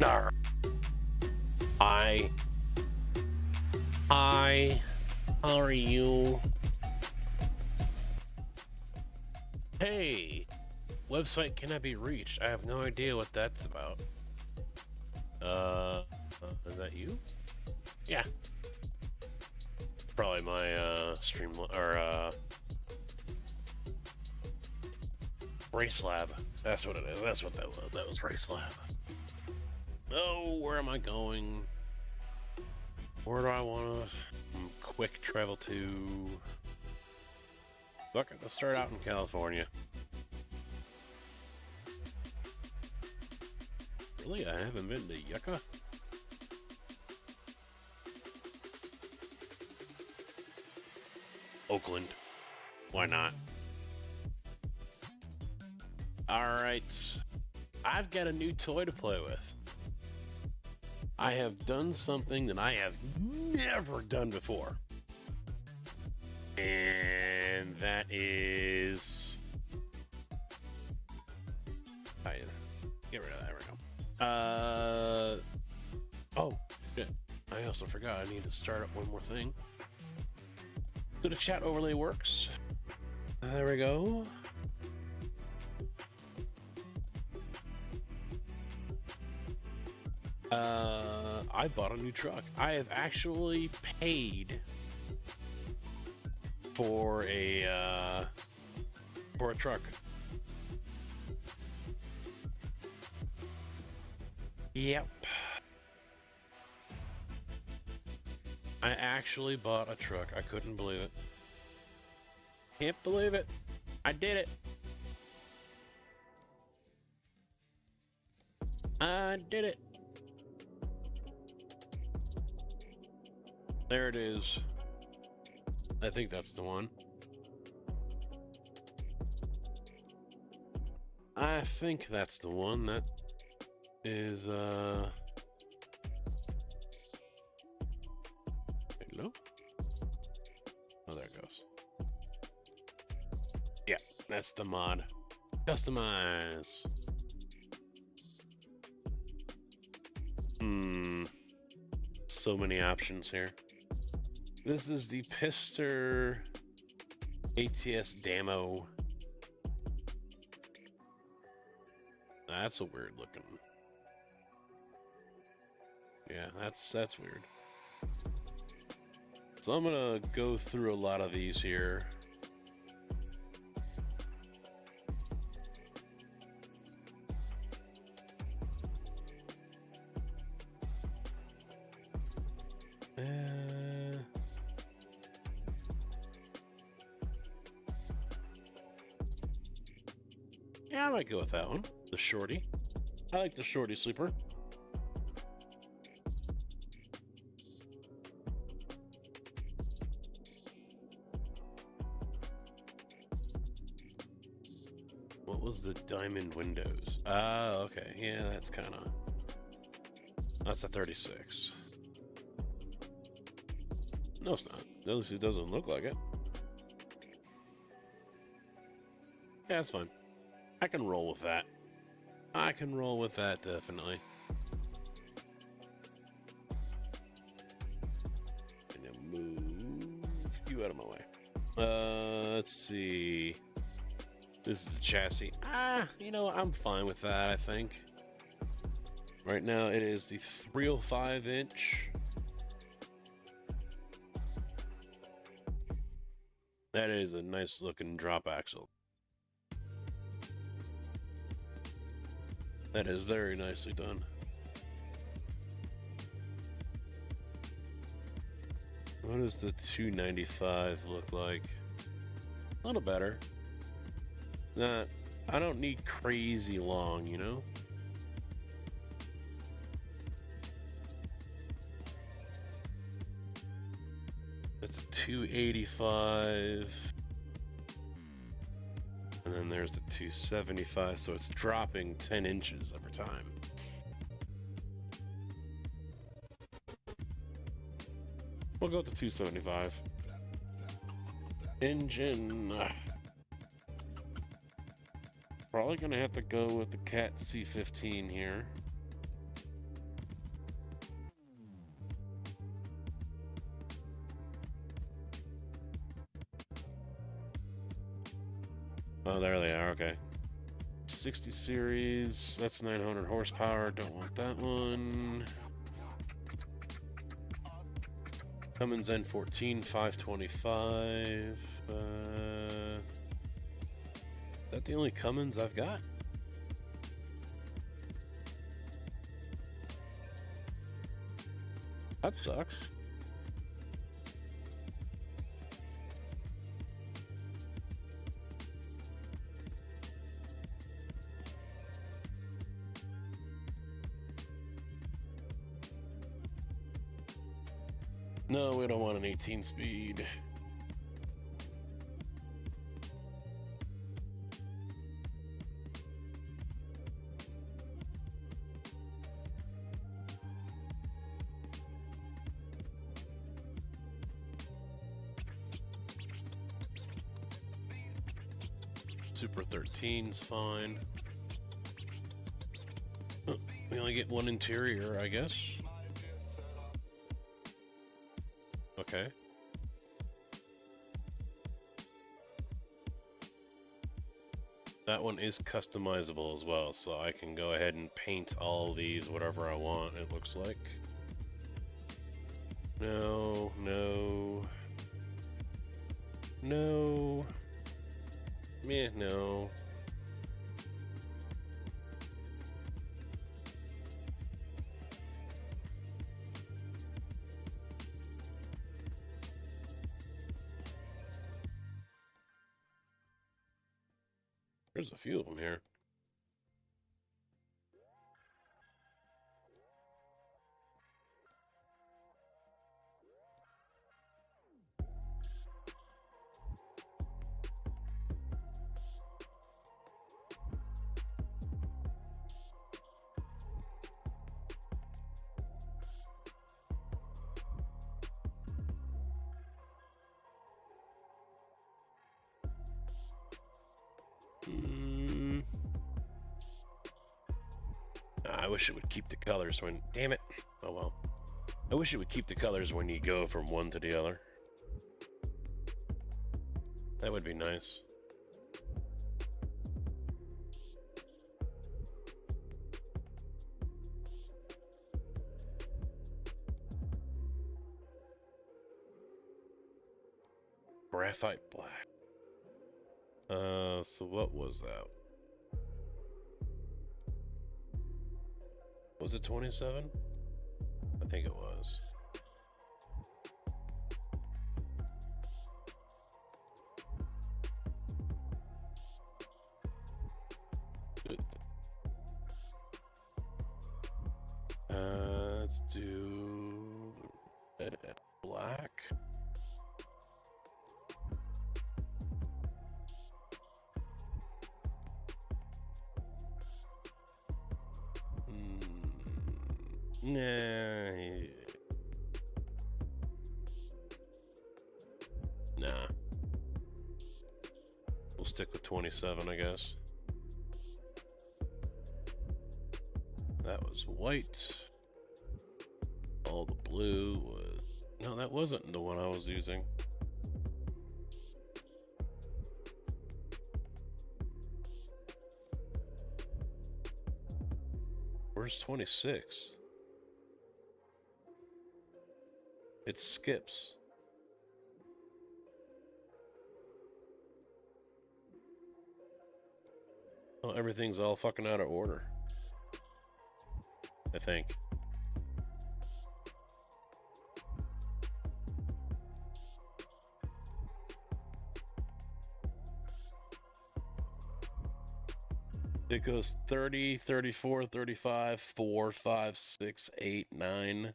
Arr. Hi. Hi. How are you? Hey. Website cannot be reached. I have no idea what that's about. Is that you? Yeah. Probably my, stream, or, Race Lab. That's what it is. That's what that was. That was Race Lab. Oh, where am I going? Where do I want to quick travel to? Look, let's start out in California. Really? I haven't been to Yucca? Oakland. Why not? Alright. I've got a new toy to play with. I have done something that I have never done before. And that is... Get rid of that. There we go. Oh, shit. I also forgot I need to start up one more thing. So the chat overlay works. There we go. I bought a new truck. I have actually paid for a truck. Yep. I actually bought a truck. I couldn't believe it. Can't believe it. I did it. I did it. There it is. I think that's the one. I think that's the one. That is, hello? Oh, there it goes. Yeah, that's the mod. Customize. So many options here. This is the Pister ATS Damo. That's a weird looking. Yeah, that's weird. So I'm gonna go through a lot of these here. Yeah, I might go with that one. The Shorty. I like the Shorty sleeper. What was the diamond windows? Okay. Yeah, that's kind of... That's a 36. No, it's not. At least it doesn't look like it. Yeah, that's fine. I can roll with that. I can roll with that, definitely. I'm gonna move you out of my way. Let's see. This is the chassis. You know, I'm fine with that, I think. Right now, it is the 305-inch. That is a nice looking drop axle. That is very nicely done. What does the 295 look like? A little better. Not, I don't need crazy long, you know? That's a 285. And then there's the 275, so it's dropping 10 inches every time. We'll go with the 275. Engine. Probably gonna have to go with the Cat C15 here. Oh, there they are. Okay. 60 series. That's 900 horsepower. Don't want that one. Cummins N14 525. Is that the only Cummins I've got? That sucks. No, we don't want an 18 speed. Super 13's fine. Oh, we only get one interior, I guess. Okay. That one is customizable as well, so I can go ahead and paint all these whatever I want, it looks like. No, no. No. Meh, no. There's a few of them here. I wish it would keep the colors when... Damn it. Oh well. I wish it would keep the colors when you go from one to the other. That would be nice. Graphite black. So what was that? Was it 27? I think it was. Good. Let's do black. Nah. Nah. We'll stick with 27, I guess. That was white. All the blue was... No, that wasn't the one I was using. Where's 26? It skips. Oh, everything's all fucking out of order. I think. It goes 30, 34, 35, 4, 5, 6, 8, 9.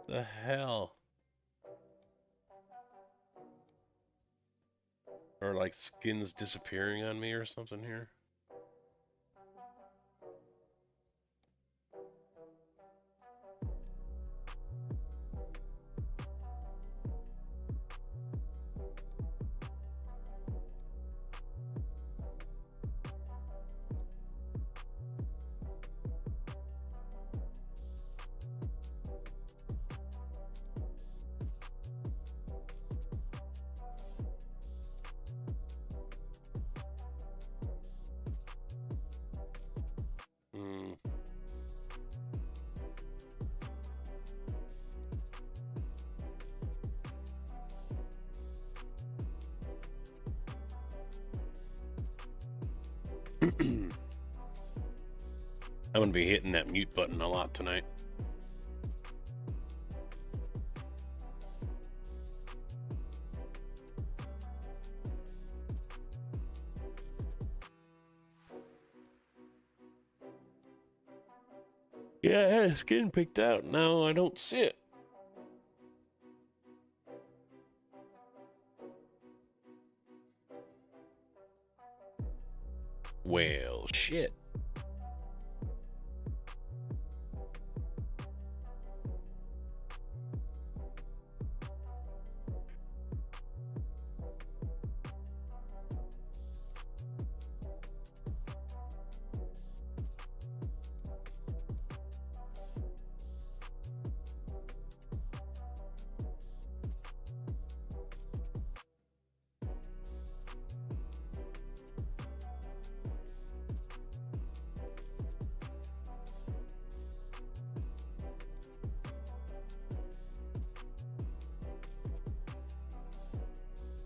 The hell? Or like skins disappearing on me or something here? I'm gonna be hitting that mute button a lot tonight. Yeah, I had his skin picked out. Now I don't see it. Well, shit.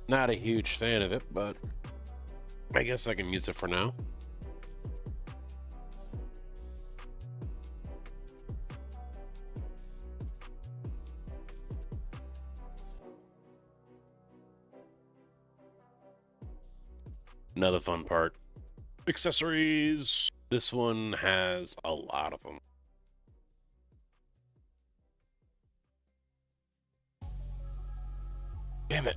Not a huge fan of it, but I guess I can use it for now. Another fun part. Accessories. This one has a lot of them. Damn it.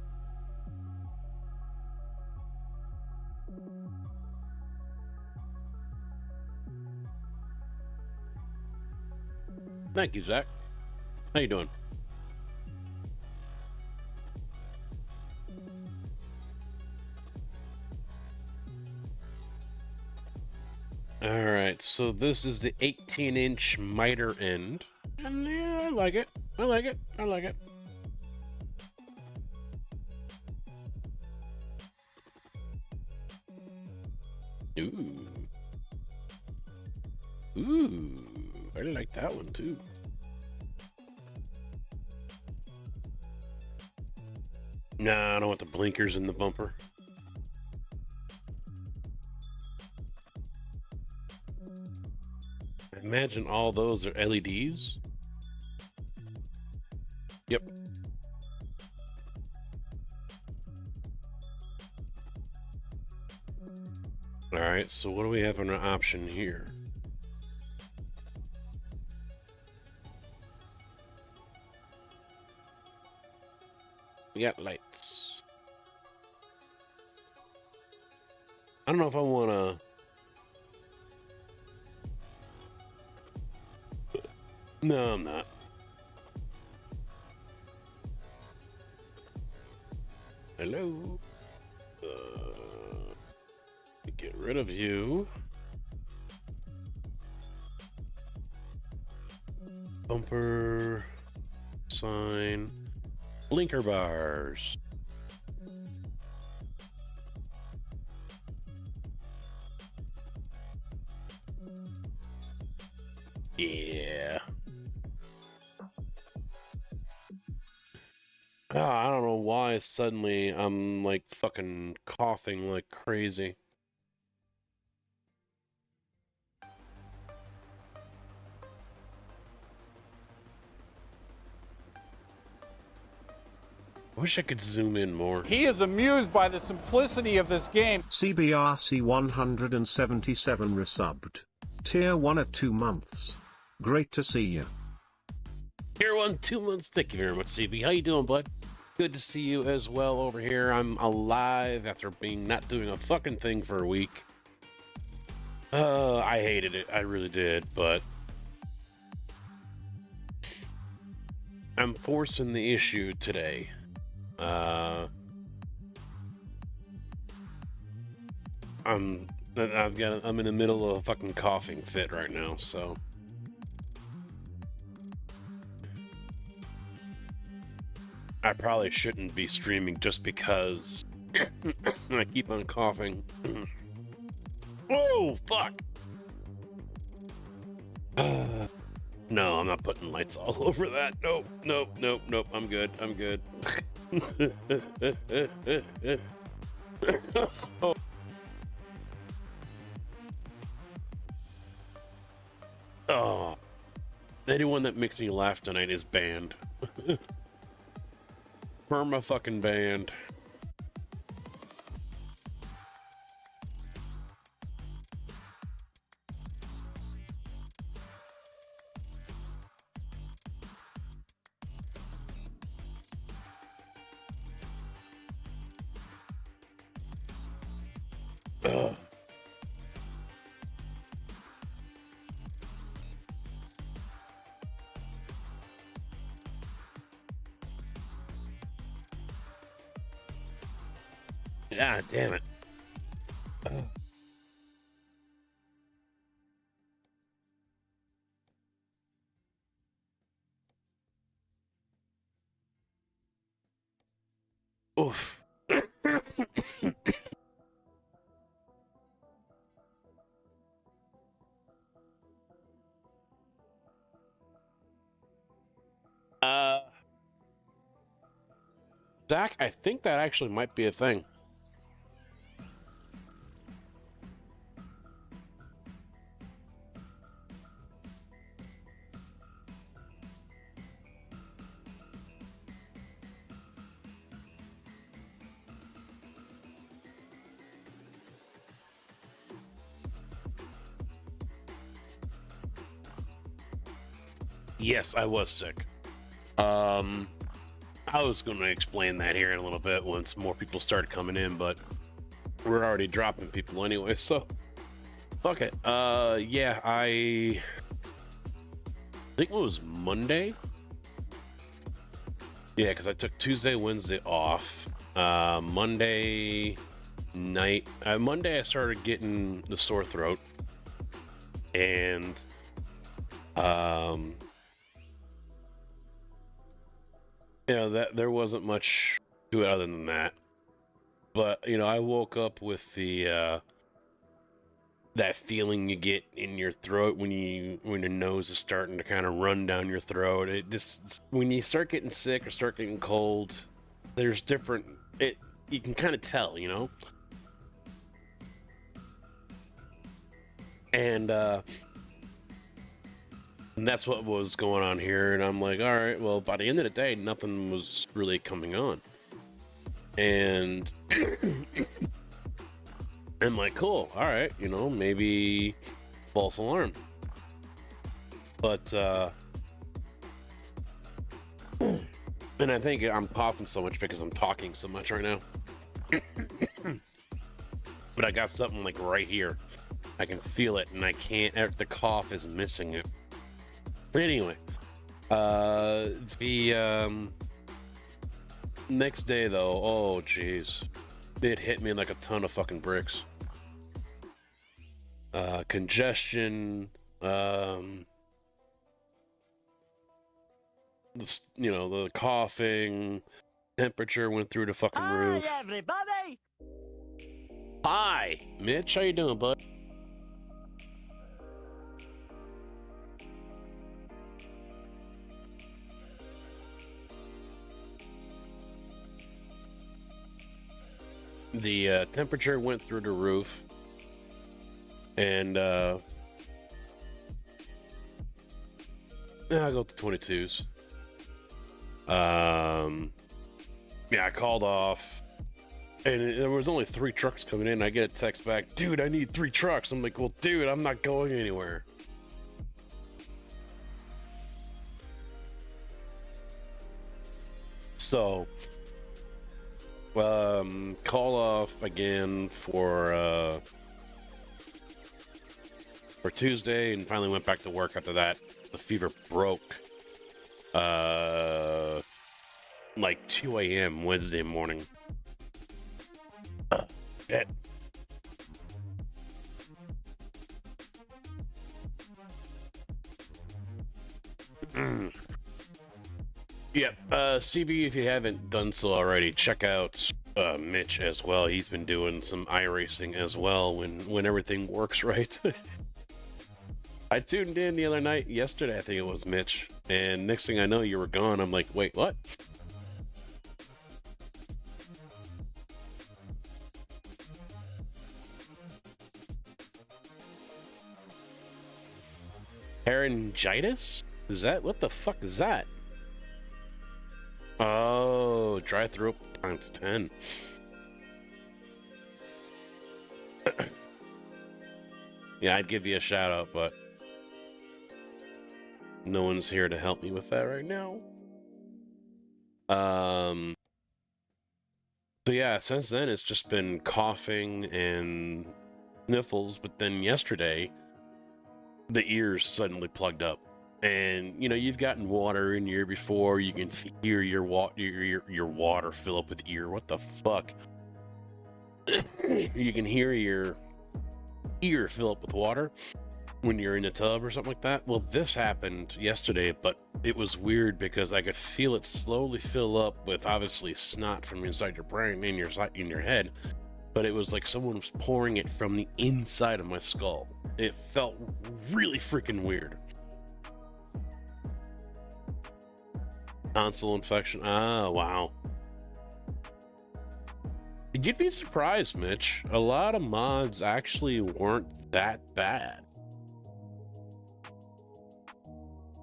Thank you, Zach. How you doing? All right, so this is the 18-inch miter end. And yeah, I like it. I like it. I like it. Ooh. Ooh. I like that one too. Nah, I don't want the blinkers in the bumper. Imagine all those are LEDs. Yep. All right, so what do we have on an option here? We got lights. I don't know if I want to... No, I'm not. Hello? Get rid of you. Bumper. Sign. Blinker bars. Yeah. I don't know why suddenly I'm like fucking coughing like crazy. I wish I could zoom in more. He is amused by the simplicity of this game. CBRC 177 resubbed. Tier 1 at 2 months. Great to see you. Tier 1, 2 months. Thank you very much, CB. How you doing, bud? Good to see you as well over here. I'm alive after being not doing a fucking thing for a week. I hated it. I really did, but I'm forcing the issue today. I'm in the middle of a fucking coughing fit right now, so I probably shouldn't be streaming just because I keep on coughing. Oh, fuck. No, I'm not putting lights all over that. Nope, nope, nope, nope. I'm good. I'm good. Oh. Oh, anyone that makes me laugh tonight is banned. Perma fucking banned. Ugh. God damn it. Ugh. Oof. uh, Zach, I think that actually might be a thing. Yes, I was sick. I was going to explain that here in a little bit once more people started coming in, but we're already dropping people anyway, so fuck it. Yeah, I think it was Monday. Yeah, because I took Tuesday, Wednesday off. Monday night, Monday I started getting the sore throat, and that there wasn't much to it other than that. But I woke up with the that feeling you get in your throat when your nose is starting to kind of run down your throat. When you start getting sick or start getting cold, there's different. You can kind of tell, and that's what was going on here. And I'm like, all right, well, by the end of the day, nothing was really coming on, and I'm like, cool, all right, maybe false alarm. But and I think I'm coughing so much because I'm talking so much right now. But I got something like right here. I can feel it, and I can't. The cough is missing it. Anyway, the next day though, oh jeez, it hit me like a ton of fucking bricks. Congestion, the coughing, temperature went through the fucking roof. Hi, everybody! Hi, Mitch, how you doing, bud? The temperature went through the roof, and I'll go with the 22s. Yeah, I called off, and there was only 3 trucks coming in. I get a text back, dude, I need 3 trucks. I'm like, well, dude, I'm not going anywhere. So, call off again for Tuesday, and finally went back to work after that. The fever broke like 2 a.m. Wednesday morning. Shit. Yep. CB, if you haven't done so already, check out Mitch as well. He's been doing some iRacing as well when everything works right. I tuned in the other night, yesterday I think it was, Mitch, and next thing I know you were gone. I'm like, wait, what? Pharyngitis? Is that, what the fuck is that? Oh, dry throat times 10. Yeah, I'd give you a shout out, but no one's here to help me with that right now. So yeah, since then it's just been coughing and sniffles, but then yesterday the ears suddenly plugged up. And you know, you've gotten water in your ear before, you can hear your water fill up with ear. What the fuck? You can hear your ear fill up with water when you're in a tub or something like that. Well, this happened yesterday, but it was weird because I could feel it slowly fill up with obviously snot from inside your brain in your head, but it was like someone was pouring it from the inside of my skull. It felt really freaking weird. Tonsil infection. Ah, wow. You'd be surprised, Mitch. A lot of mods actually weren't that bad.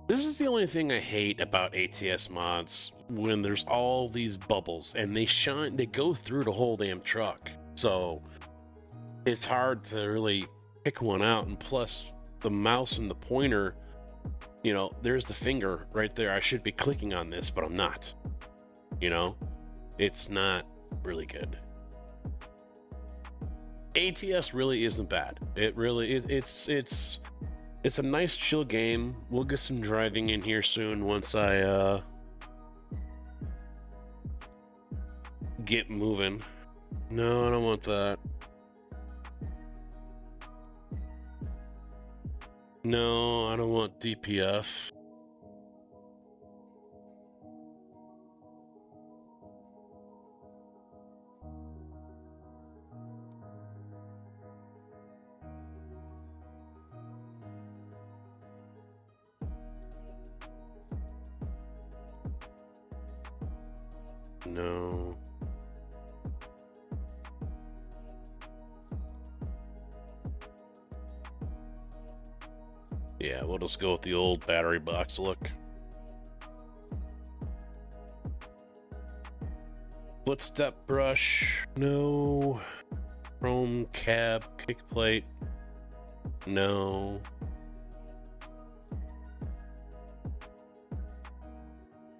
This is the only thing I hate about ATS mods, when there's all these bubbles and they go through the whole damn truck. So it's hard to really pick one out, and plus the mouse and the pointer, you know, there's the finger right there. I should be clicking on this, but I'm not. You know, it's not really good. ATS really isn't bad. It really is. It's a nice chill game. We'll get some driving in here soon once I get moving. No, I don't want that. No, I don't want DPF. No. Yeah, we'll just go with the old battery box look. Footstep brush, no. Chrome cab kick plate, no.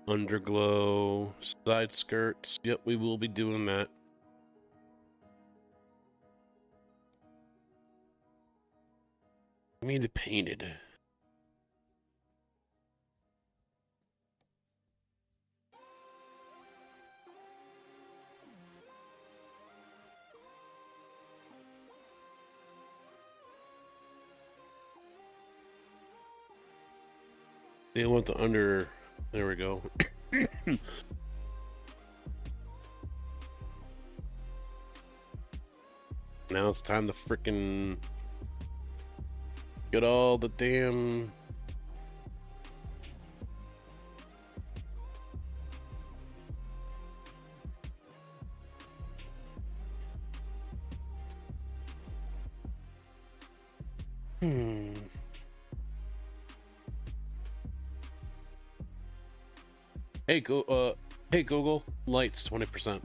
Underglow, side skirts. Yep, we will be doing that. I mean, the painted. They want the under. There we go. Now it's time to frickin' get all the damn Hey Google, lights 20%.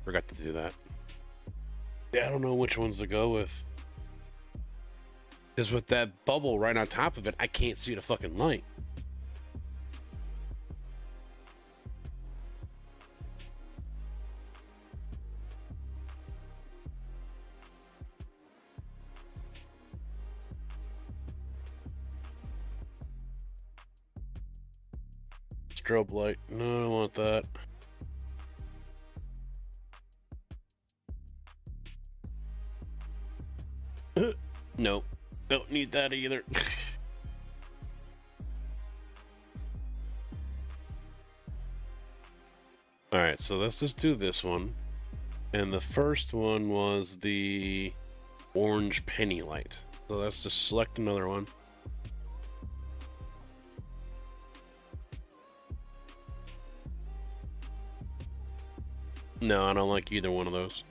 Forgot to do that. Yeah, I don't know which ones to go with. Because with that bubble right on top of it, I can't see the fucking light. Strobe light. No, I don't want that. Nope. Don't need that either. Alright, so let's just do this one. And the first one was the orange penny light. So let's just select another one. No, I don't like either one of those.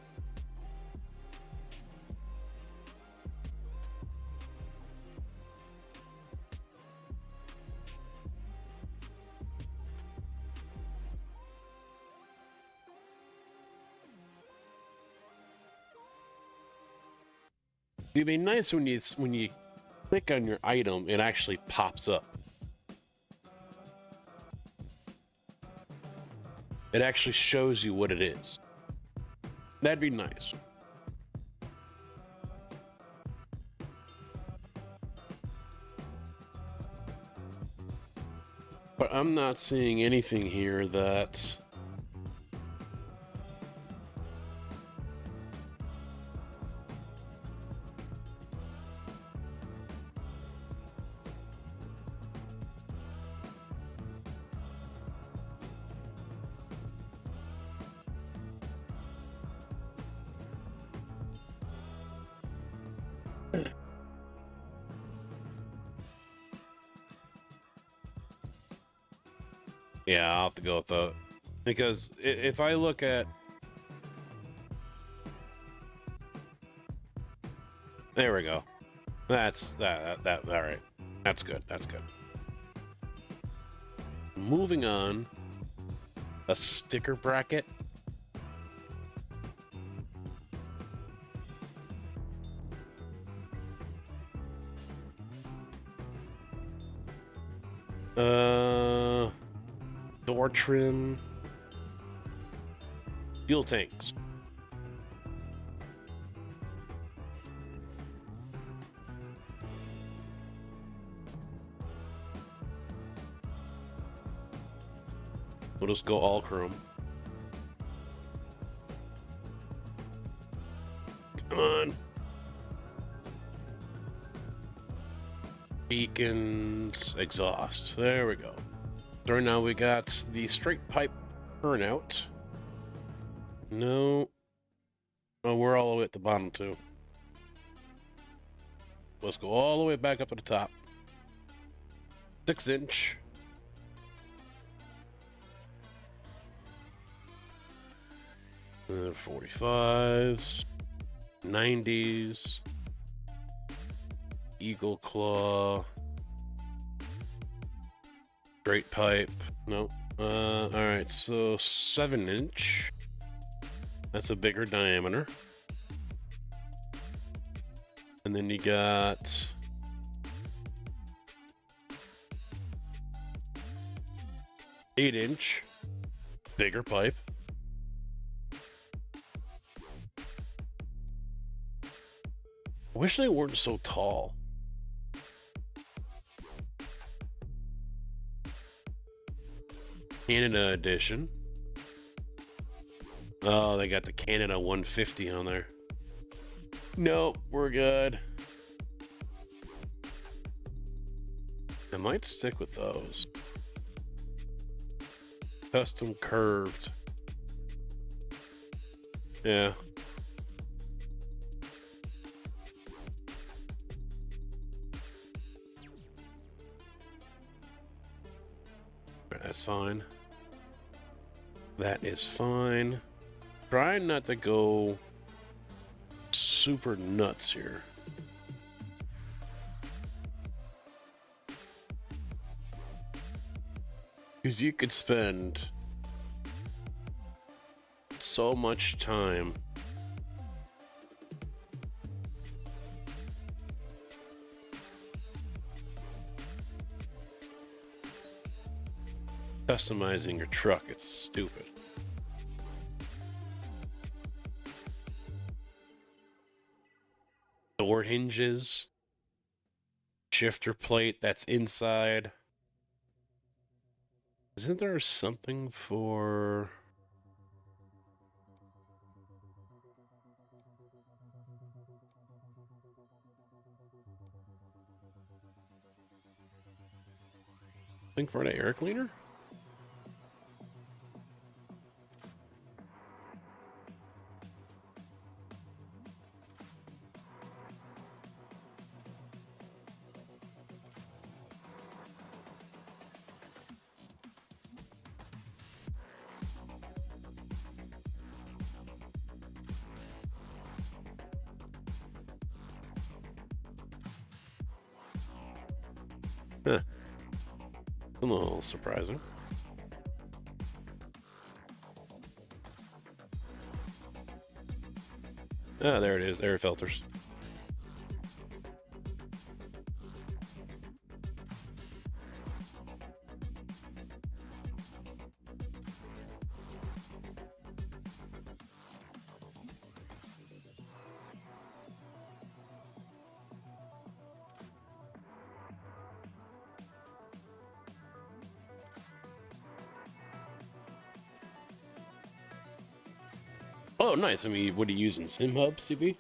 It'd be nice when you click on your item, it actually pops up. It actually shows you what it is. That'd be nice. But I'm not seeing anything here that... Yeah, I'll have to go with that. Because if I look at... There we go. That's that all right. That's good. That's good. Moving on. A sticker bracket. Door trim. Fuel tanks. We'll just go all chrome. Come on. Beacons, exhaust. There we go. So right now we got the straight pipe burnout. No. Oh, we're all the way at the bottom too. Let's go all the way back up to the top. 6-inch. And 45s. 90s. Eagle Claw. Straight pipe. Nope. Alright, so 7-inch. That's a bigger diameter. And then you got eight-inch, bigger pipe. I wish they weren't so tall. Canada edition. Oh, they got the Canada 150 on there. Nope, we're good. I might stick with those. Custom curved. Yeah. That's fine. That is fine. Trying not to go super nuts here. Because you could spend so much time customizing your truck. It's stupid. Door hinges, shifter plate that's inside. Isn't there something for... Something for an air cleaner? Huh. A little surprising. Ah, there it is. Air filters. Oh, nice. I mean, what are you using? SimHub, CB?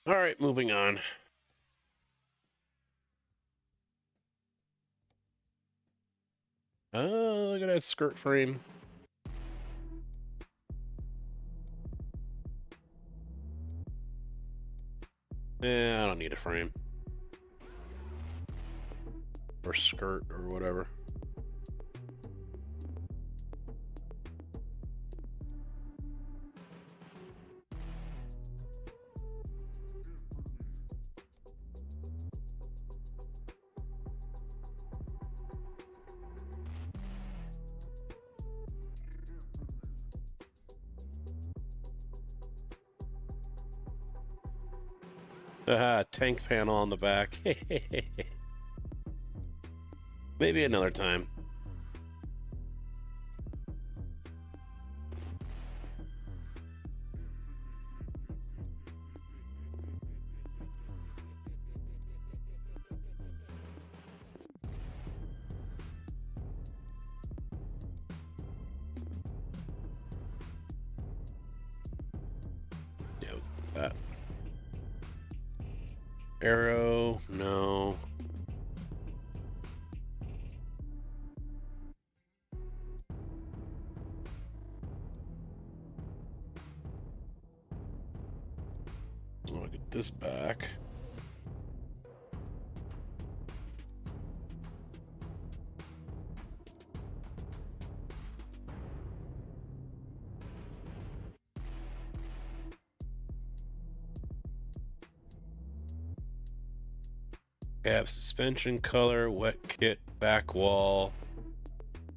All right, moving on. Oh, look at that skirt frame. I don't need a frame. Or skirt or whatever. Tank panel on the back. Maybe another time. Yeah, that. Arrow, no. I'll get this back. Cab suspension color, wet kit, back wall,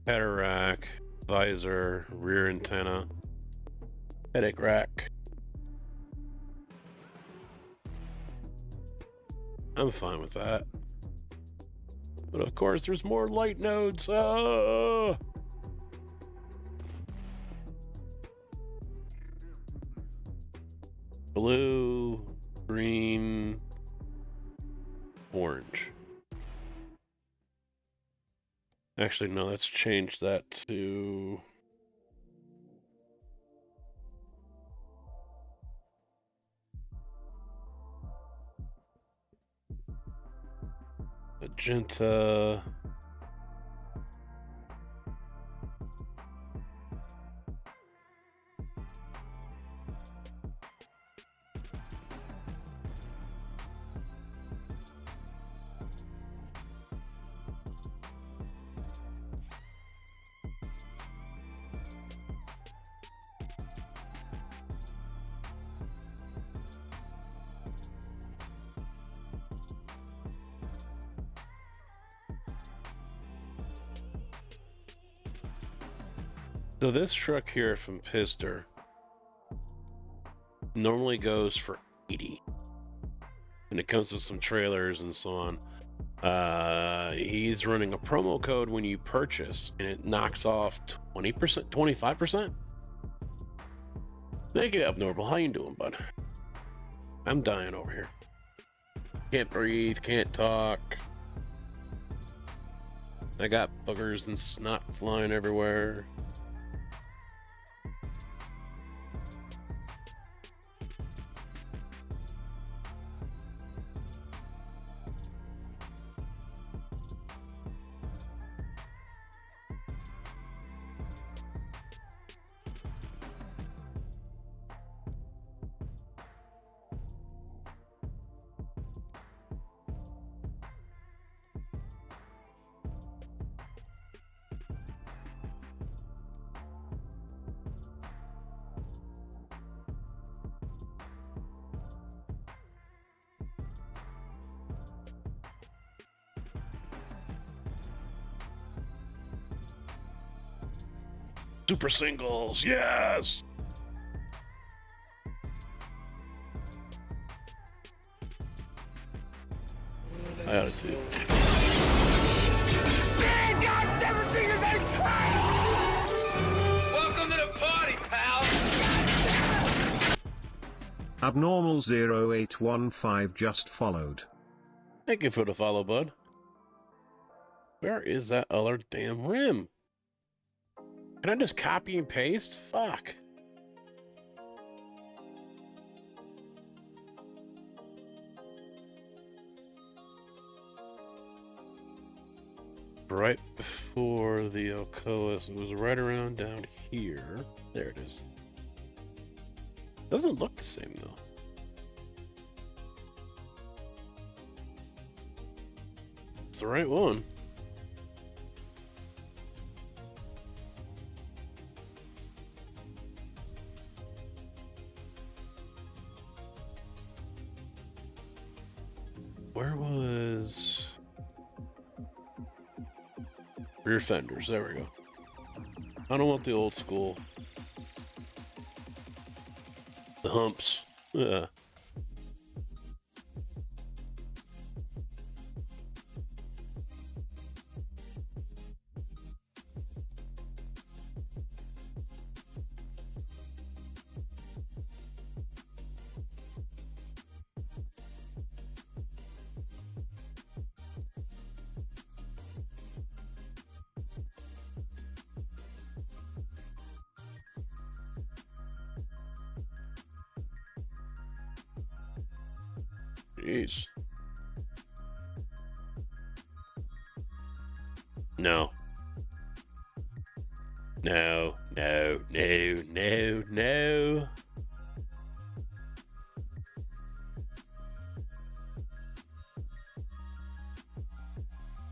header rack, visor, rear antenna, headache rack. I'm fine with that. But of course, there's more light nodes. Oh! Blue, green, orange. Actually, no, let's change that to... magenta. So this truck here from Pister normally goes for 80, and it comes with some trailers and so on. He's running a promo code when you purchase, and it knocks off 20%, 25%. Make it abnormal. How you doing, bud? I'm dying over here. Can't breathe, can't talk. I got boogers and snot flying everywhere. Super singles, yes! I ought to. Welcome to the party, pal! Abnormal 0815 just followed. Thank you for the follow, bud. Where is that other damn rim? Can I just copy and paste? Fuck. Right before the Ocoas, it was right around down here. There it is. Doesn't look the same though. It's the right one. Where was rear fenders? There we go. I don't want the old school. The humps. Yeah. Jeez. No. No, no, no, no, no.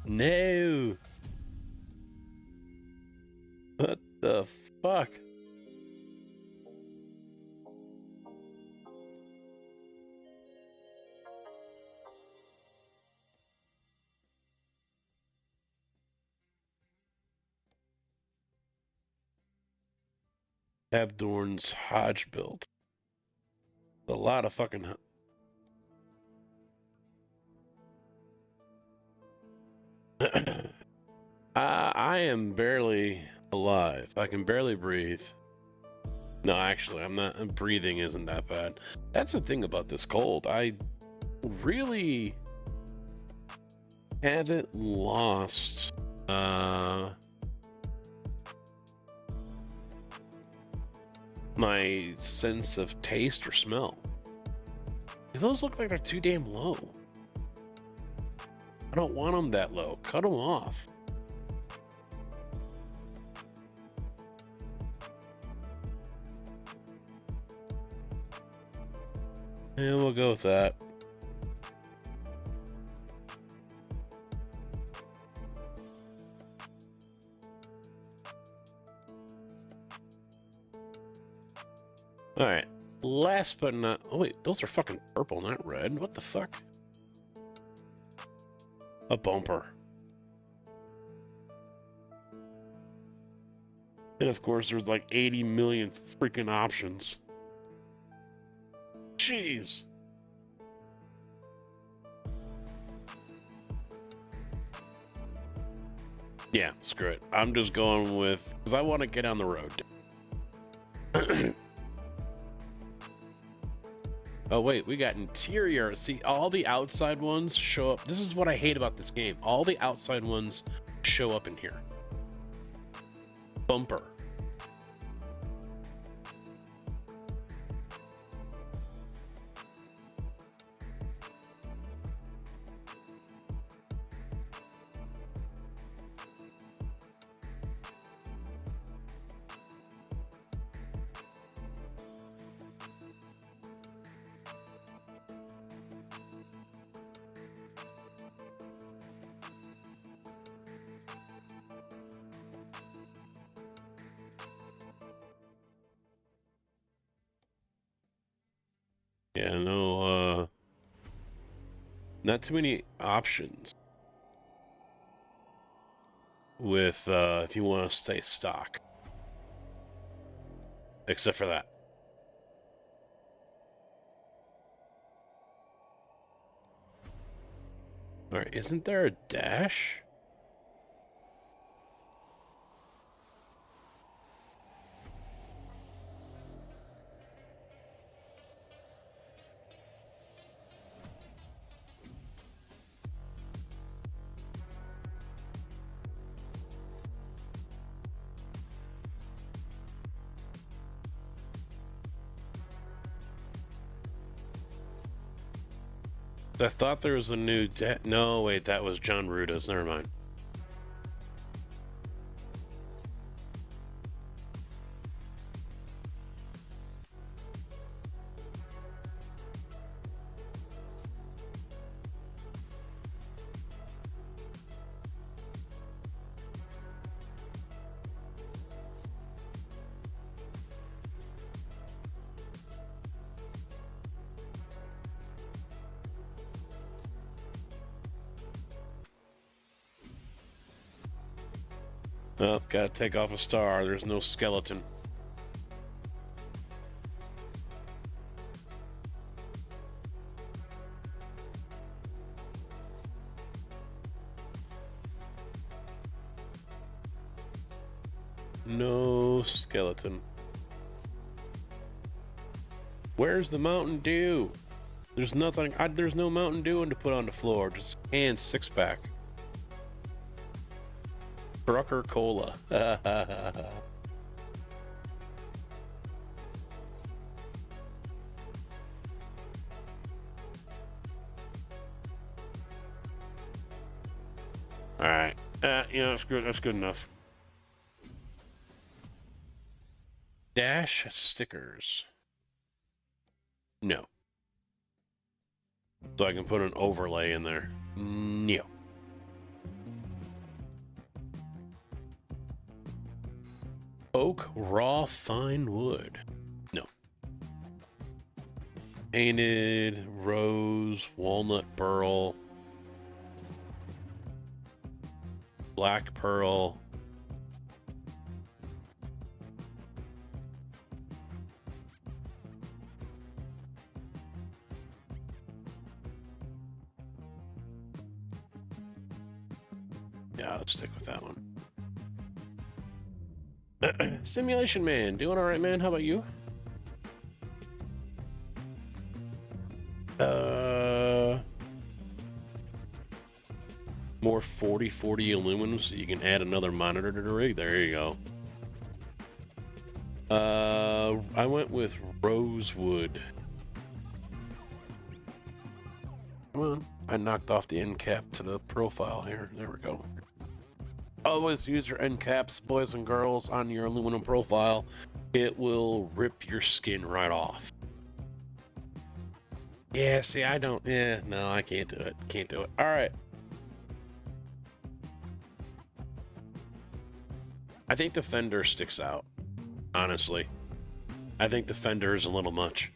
No. What the fuck? Abdorn's Hodge build. A lot of fucking. I am barely alive. I can barely breathe. No, actually, I'm not. Breathing isn't that bad. That's the thing about this cold. I really haven't lost. My sense of taste or smell. Those look like they're too damn low. I don't want them that low. Cut them off. And we'll go with that. All right. Last but not... Oh, wait. Those are fucking purple, not red. What the fuck? A bumper. And of course, there's like 80 million freaking options. Jeez. Yeah, screw it. I'm just going with... Because I want to get on the road. Oh, wait, we got interior. See, all the outside ones show up. This is what I hate about this game. All the outside ones show up in here. Bumper. Yeah, no, not too many options with, if you want to stay stock. Except for that. Alright, isn't there a dash? I thought there was a new no, wait, that was John Ruda's. Never mind. Oh, gotta take off a star. There's no skeleton. No skeleton. Where's the Mountain Dew? There's nothing. There's no Mountain Dew to put on the floor. Just canned 6-pack. Trucker Cola. Alright. Yeah, that's good. That's good enough. Dash stickers. No. So I can put an overlay in there. No. Oak raw fine wood. No. Painted rose walnut pearl. Black pearl. Yeah, let's stick with that one. Simulation Man, doing all right, man. How about you? More 4040 aluminum so you can add another monitor to the rig. There you go. I went with rosewood. Come on. I knocked off the end cap to the profile here. There we go. Always use your end caps, boys and girls, on your aluminum profile. It will rip your skin right off. Yeah, see, I don't. Yeah, no, I can't do it. Can't do it. All right. I think the fender sticks out. Honestly, I think the fender is a little much.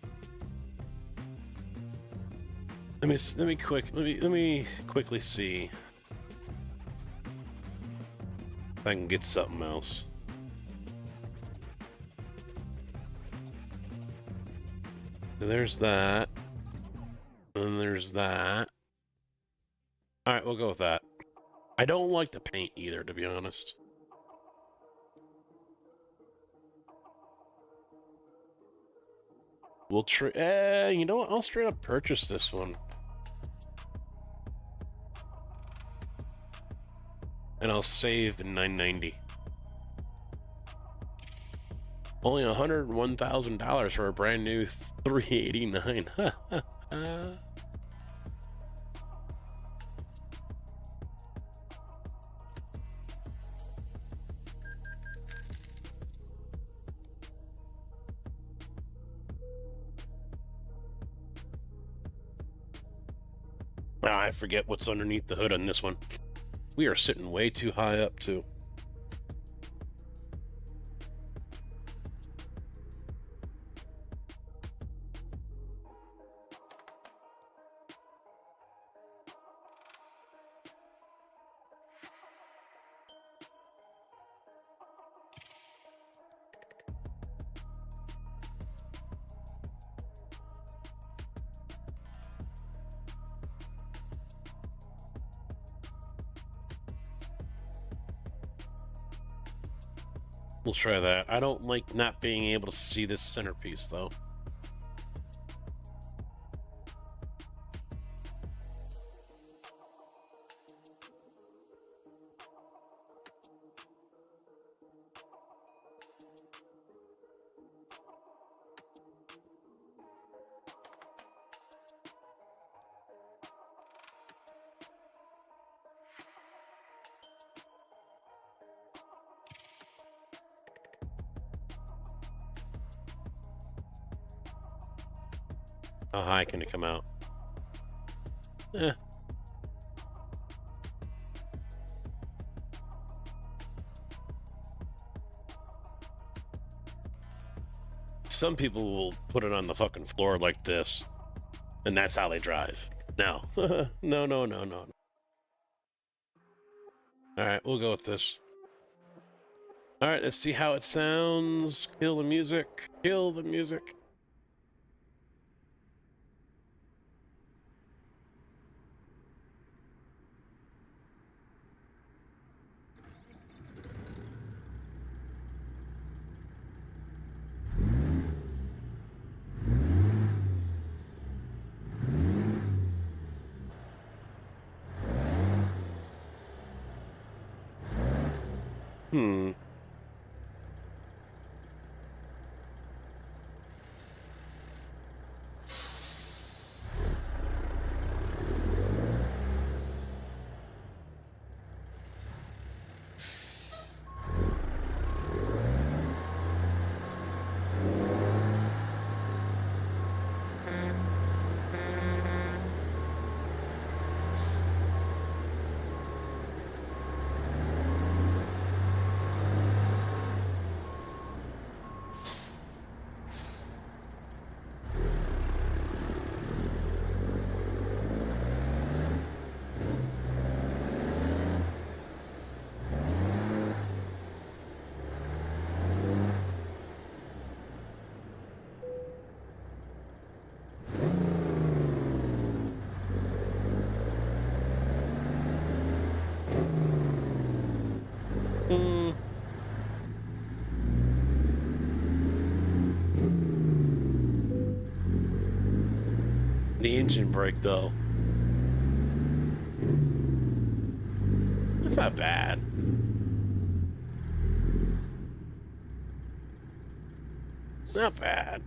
Let me quickly see if I can get something else. So there's that. And there's that. Alright, we'll go with that. I don't like the paint either, to be honest. We'll you know what? I'll straight up purchase this one. And I'll save the $990. Only $101,000 for a brand new $389. I forget what's underneath the hood on this one. We are sitting way too high up, too. We'll try that. I don't like not being able to see this centerpiece, though. How high can it come out? Eh. Some people will put it on the fucking floor like this, and that's how they drive. No. No. Alright, we'll go with this. Alright, let's see how it sounds. Kill the music. Kill the music. Hmm. The engine brake, though. It's not bad. Not bad.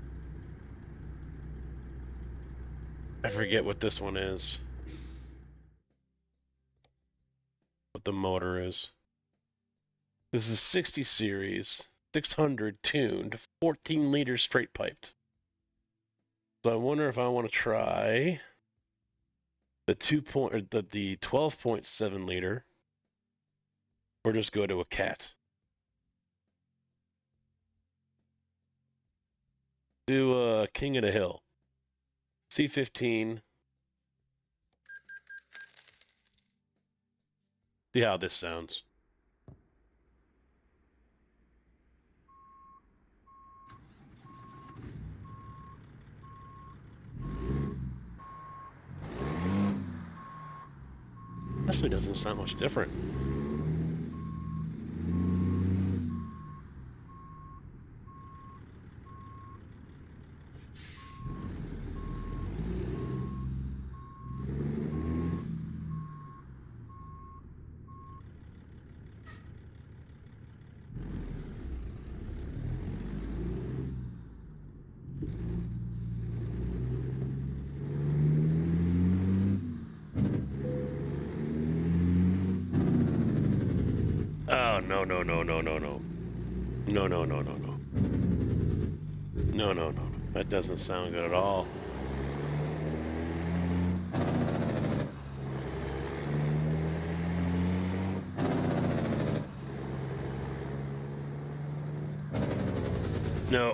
I forget what this one is. What the motor is. This is 60 series, 600 tuned, 14 liters straight piped. So I wonder if I want to try the 12.7 liter, or just go to a cat. Do King of the Hill. C15. See how this sounds. Honestly, doesn't sound much different. Oh, no. No. That doesn't sound good at all. Nope.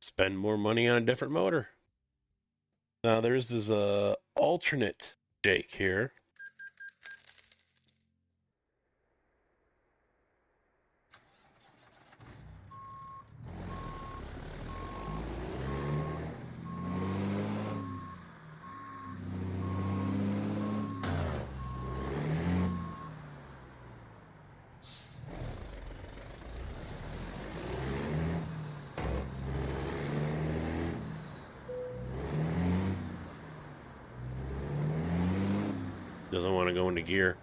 Spend more money on a different motor. Now there's this alternate Jake here. Doesn't want to go into gear.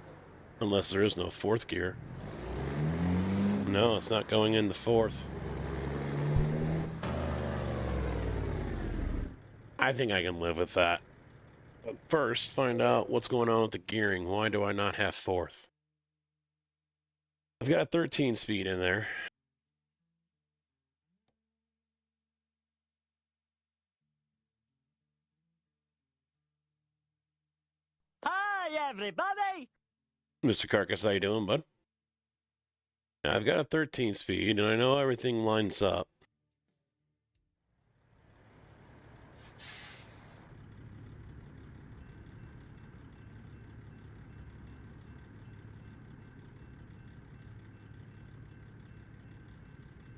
Unless there is no fourth gear. No, it's not going in the fourth. I think I can live with that. But first, find out what's going on with the gearing. Why do I not have fourth? I've got 13 speed in there. Hi, everybody! Mr. Carcass, how you doing, bud? I've got a 13 speed, and I know everything lines up.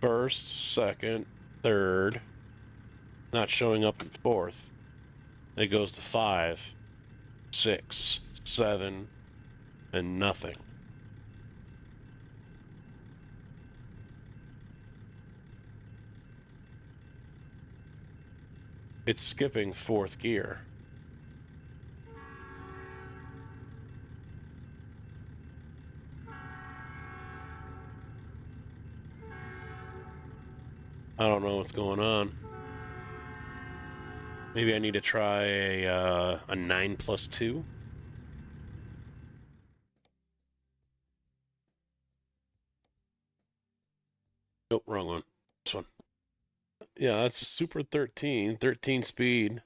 First, second, third. Not showing up in fourth. It goes to 5, 6, 7, and nothing. It's skipping fourth gear. I don't know what's going on. Maybe I need to try a 9+2. Nope, wrong one. This one. Yeah, that's a Super 13. 13 speed.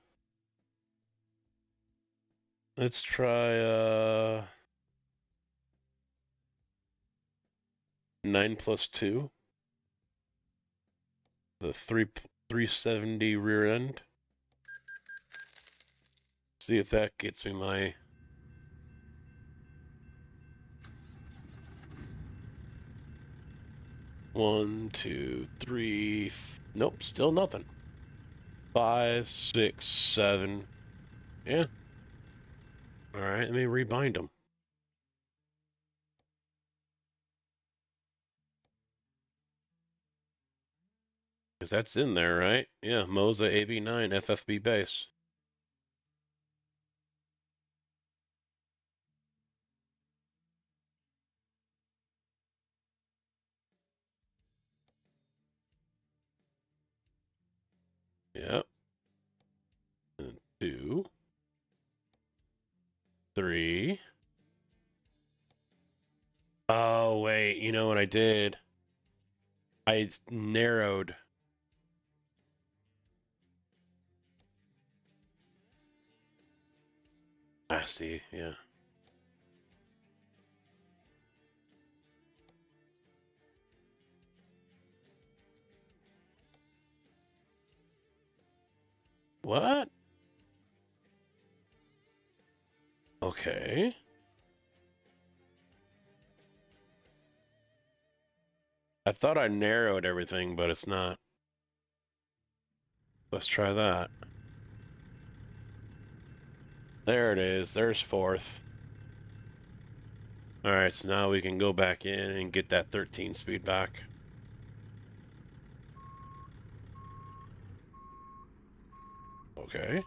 Let's try 9+2. The 370 rear end. See if that gets me my... One, two, three... Nope, still nothing. 5, 6, 7. Yeah. Alright, let me rebind them. Because that's in there, right? Yeah, Moza AB9 FFB base. Yep. And 2, 3. Oh, wait, you know what I did? I narrowed. I see, yeah. What? Okay. I thought I narrowed everything, but it's not. Let's try that. There it is. There's fourth. Alright, so now we can go back in and get that 13 speed back. Okay.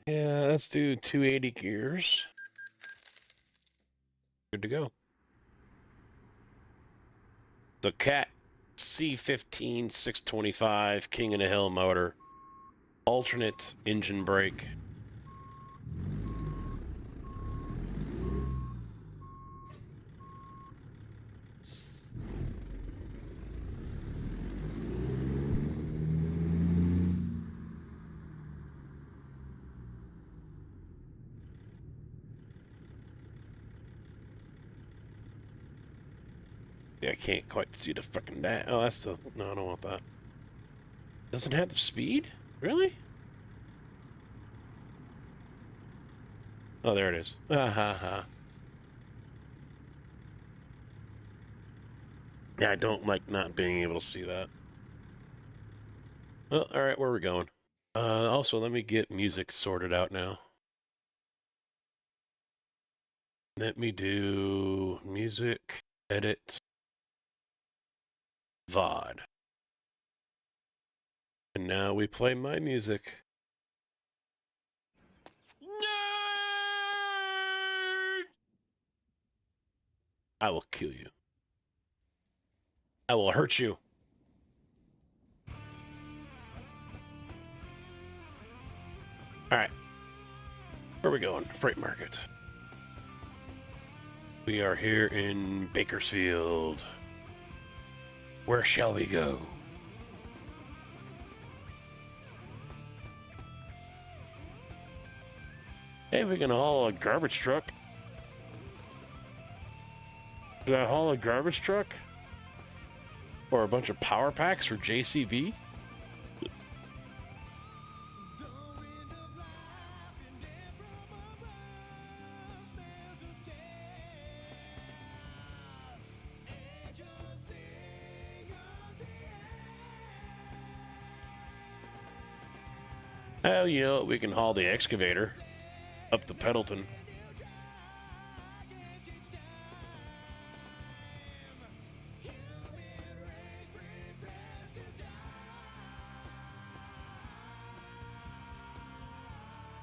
Yeah, let's do 280 gears. Good to go. The Cat C15 625 King of the Hill motor. Alternate engine brake. Yeah, I can't quite see the fucking that. Oh, that's the... No, I don't want that. Doesn't have the speed? Really? Oh, there it is. Ah, ha, ha. Yeah, I don't like not being able to see that. Well, alright, where are we going? Also, let me get music sorted out now. Let me do music, edit, VOD. And now we play my music. Nerd! I will kill you. I will hurt you. All right. Where are we going? Freight Market. We are here in Bakersfield. Where shall we go? Hey, we can haul a garbage truck. Did I haul a garbage truck? Or a bunch of power packs for JCB? Well, you know, we can haul the excavator up to Pendleton.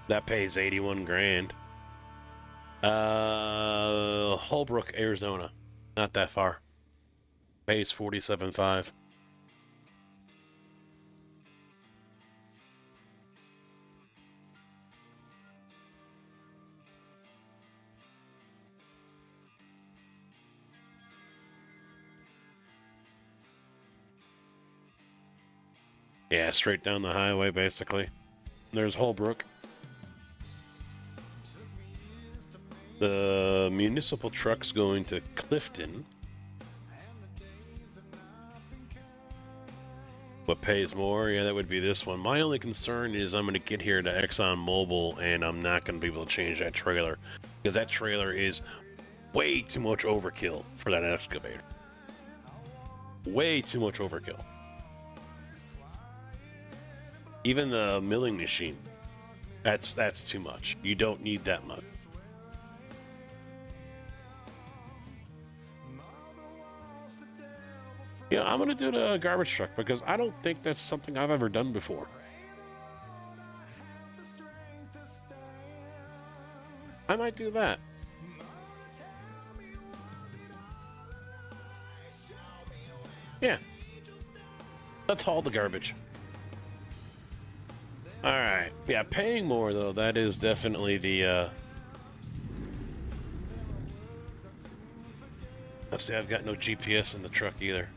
That pays 81 grand. Holbrook, Arizona. Not that far. Pays 47.5. Yeah, straight down the highway, basically. There's Holbrook. The municipal truck's going to Clifton. What pays more? Yeah, that would be this one. My only concern is I'm going to get here to ExxonMobil and I'm not going to be able to change that trailer. Because that trailer is way too much overkill for that excavator. Way too much overkill. Even the milling machine, that's too much. You don't need that much. Yeah, I'm gonna do the garbage truck because I don't think that's something I've ever done before. I might do that. Yeah. Let's haul the garbage. Alright. Yeah, paying more, though, that is definitely the, Let's see, I've got no GPS in the truck either.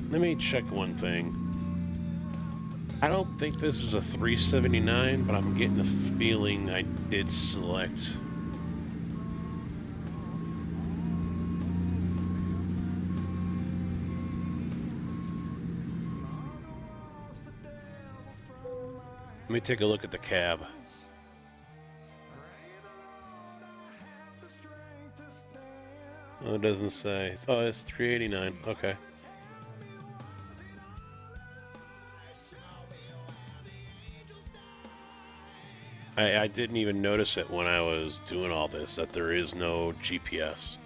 Let me check one thing. I don't think this is a 379, but I'm getting a feeling I did select. Let me take a look at the cab. Oh, it doesn't say. Oh, it's 389. Okay. I didn't even notice it when I was doing all this, that there is no GPS.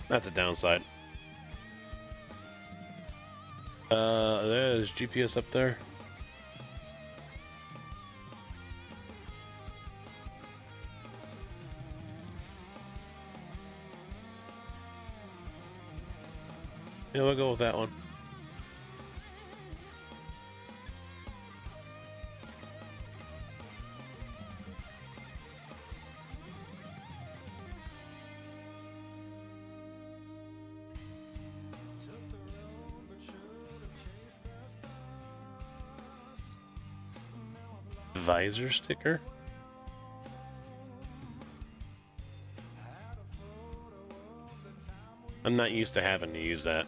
That's a downside. There's GPS up there. Yeah, we'll go with that one. Visor sticker? I'm not used to having to use that.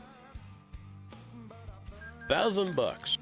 $1,000.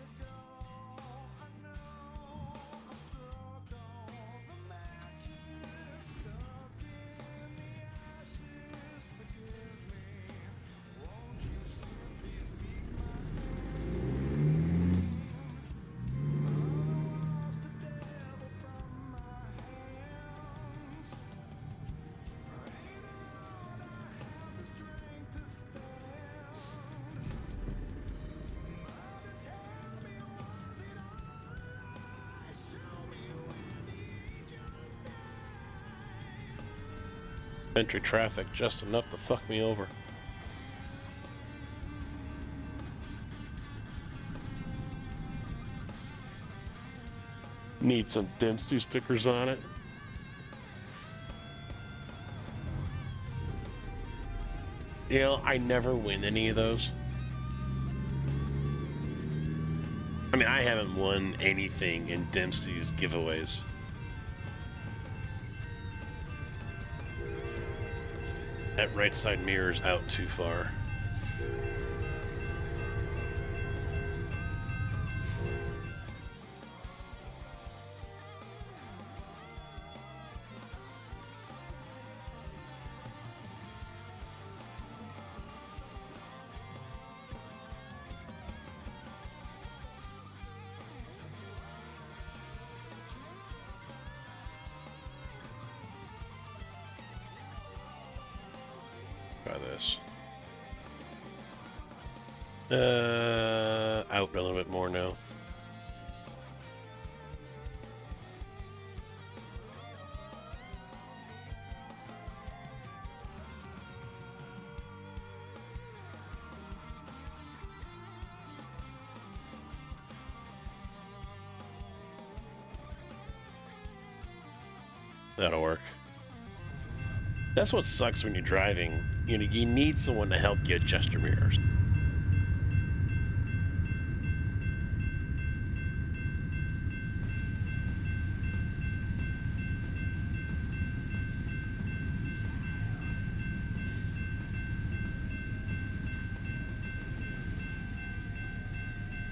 Entry traffic just enough to fuck me over. Need some Dempsey stickers on it. You know, I never win any of those. I mean, I haven't won anything in Dempsey's giveaways. That right side mirror's out too far. Try this. Out a little bit more now. That'll work. That's what sucks when you're driving. You know, you need someone to help you adjust your mirrors.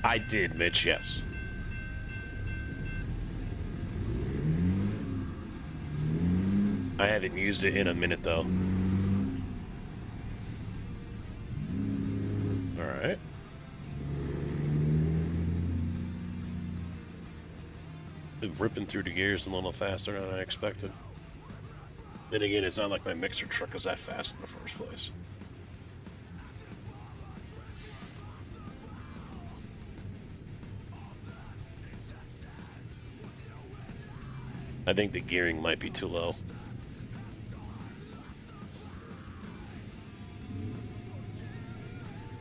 I did, Mitch, yes. I haven't used it in a minute, though. Alright. Ripping through the gears a little faster than I expected. Then again, it's not like my mixer truck was that fast in the first place. I think the gearing might be too low.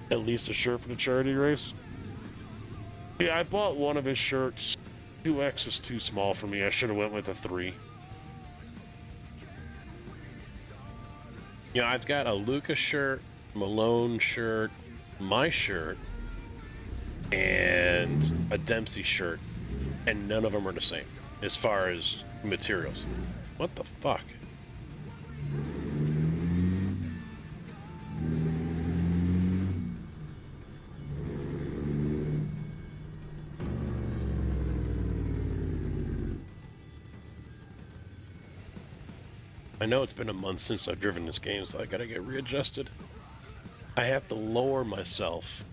At least a shirt for the charity race. Yeah, I bought one of his shirts. 2X is too small for me. I should have went with a 3. You know, I've got a Luca shirt, Malone shirt, my shirt, and a Dempsey shirt, and none of them are the same as far as materials. What the fuck? I know it's been a month since I've driven this game, so I gotta get readjusted. I have to lower myself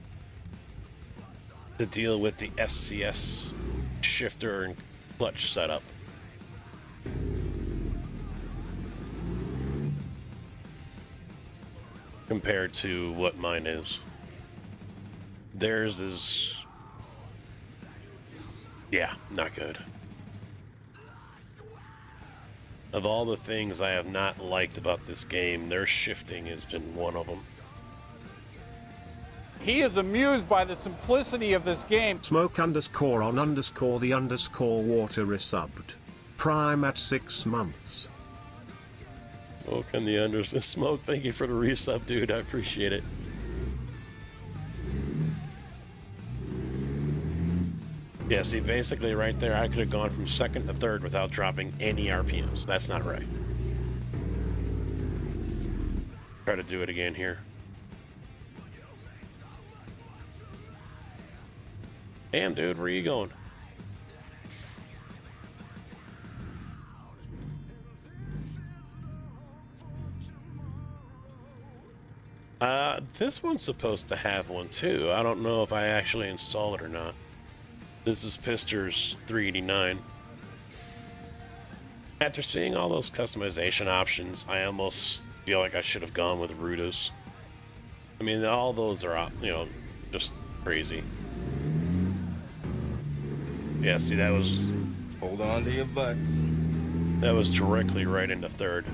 to deal with the SCS shifter and clutch setup. Compared to what mine is. Theirs is... yeah, not good. Of all the things I have not liked about this game, their shifting has been one of them. He is amused by the simplicity of this game. Smoke underscore on underscore the underscore water resubbed. Prime at 6 months. Smoke on the Smoke, thank you for the resub, dude. I appreciate it. Yeah, see, basically right there, I could have gone from second to third without dropping any RPMs. That's not right. Try to do it again here. Damn, dude, where you going? This one's supposed to have one too. I don't know if I actually installed it or not. This is Pister's 389. After seeing all those customization options, I almost feel like I should have gone with Ruda's. I mean, all those are, you know, just crazy. Yeah, see, that was... Hold on to your butts. That was directly right into third.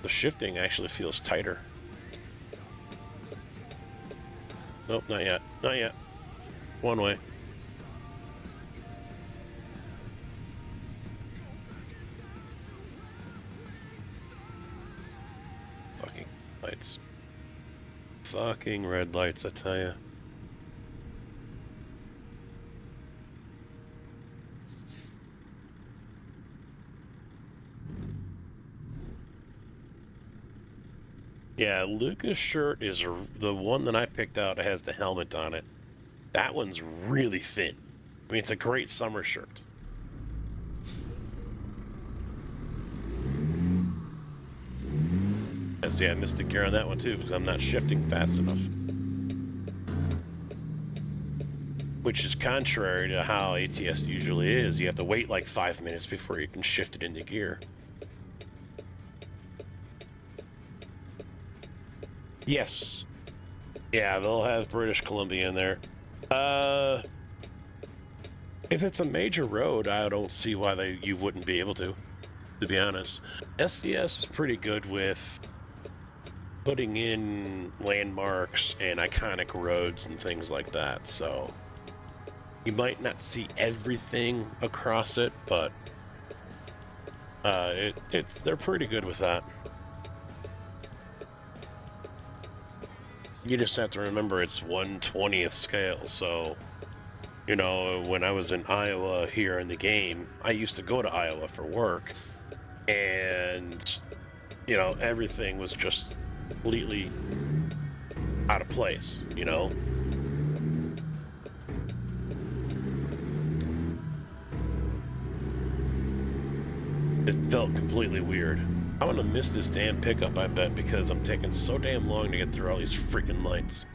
The shifting actually feels tighter. Nope, not yet. Not yet. One way. Fucking lights. Fucking red lights, I tell ya. Yeah, Luca's shirt is the one that I picked out. It has the helmet on it. That one's really thin. I mean, it's a great summer shirt. Yes, yeah, I missed the gear on that one too because I'm not shifting fast enough. Which is contrary to how ATS usually is. You have to wait like 5 minutes before you can shift it into gear. Yes. Yeah, they'll have British Columbia in there. If it's a major road, I don't see why you wouldn't be able to be honest. SDS is pretty good with putting in landmarks and iconic roads and things like that, so you might not see everything across it, but they're pretty good with that. You just have to remember it's 1/20th scale, so, you know, when I was in Iowa here in the game, I used to go to Iowa for work, and, you know, everything was just completely out of place, you know? It felt completely weird. I'm gonna miss this damn pickup, I bet, because I'm taking so damn long to get through all these freaking lights.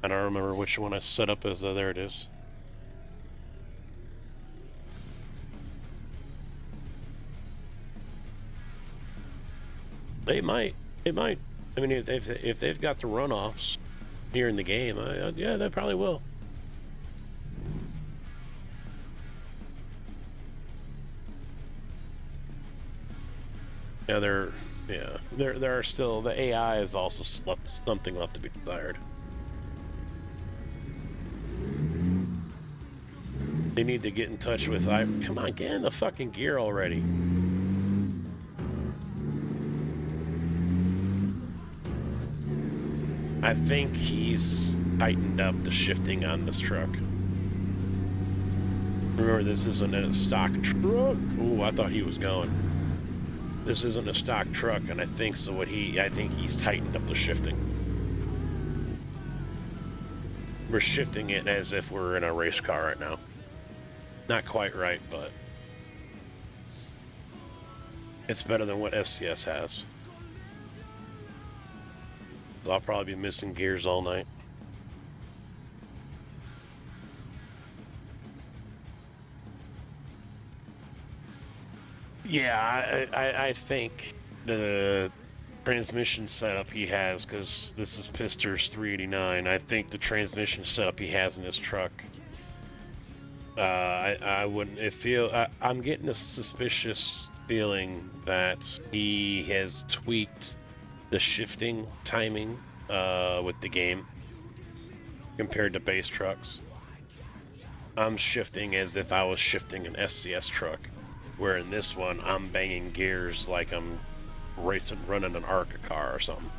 I don't remember which one I set up as. There it is. They might. It might. I mean, if they've got the runoffs here in the game, yeah, they probably will. Yeah, there are still, the AI is also something left to be desired. They need to get in touch with, come on, get in the fucking gear already. I think he's tightened up the shifting on this truck. Remember, this isn't a stock truck. Ooh, I thought he was going. This isn't a stock truck, and I think so. I think he's tightened up the shifting. We're shifting it as if we're in a race car right now. Not quite right, but it's better than what SCS has. So I'll probably be missing gears all night. Yeah, I think the transmission setup he has, because this is Pister's 389, I think the transmission setup he has in his truck, I wouldn't, I'm getting a suspicious feeling that he has tweaked the shifting timing with the game compared to base trucks. I'm shifting as if I was shifting an SCS truck. Where in this one, I'm banging gears like I'm running an ARCA car or something.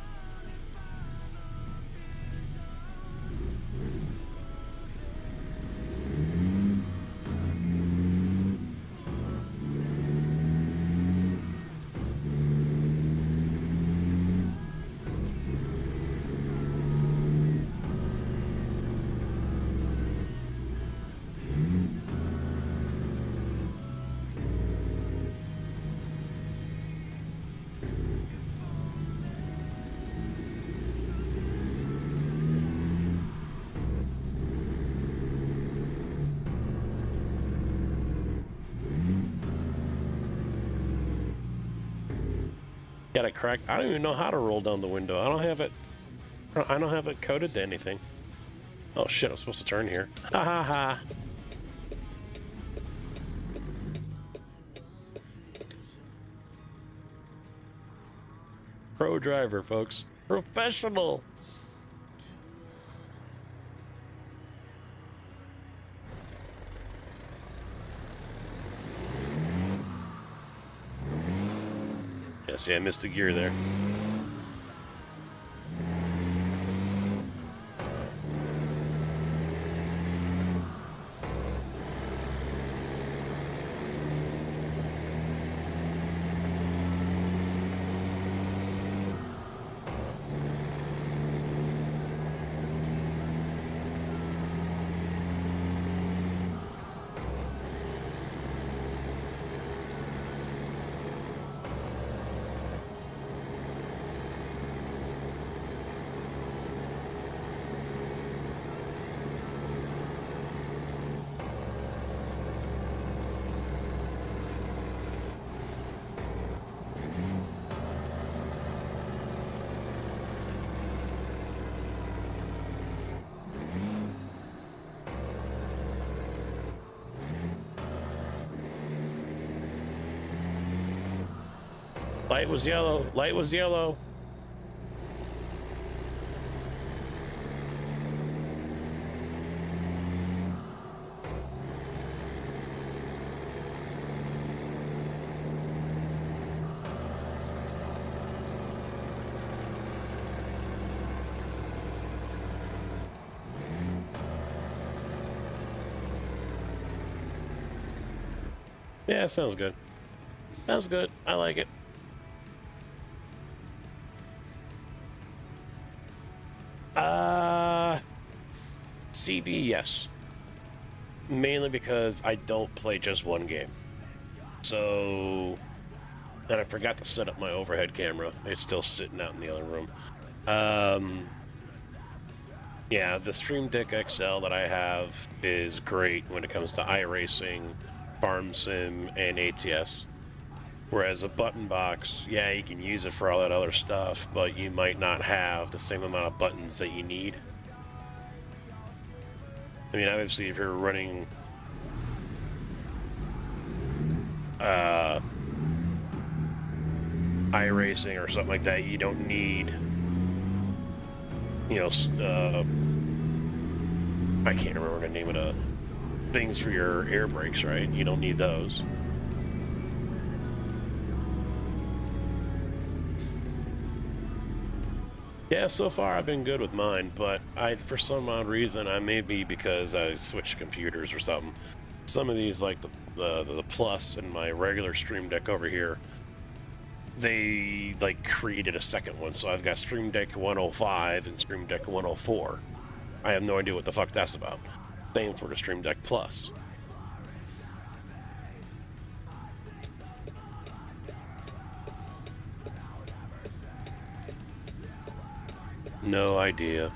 Got a crack. I don't even know how to roll down the window. I don't have it. I don't have it coded to anything. Oh shit! I'm supposed to turn here. Ha ha ha. Pro driver, folks. Professional. Yeah, see, I missed the gear there. Light was yellow. Light was yellow. Yeah, sounds good. Sounds good. I like it. CB, yes. Mainly because I don't play just one game. So, and I forgot to set up my overhead camera. It's still sitting out in the other room. Yeah, the Stream Deck XL that I have is great when it comes to iRacing, Farm Sim, and ATS. Whereas a button box, yeah, you can use it for all that other stuff, but you might not have the same amount of buttons that you need. I mean, obviously, if you're running iRacing or something like that, you don't need, you know, I can't remember the name of the things for your air brakes, right? You don't need those. Yeah, so far I've been good with mine, but for some odd reason, I may be because I switched computers or something. Some of these, like the Plus and my regular Stream Deck over here, they like created a second one. So I've got Stream Deck 105 and Stream Deck 104. I have no idea what the fuck that's about. Same for the Stream Deck Plus. No idea.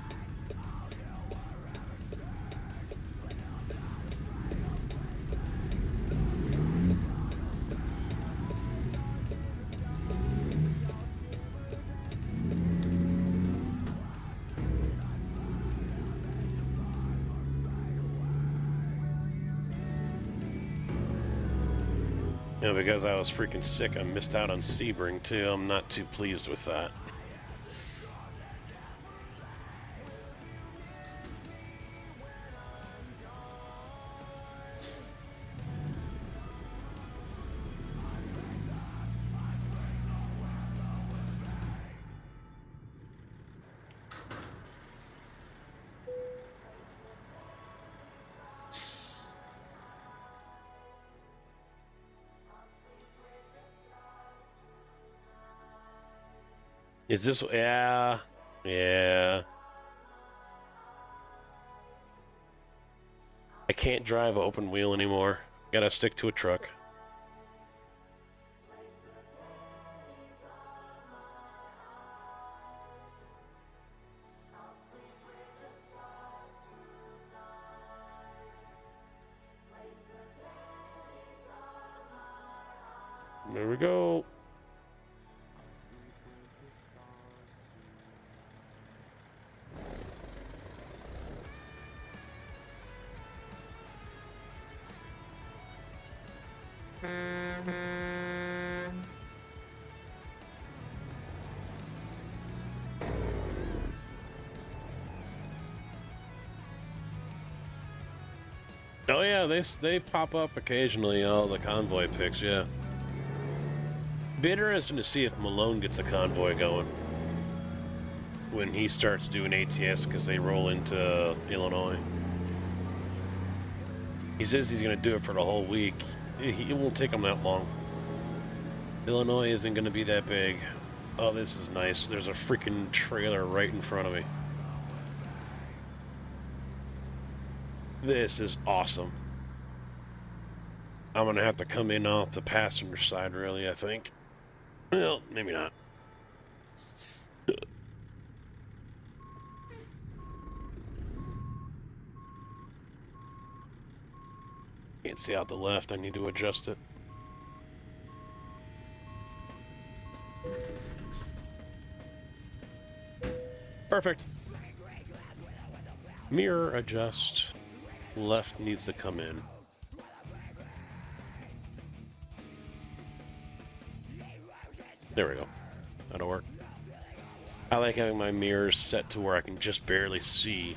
You know, because I was freaking sick, I missed out on Sebring too. I'm not too pleased with that. Is this, yeah. I can't drive open wheel anymore. Gotta stick to a truck. There we go. Oh yeah, they pop up occasionally. All the convoy picks, yeah. Be interesting to see if Malone gets a convoy going when he starts doing ATS because they roll into Illinois. He says he's going to do it for the whole week. It won't take him that long. Illinois isn't going to be that big. Oh, this is nice. There's a freaking trailer right in front of me. This is awesome. I'm going to have to come in off the passenger side, really, I think. Well, maybe not. Can't see out the left. I need to adjust it. Perfect. Mirror adjust. Left needs to come in. There we go. That'll work. I like having my mirrors set to where I can just barely see.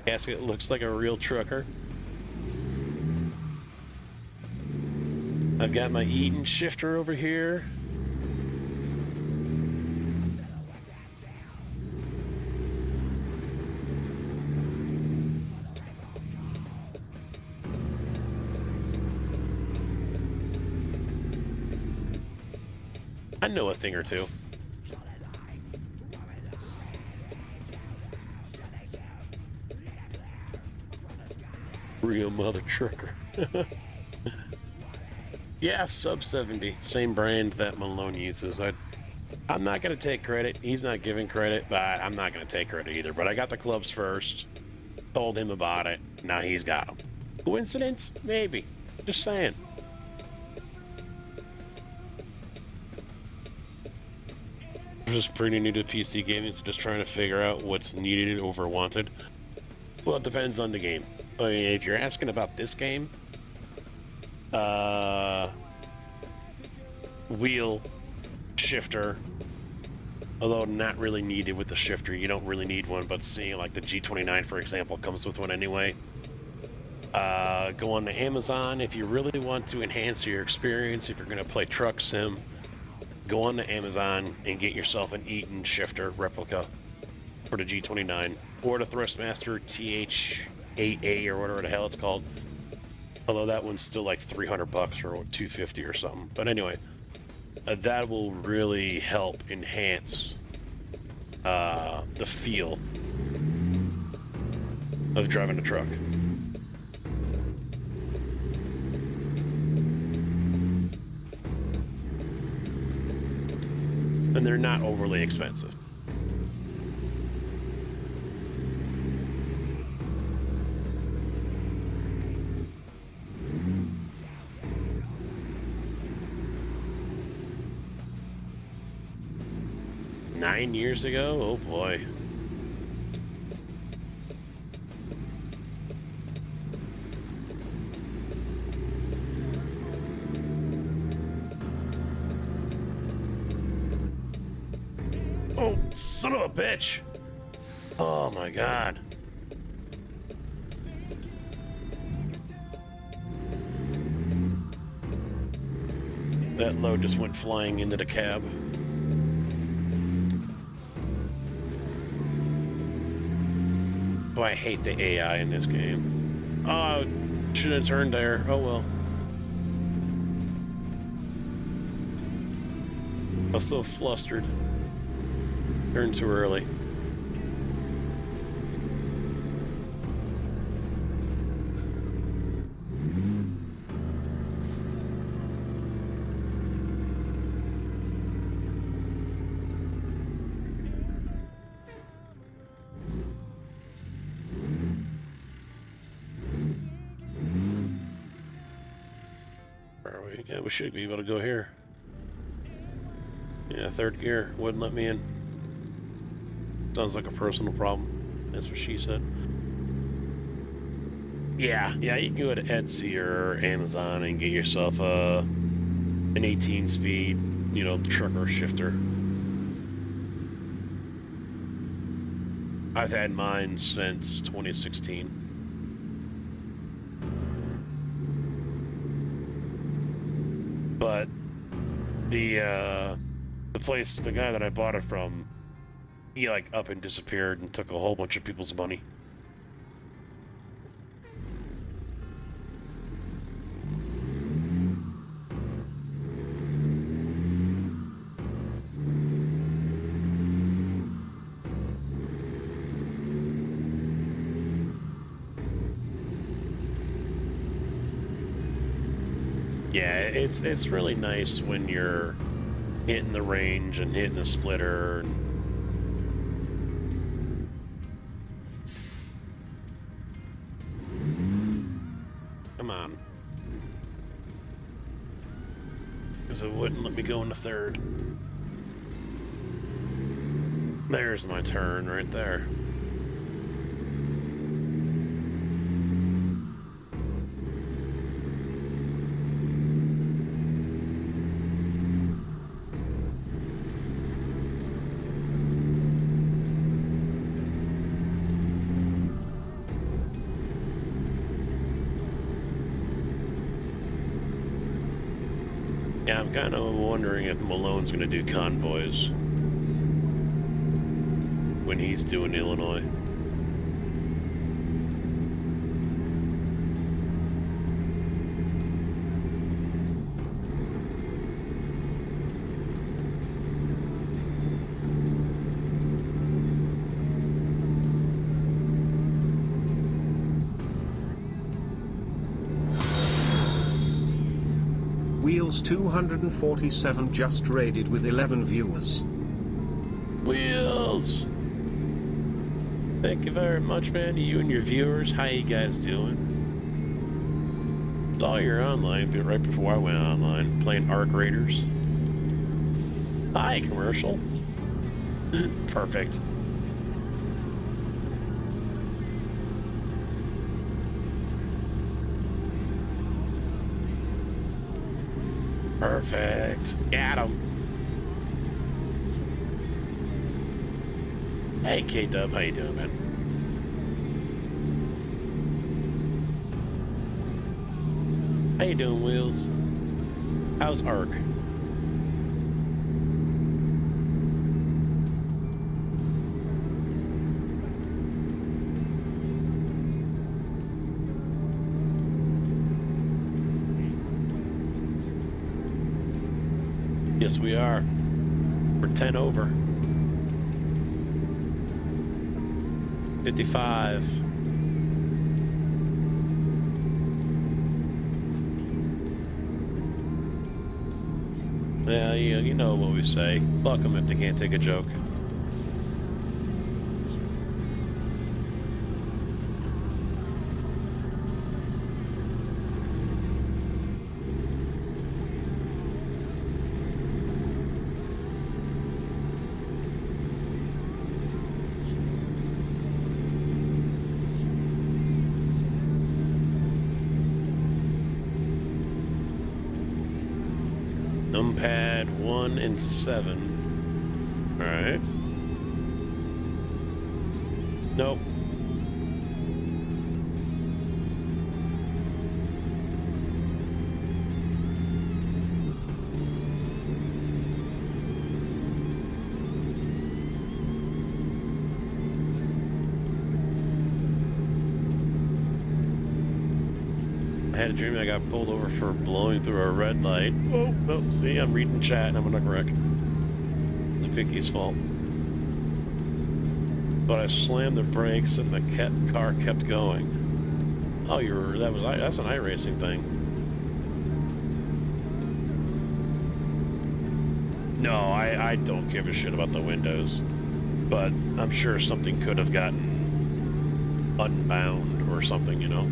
Casket looks like a real trucker. I've got my Eaton shifter over here. I know a thing or two. Real mother trucker. Yeah, sub 70. Same brand that Malone uses. I'm not going to take credit. He's not giving credit, but I'm not going to take credit either. But I got the clubs first. Told him about it. Now he's got them. Coincidence? Maybe. Just saying. Just pretty new to PC gaming, so just trying to figure out what's needed over wanted. Well, it depends on the game. I mean, if you're asking about this game, wheel, shifter, although not really needed with the shifter, you don't really need one, but seeing like the G29, for example, comes with one anyway. Go on to Amazon if you really want to enhance your experience, if you're going to play Truck Sim, go on to Amazon and get yourself an Eaton shifter replica for the G29, or the Thrustmaster TH8A or whatever the hell it's called. Although that one's still like $300 or $250 or something. But anyway, that will really help enhance the feel of driving a truck. And they're not overly expensive. Nine years ago? Oh boy. Oh, son of a bitch! Oh my god. That load just went flying into the cab. Oh, I hate the AI in this game. Oh, should have turned there. Oh well. I was so flustered. Turned too early. Yeah, we should be able to go here. Yeah, third gear. Wouldn't let me in. Sounds like a personal problem. That's what she said. Yeah, you can go to Etsy or Amazon and get yourself an 18-speed, trucker shifter. I've had mine since 2016. But the guy that I bought it from, he up and disappeared and took a whole bunch of people's money. Yeah, it's really nice when you're hitting the range and hitting the splitter. Come on. Because it wouldn't let me go into third. There's my turn right there. Yeah, I'm kind of wondering if Malone's going to do convoys when he's doing Illinois. Wheels 247 just raided with 11 viewers. Wheels! Thank you very much, man, to you and your viewers. How you guys doing? Saw you're online right before I went online, playing Arc Raiders. Hi, commercial. Perfect. Perfect. Got him. Hey, K-Dub, how you doing, man? How you doing, Wheels? How's Ark? Yes, we are. We're 10 over. 55. Yeah, you know what we say. Fuck them if they can't take a joke. Numpad 1 and 7. Alright. Nope. I had a dream I got pulled over for blowing through a red light. Oh, see, I'm reading chat and I'm gonna wreck. It's Picky's fault. But I slammed the brakes and the car kept going. Oh, that's an iRacing thing. No, I don't give a shit about the windows. But I'm sure something could have gotten unbound or something, you know?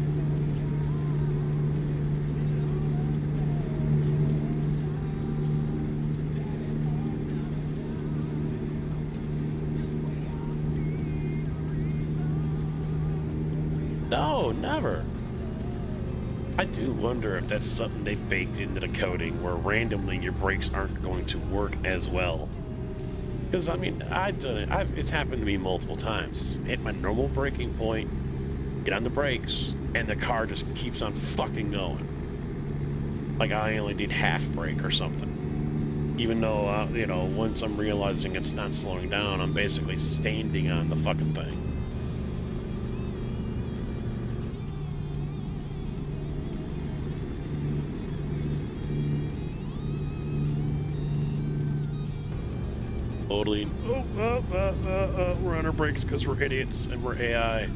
No, never. I do wonder if that's something they baked into the coding, where randomly your brakes aren't going to work as well. Because, I mean, I've done it. It's happened to me multiple times. Hit my normal braking point, get on the brakes, and the car just keeps on fucking going. Like I only did half brake or something. Even though, you know, once I'm realizing it's not slowing down, I'm basically standing on the fucking thing. Totally. We're on our brakes because we're idiots and we're AI.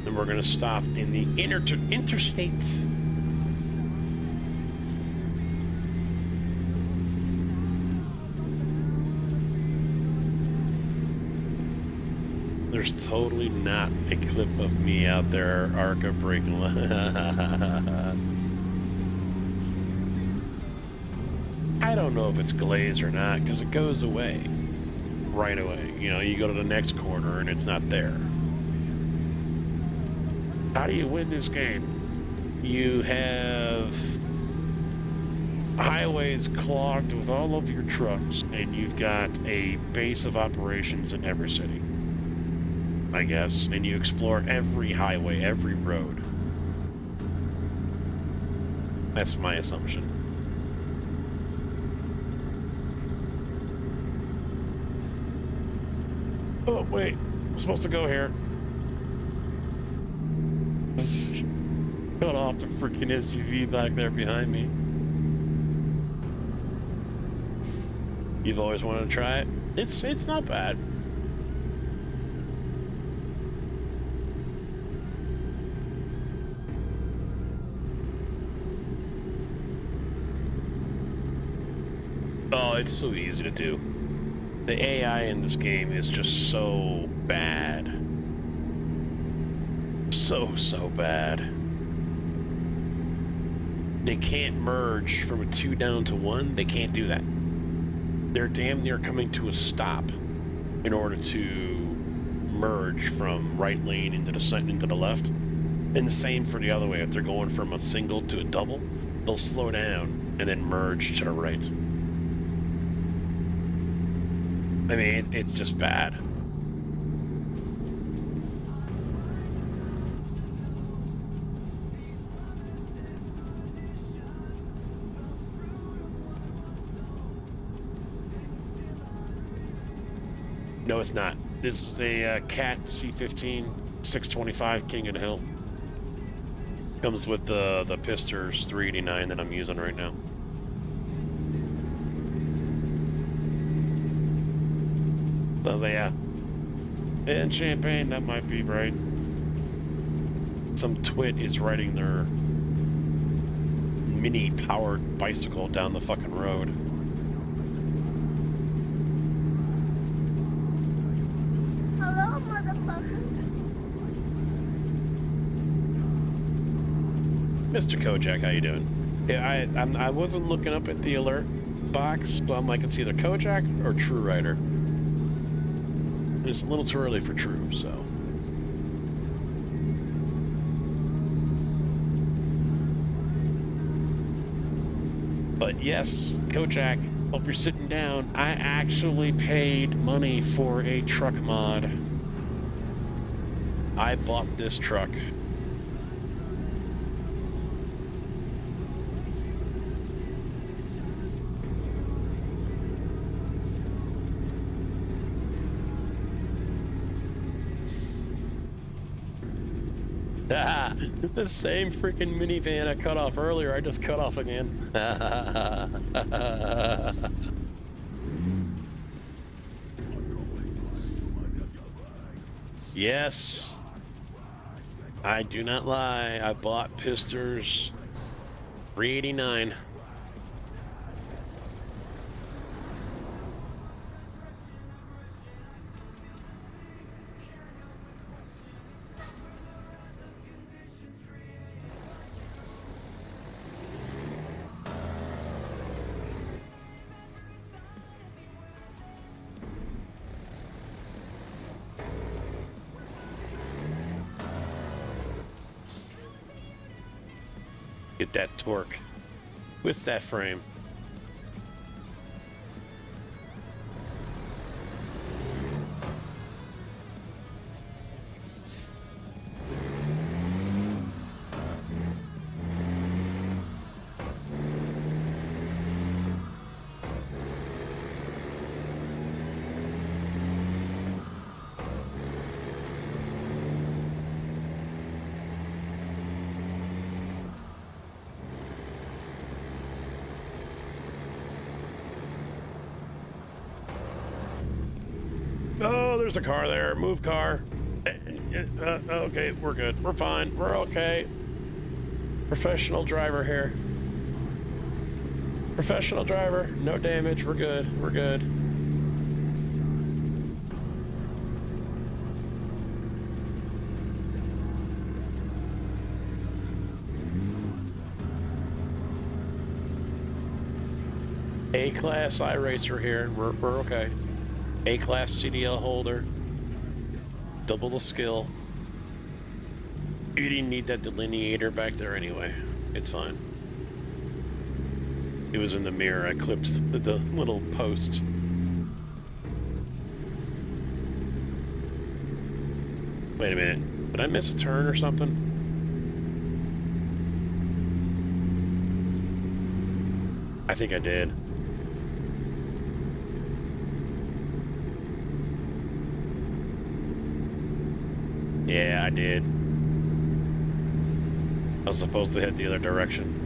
And we're gonna stop in the interstate. There's totally not a clip of me out there ARCA braking. I don't know if it's glaze or not, because it goes away right away. You know, you go to the next corner and it's not there. How do you win this game? You have highways clogged with all of your trucks, and you've got a base of operations in every city, I guess, and you explore every highway, every road. That's my assumption. Oh, wait. I'm supposed to go here. Just cut off the freaking SUV back there behind me. You've always wanted to try it? It's not bad. Oh, it's so easy to do. The AI in this game is just so bad. So bad. They can't merge from a 2 down to 1. They can't do that. They're damn near coming to a stop in order to merge from right lane into the left. And the same for the other way. If they're going from a single to a double, they'll slow down and then merge to the right. I mean, it's just bad. No, it's not. This is a Cat C15 625 King of the Hill. Comes with the Pisters 389 that I'm using right now. I was like, yeah. And Champagne, that might be right. Some twit is riding their mini powered bicycle down the fucking road. Hello, motherfucker. Mr. Kojak, how you doing? Yeah, I wasn't looking up at the alert box, so I'm like, it's either Kojak or True Rider. It's a little too early for True, so. But yes, Kojak, hope you're sitting down. I actually paid money for a truck mod. I bought this truck. The same freaking minivan I cut off earlier, I just cut off again. Yes, I do not lie. I bought Pisters 389. Get that torque. Twist that frame. Oh, there's a car there. Move car. Okay, we're good. We're fine. We're okay. Professional driver here. Professional driver. No damage. We're good. We're good. A-class iRacer here. We're okay. A-class CDL holder. Double the skill. You didn't need that delineator back there anyway. It's fine. It was in the mirror. I clipped the little post. Wait a minute. Did I miss a turn or something? I think I did. Yeah, I did. I was supposed to head the other direction.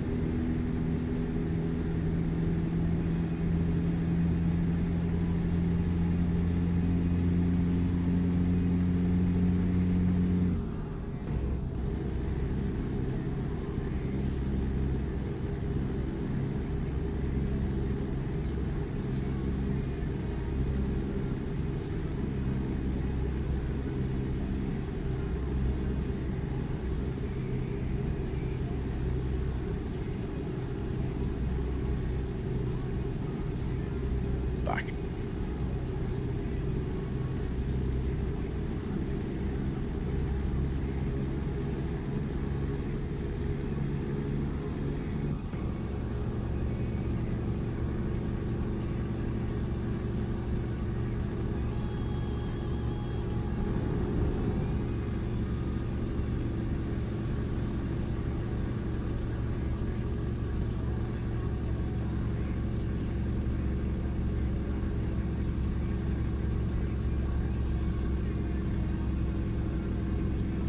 Back.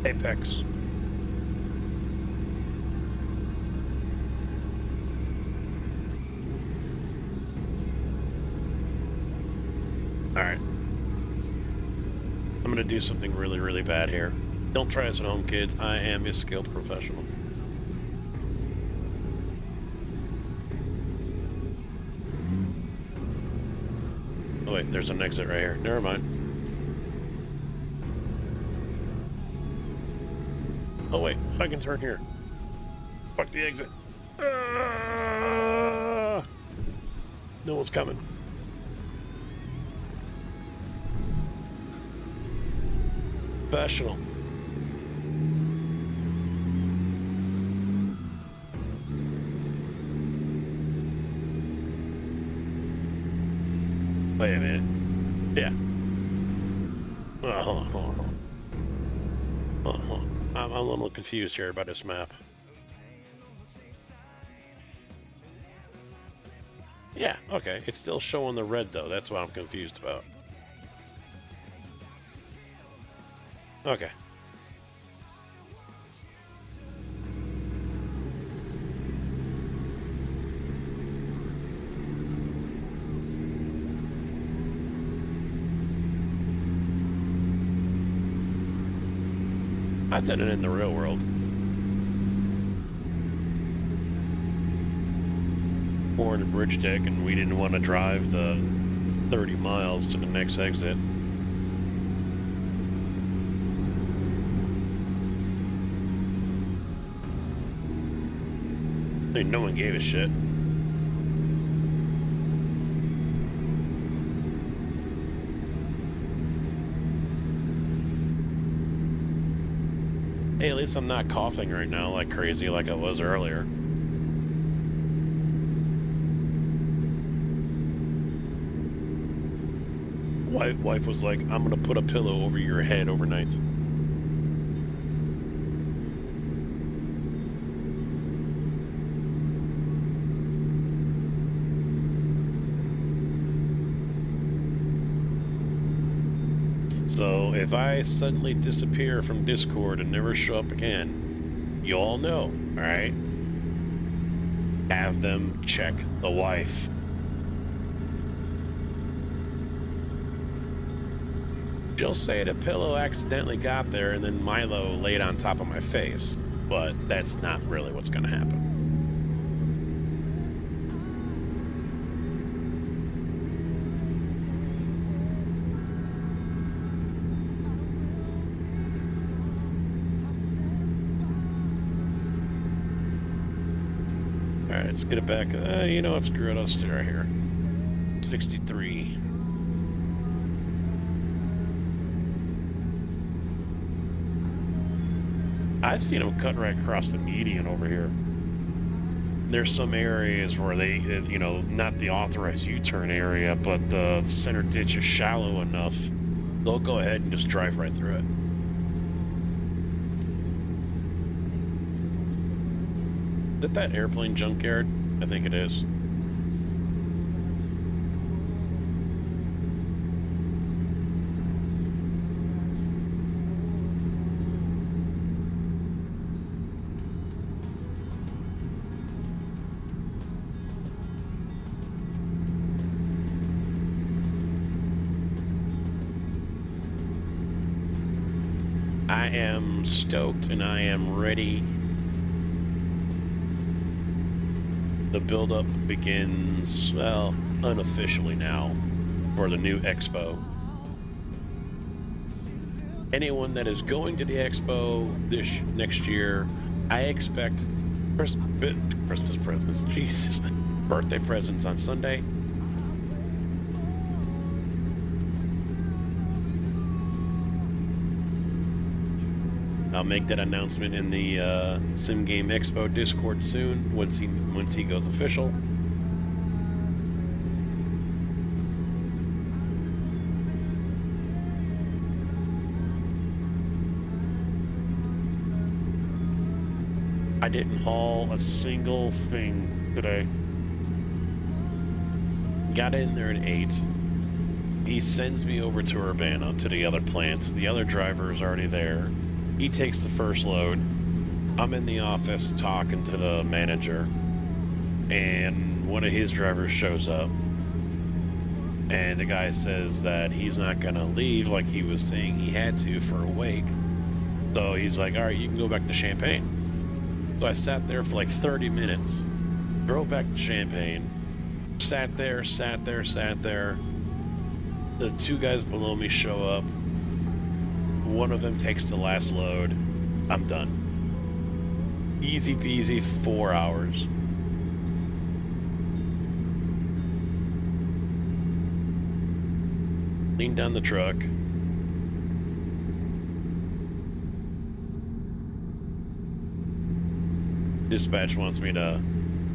Apex. Alright. I'm gonna do something really, really bad here. Don't try this at home, kids. I am a skilled professional. Oh wait, there's an exit right here. Never mind. Oh wait, I can turn here. Fuck the exit. No one's coming. Professional. Wait a minute. Yeah. Oh, hold on, hold on, hold on. Hold on, hold on. I'm a little confused here about this map. Yeah, okay. It's still showing the red, though. That's what I'm confused about. Okay. I've done it in the real world. We're in a bridge deck and we didn't want to drive the 30 miles to the next exit. I mean, no one gave a shit. Hey, at least I'm not coughing right now like crazy like I was earlier. Wife was like, I'm gonna put a pillow over your head overnight. So if I suddenly disappear from Discord and never show up again, you all know, all right? Have them check the wife. She'll say the pillow accidentally got there and then Milo laid on top of my face, but that's not really what's gonna happen. All right, let's get it back. You know what? Screw it. I'll stay right here. 63. I've seen them cut right across the median over here. There's some areas where they, you know, not the authorized U-turn area, but the center ditch is shallow enough, they'll go ahead and just drive right through it. Is that airplane junkyard? I think it is. I am stoked and I am ready. The build-up begins, well, unofficially now, for the new expo. Anyone that is going to the expo this next year, I expect Christmas presents, Jesus, birthday presents on Sunday. I'll make that announcement in the Sim Game Expo Discord soon once he goes official. I didn't haul a single thing today. Got in there at 8. He sends me over to Urbana to the other plant. The other driver is already there. He takes the first load. I'm in the office talking to the manager, and one of his drivers shows up. And the guy says that he's not going to leave like he was saying he had to for a wake. So he's like, all right, you can go back to Champaign. So I sat there for like 30 minutes, drove back to Champaign, sat there. The two guys below me show up. One of them takes the last load. I'm done. Easy peasy, 4 hours. Lean down the truck. Dispatch wants me to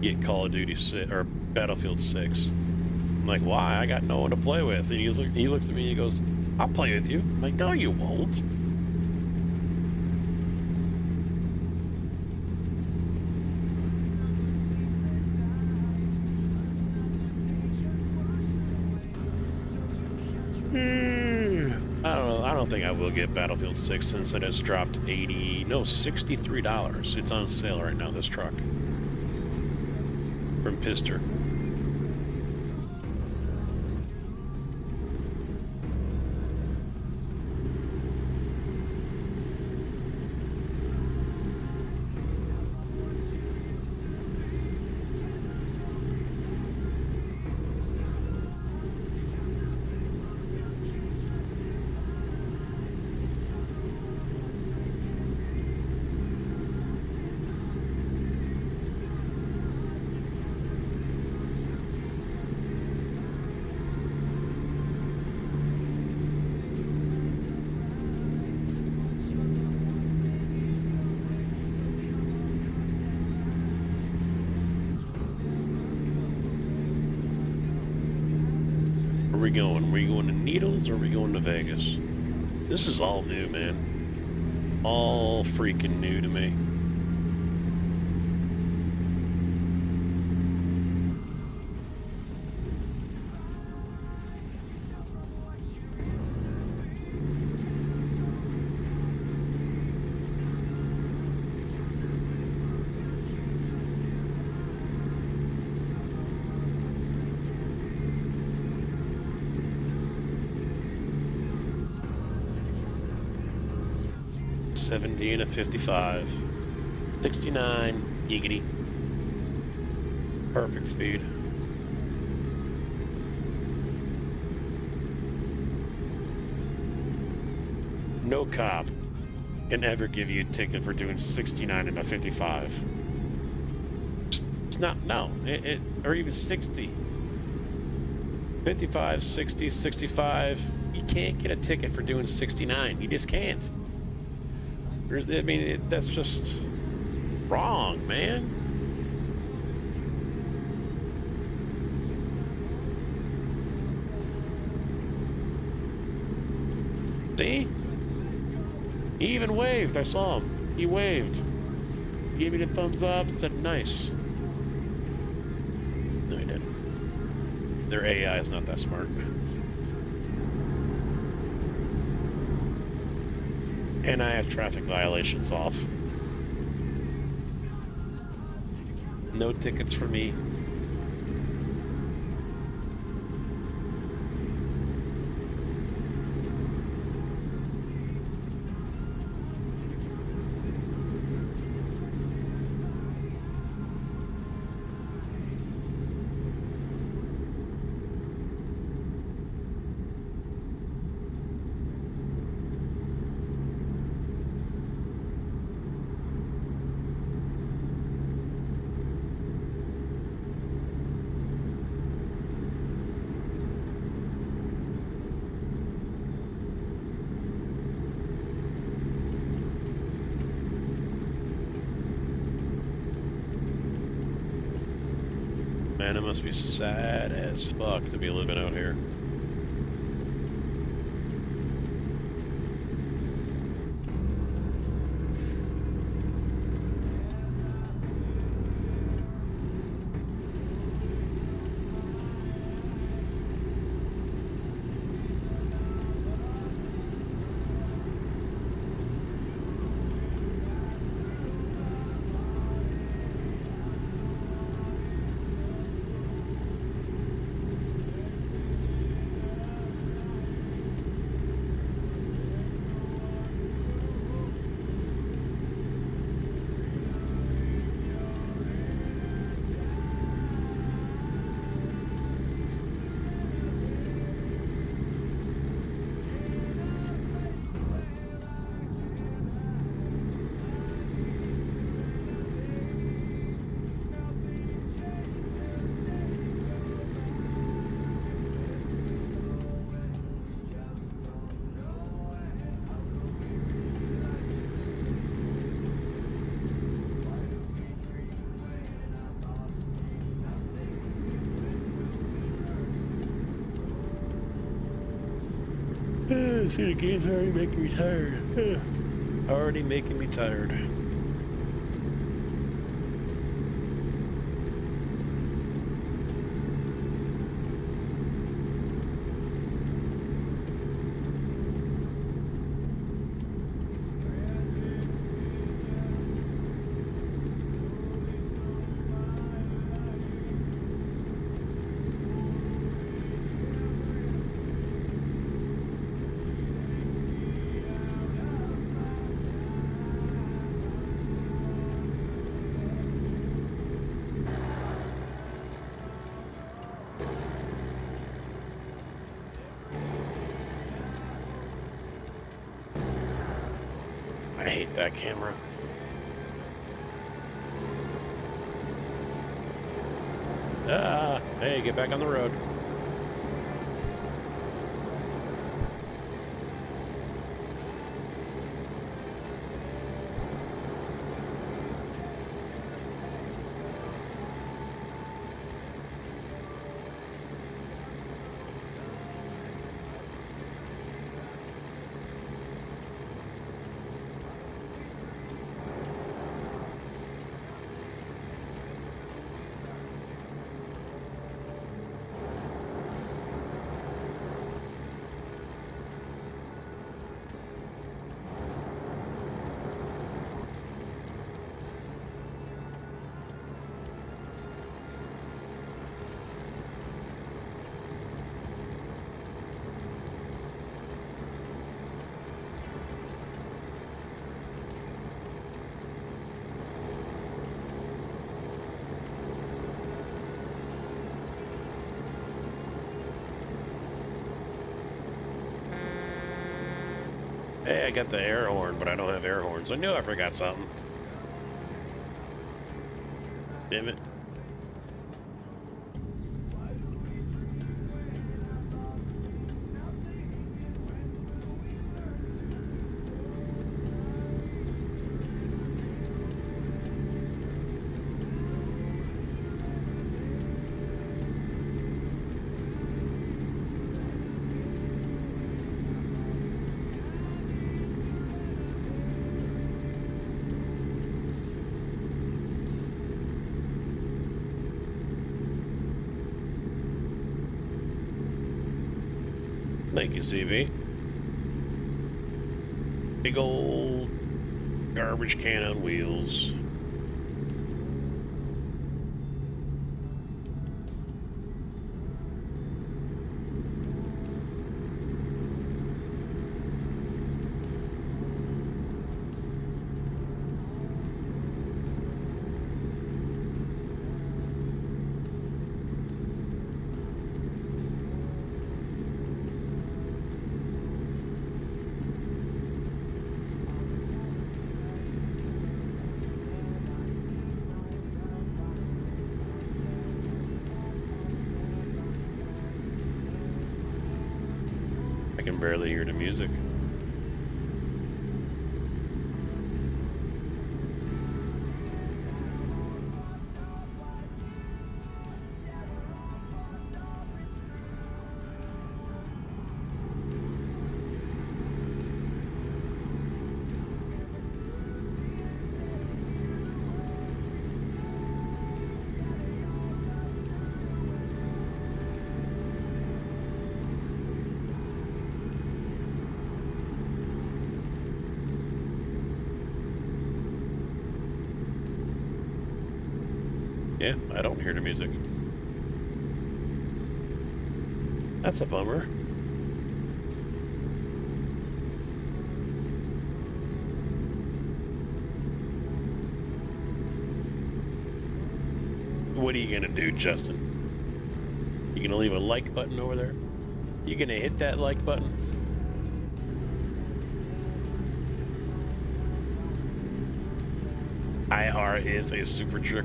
get Call of Duty 6 or Battlefield 6. I'm like, why? I got no one to play with. And he looks at me and he goes, I'll play with you. I'm like, no, you won't. I don't think I will get Battlefield 6 since it has dropped $63. It's on sale right now, this truck. From Pister. we going? Are we going to Needles or are we going to Vegas? This is all new, man. All freaking new to me. $70 and a 55. 69, giggity. Perfect speed. No cop can ever give you a ticket for doing 69 and a 55. It's not, no, or even 60. 55, 60, 65. You can't get a ticket for doing 69. You just can't. I mean, that's just wrong, man. See? He even waved. I saw him. He waved. He gave me the thumbs up, said nice. No, he didn't. Their AI is not that smart. And I have traffic violations off. No tickets for me. Man, it must be sad as fuck to be living out here. See, the game's already making me tired. Already making me tired. I hate that camera. Ah, hey, get back on the road. Hey, I got the air horn, but I don't have air horns. I knew I forgot something. Damn it. Thank you, CB. Big old garbage can on wheels. I can barely hear the music. Yeah, I don't hear the music. That's a bummer. What are you gonna do, Justin? You gonna leave a like button over there? You gonna hit that like button? IR is a super trick.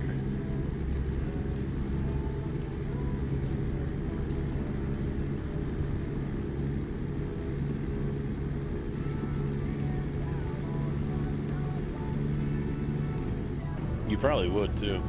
You probably would too.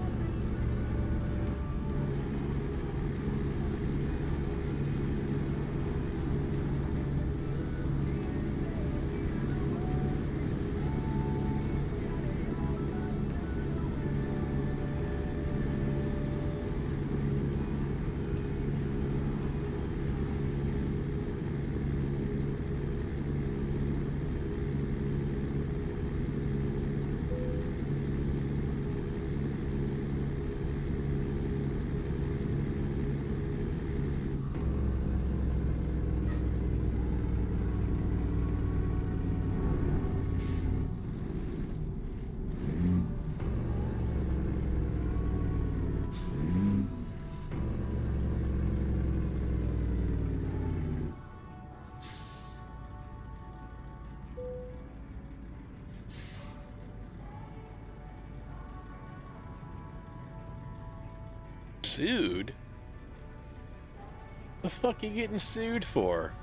Sued? The fuck you getting sued for?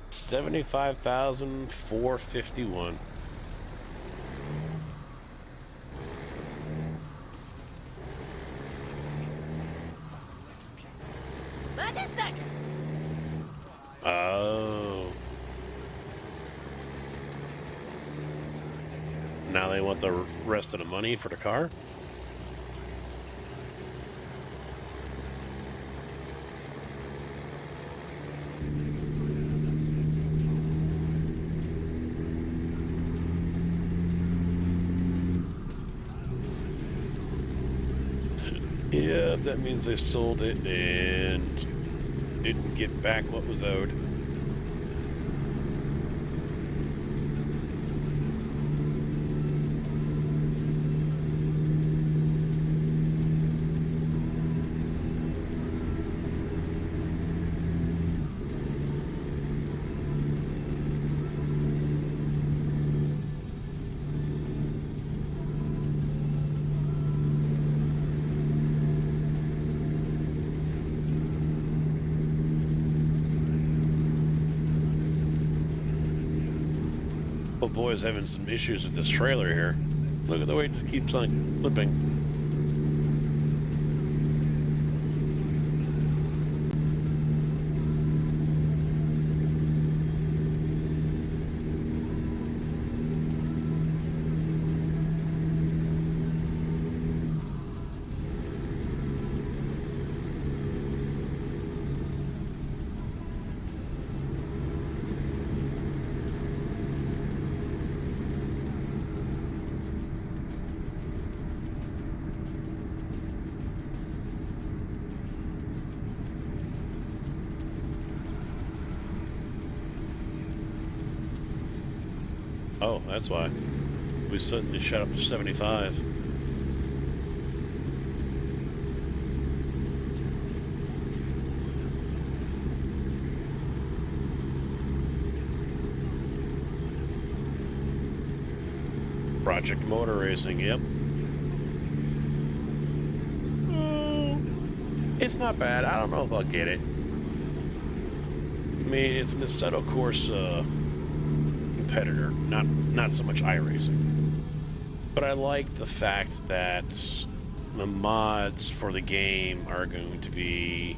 $75,451. Back in second. Oh. Now they want the rest of the money for the car? Yeah, that means they sold it and didn't get back what was owed. Oh boy, is having some issues with this trailer here. Look at the way it just keeps on flipping. Oh, that's why. We suddenly shot up to 75. Project Motor Racing, yep. It's not bad. I don't know if I'll get it. I mean, it's an Assetto Corsa competitor, not so much iRacing. But I like the fact that the mods for the game are going to be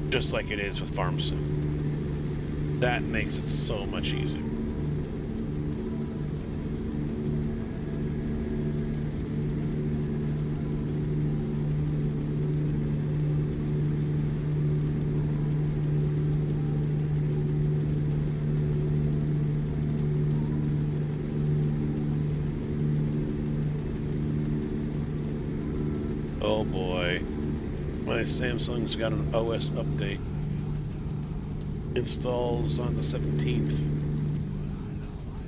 just like it is with Farm Sim. That makes it so much easier. Oh boy, my Samsung's got an OS update. Installs on the 17th.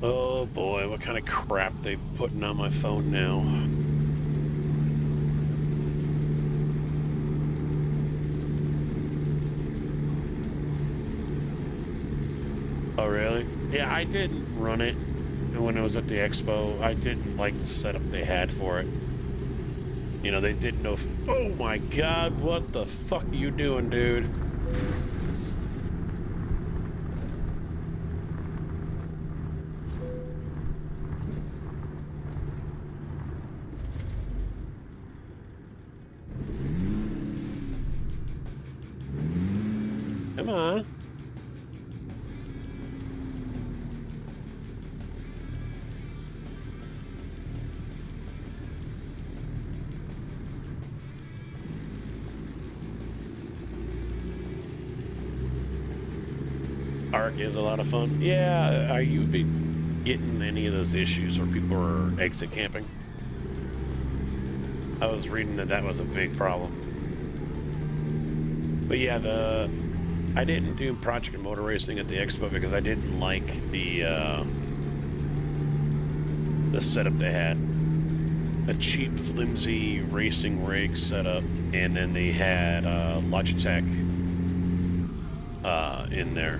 Oh boy, what kind of crap they putting on my phone now. Oh really? Yeah, I didn't run it when I was at the expo. I didn't like the setup they had for it. You know, they didn't know. Oh my god, what the fuck are you doing, dude? Come on. Ark is a lot of fun. Yeah, are you getting any of those issues where people are exit camping? I was reading that was a big problem. But yeah, I didn't do Project Motor Racing at the expo because I didn't like the setup they had. A cheap, flimsy racing rig setup, and then they had Logitech in there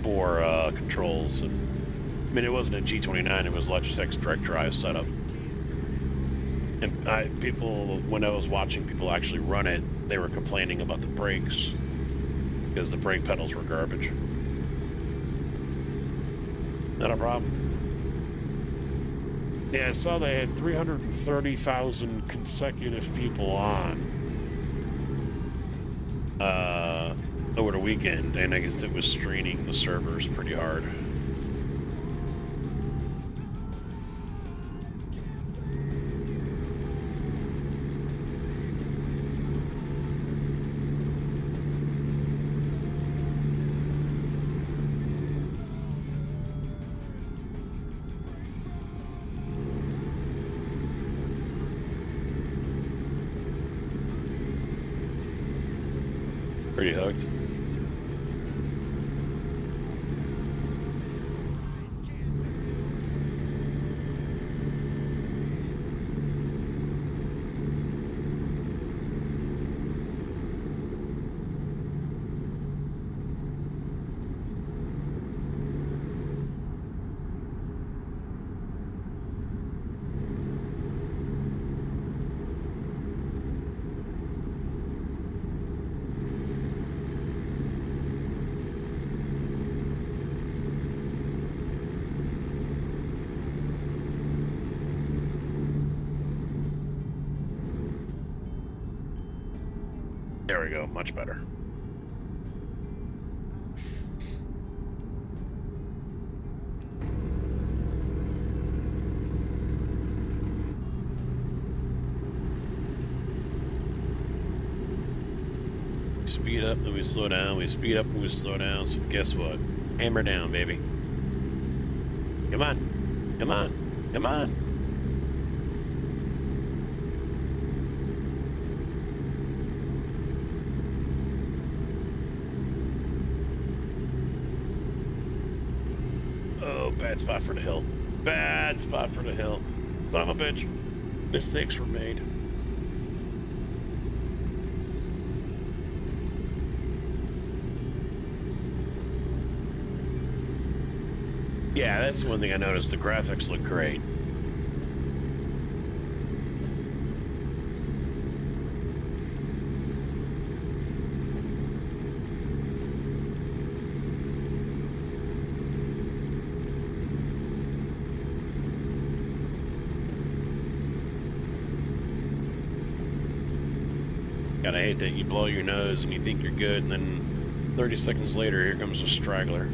for controls. And I mean, it wasn't a G29; it was Logitech's direct drive setup. And people, when I was watching people actually run it, they were complaining about the brakes because the brake pedals were garbage. Not a problem. Yeah, I saw they had 330,000 consecutive people on over the weekend, and I guess it was straining the servers pretty hard. Pretty hooked. There we go, much better. Speed up, then we slow down. We speed up, and we slow down. So guess what? Hammer down, baby. Come on. Come on. Come on. Oh, bad spot for the hill. Bad spot for the hill. Son of a bitch. Mistakes were made. Yeah, that's one thing I noticed. The graphics look great. Gotta hate that you blow your nose and you think you're good, and then 30 seconds later, here comes a straggler.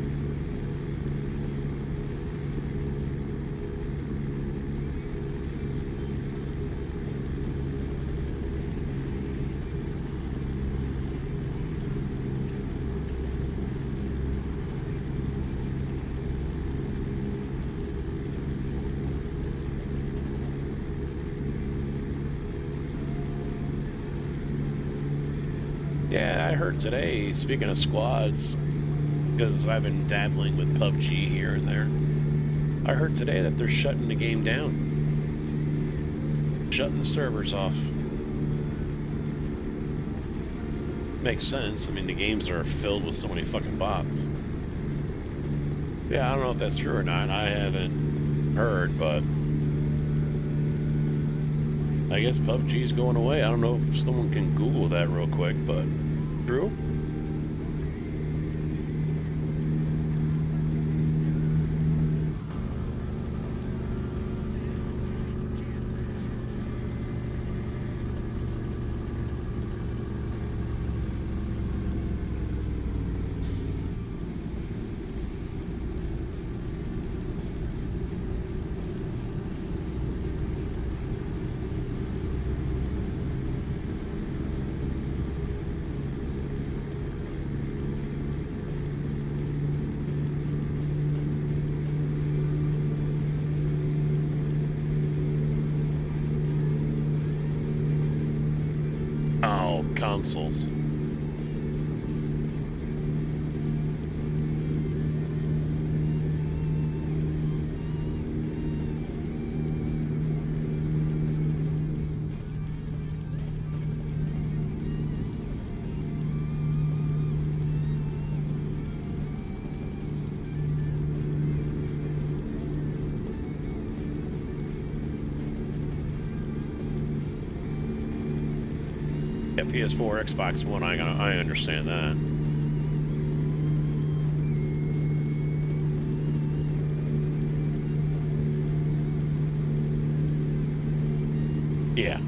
Yeah, I heard today, speaking of squads, because I've been dabbling with PUBG here and there, I heard today that they're shutting the game down. Shutting the servers off. Makes sense. I mean, the games are filled with so many fucking bots. Yeah, I don't know if that's true or not. I haven't heard, but I guess PUBG's going away. I don't know if someone can Google that real quick, but true? Oh, consoles. Yeah, PS4, Xbox One, I understand that. Yeah.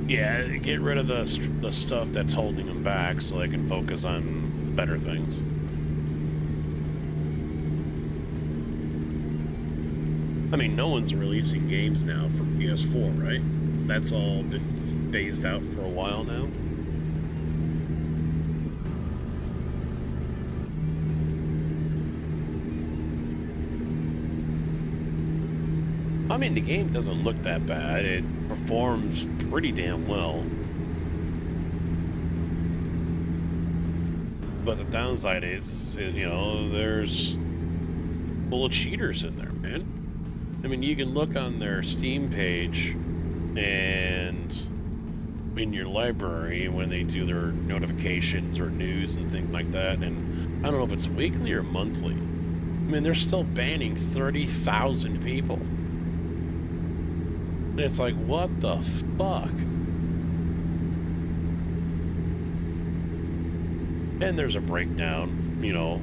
Yeah, get rid of the stuff that's holding them back so they can focus on better things. I mean, no one's releasing games now for PS4, right? That's all been phased out for a while now. I mean, the game doesn't look that bad. It performs pretty damn well. But the downside is, you know, there's full of cheaters in there, man. I mean, you can look on their Steam page and in your library when they do their notifications or news and things like that, and I don't know if it's weekly or monthly. I mean, they're still banning 30,000 people. And it's like, what the fuck? And there's a breakdown, you know,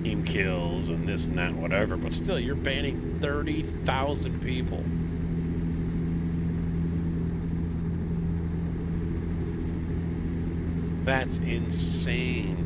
team kills and this and that, whatever, but still, you're banning 30,000 people. That's insane.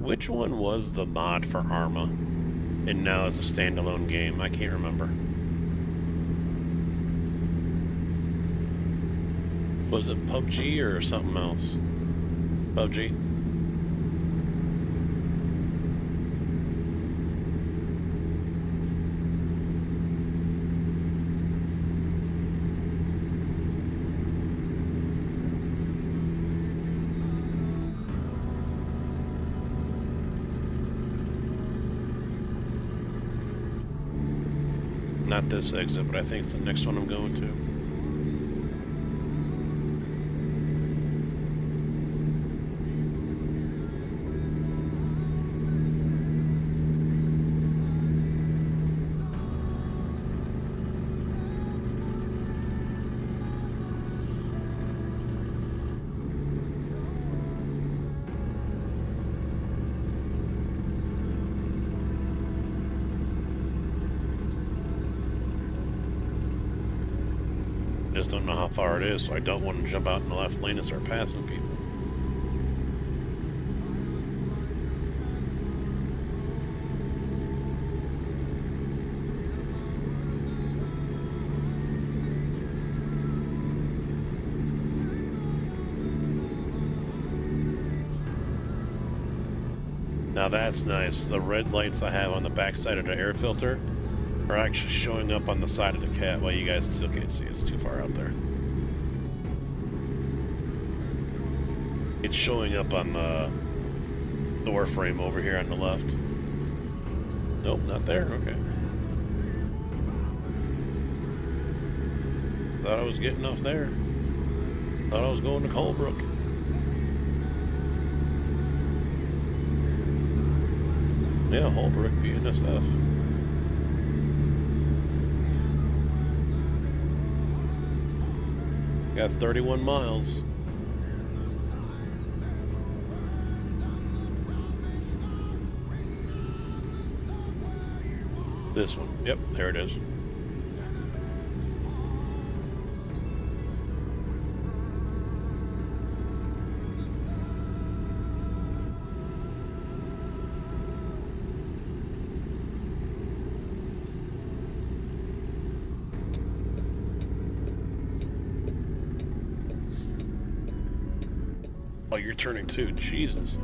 Which one was the mod for Arma? And now it's a standalone game. I can't remember. Was it PUBG or something else? PUBG? Not this exit, but I think it's the next one I'm going to. Just don't know how far it is, so I don't want to jump out in the left lane and start passing people. Now that's nice. The red lights I have on the back side of the air filter are actually showing up on the side of the cat. Well, you guys still can't see. It's too far out there. It's showing up on the door frame over here on the left. Nope, not there. Okay. Thought I was getting off there. Thought I was going to Colebrook. Yeah, Holbrook, BNSF. Got 31 miles. This one. Yep, there it is. Oh, you're turning too. Jesus.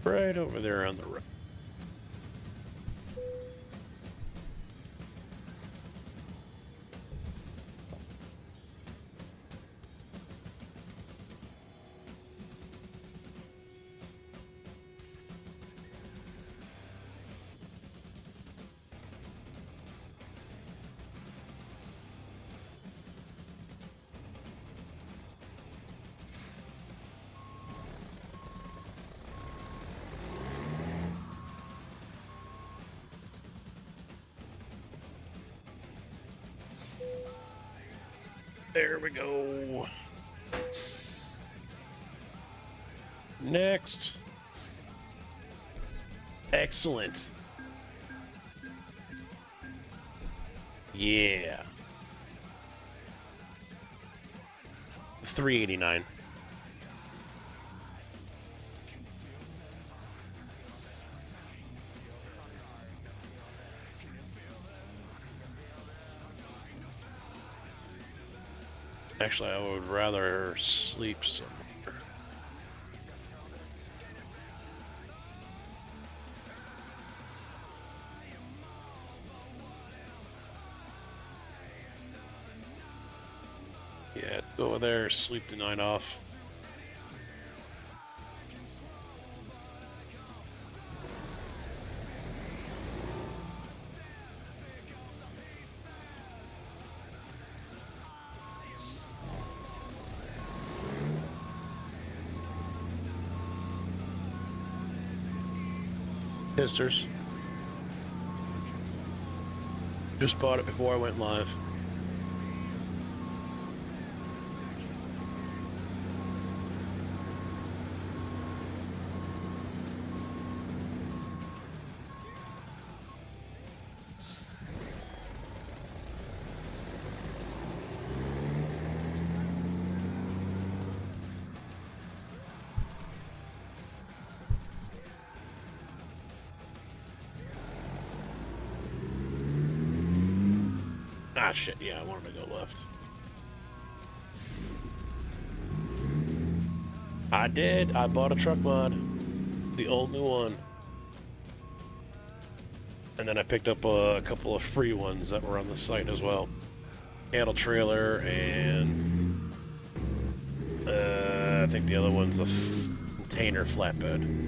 Right over there on the right. There we go. Next. Excellent. Yeah. 389. Actually, I would rather sleep somewhere. Yeah, go over there, sleep the night off. Pisters. Just bought it before I went live. Ah, shit, yeah, I wanted to go left. I did. I bought a truck mod. The old new one. And then I picked up a couple of free ones that were on the site as well. Cattle trailer and... I think the other one's a container flatbed.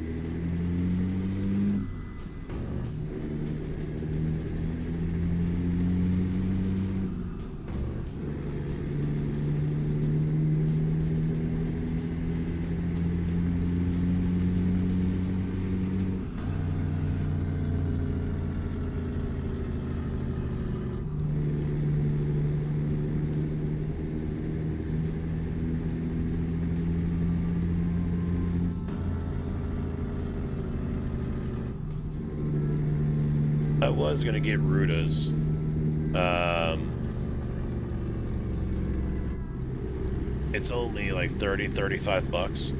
I was gonna get Rutas. It's only like 35 bucks.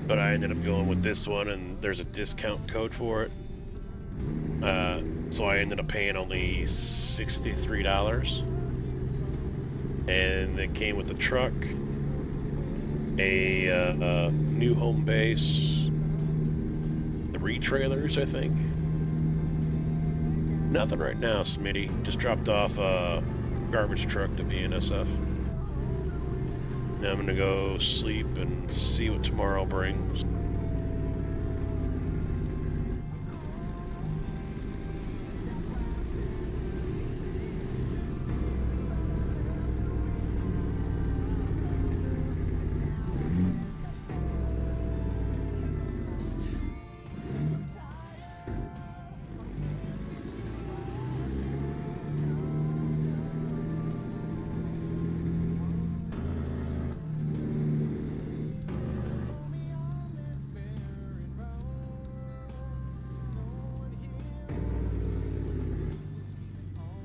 But I ended up going with this one, and there's a discount code for it. So I ended up paying only $63. And it came with the truck, a new home base, 3 trailers, I think. Nothing right now, Smitty. Just dropped off a garbage truck to BNSF. Now I'm gonna go sleep and see what tomorrow brings.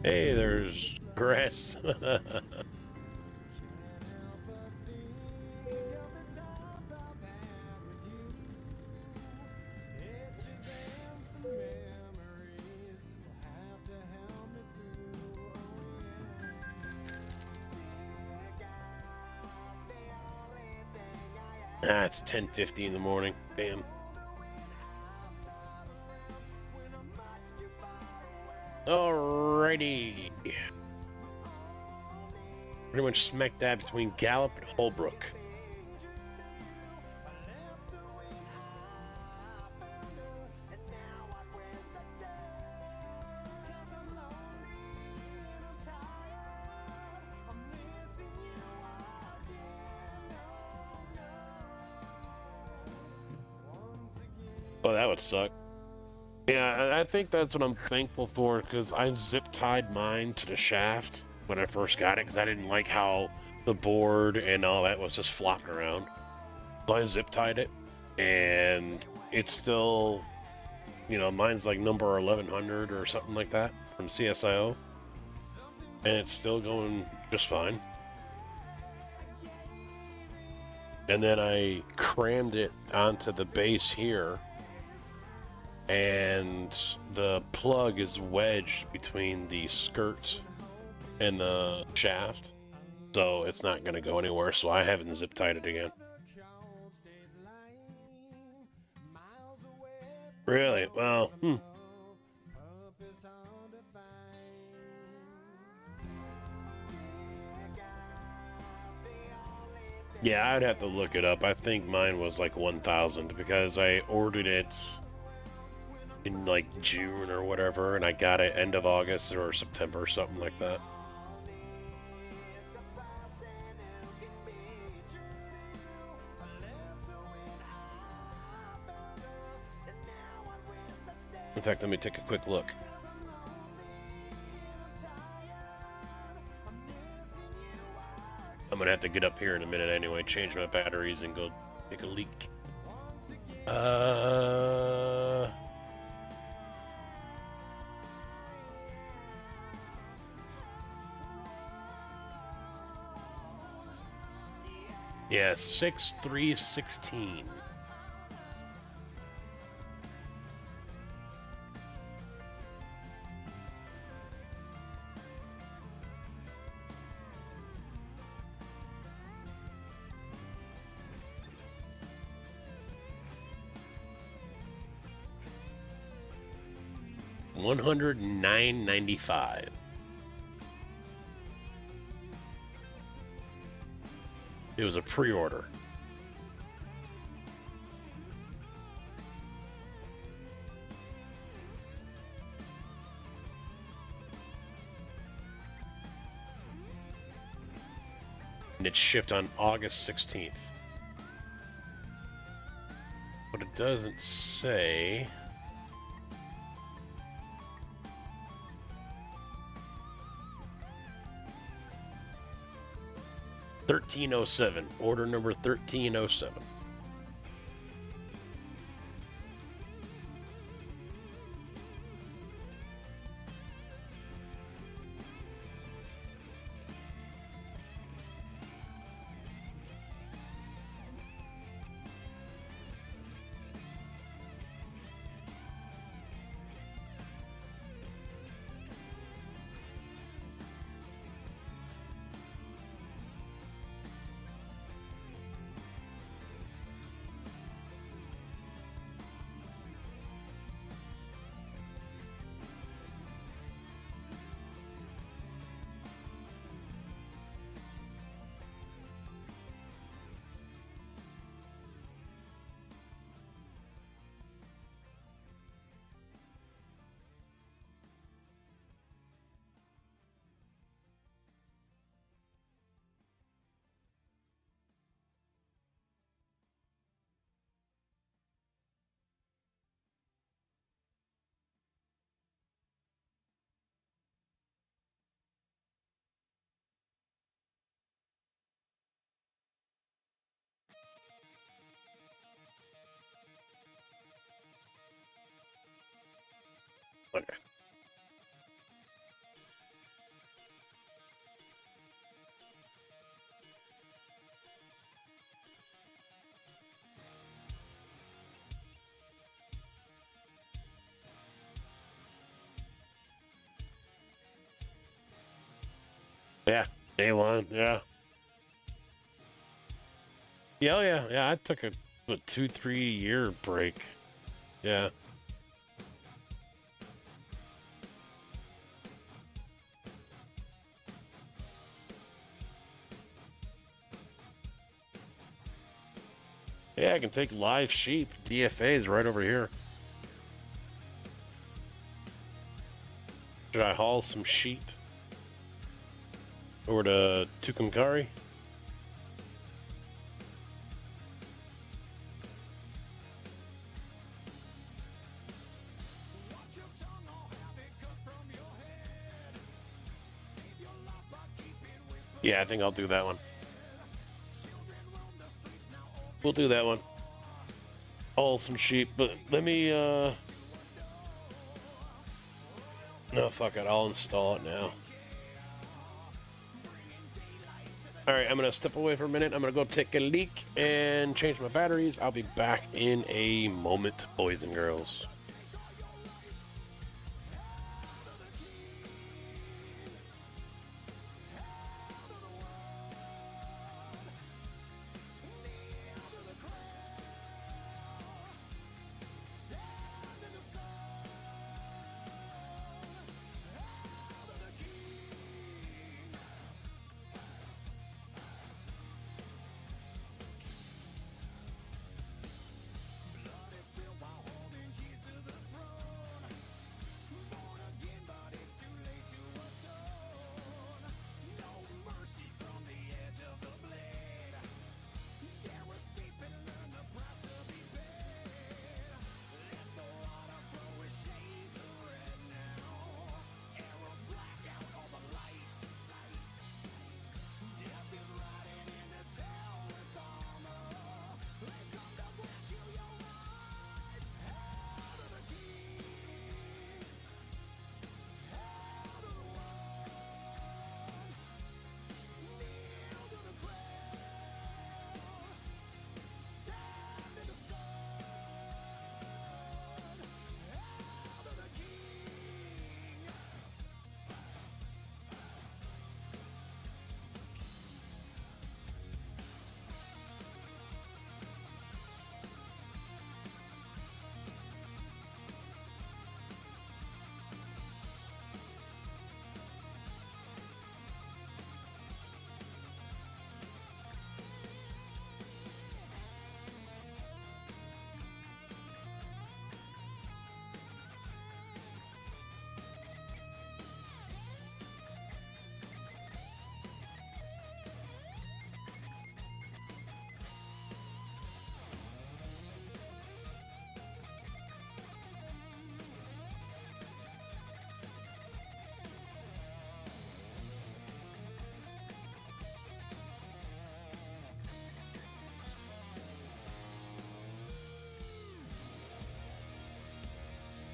Hey, there's grass. Ah, it's 10:50 in the morning. Damn. Alrighty. Pretty much smack dab between Gallup and Holbrook. Oh, that would suck. Yeah, I think that's what I'm thankful for, because I zip-tied mine to the shaft when I first got it, because I didn't like how the board and all that was just flopping around. So I zip-tied it, and it's still, you know, mine's like number 1100 or something like that from CSIO, and it's still going just fine. And then I crammed it onto the base here, and the plug is wedged between the skirt and the shaft, so it's not going to go anywhere, so I haven't zip tied it again. Really? Well, Yeah, I'd have to look it up. I think mine was like 1,000 because I ordered it in like June or whatever, and I got it end of August or September or something like that. In fact, let me take a quick look. I'm gonna have to get up here in a minute anyway, change my batteries and go take a leak. Yeah, 6/3/16. $109.95. It was a pre-order. And it shipped on August 16th. But it doesn't say. $1307. Order number 1307. Okay. Yeah, day one, yeah. Yeah, oh yeah, yeah. I took a 2-3 year break. Yeah. Yeah, I can take live sheep. DFA is right over here. Should I haul some sheep over to Tucumcari? Yeah, I think I'll do that one. We'll do that one. Haul some sheep, but let me, no, fuck it. I'll install it now. Alright, I'm going to step away for a minute. I'm going to go take a leak and change my batteries. I'll be back in a moment, boys and girls.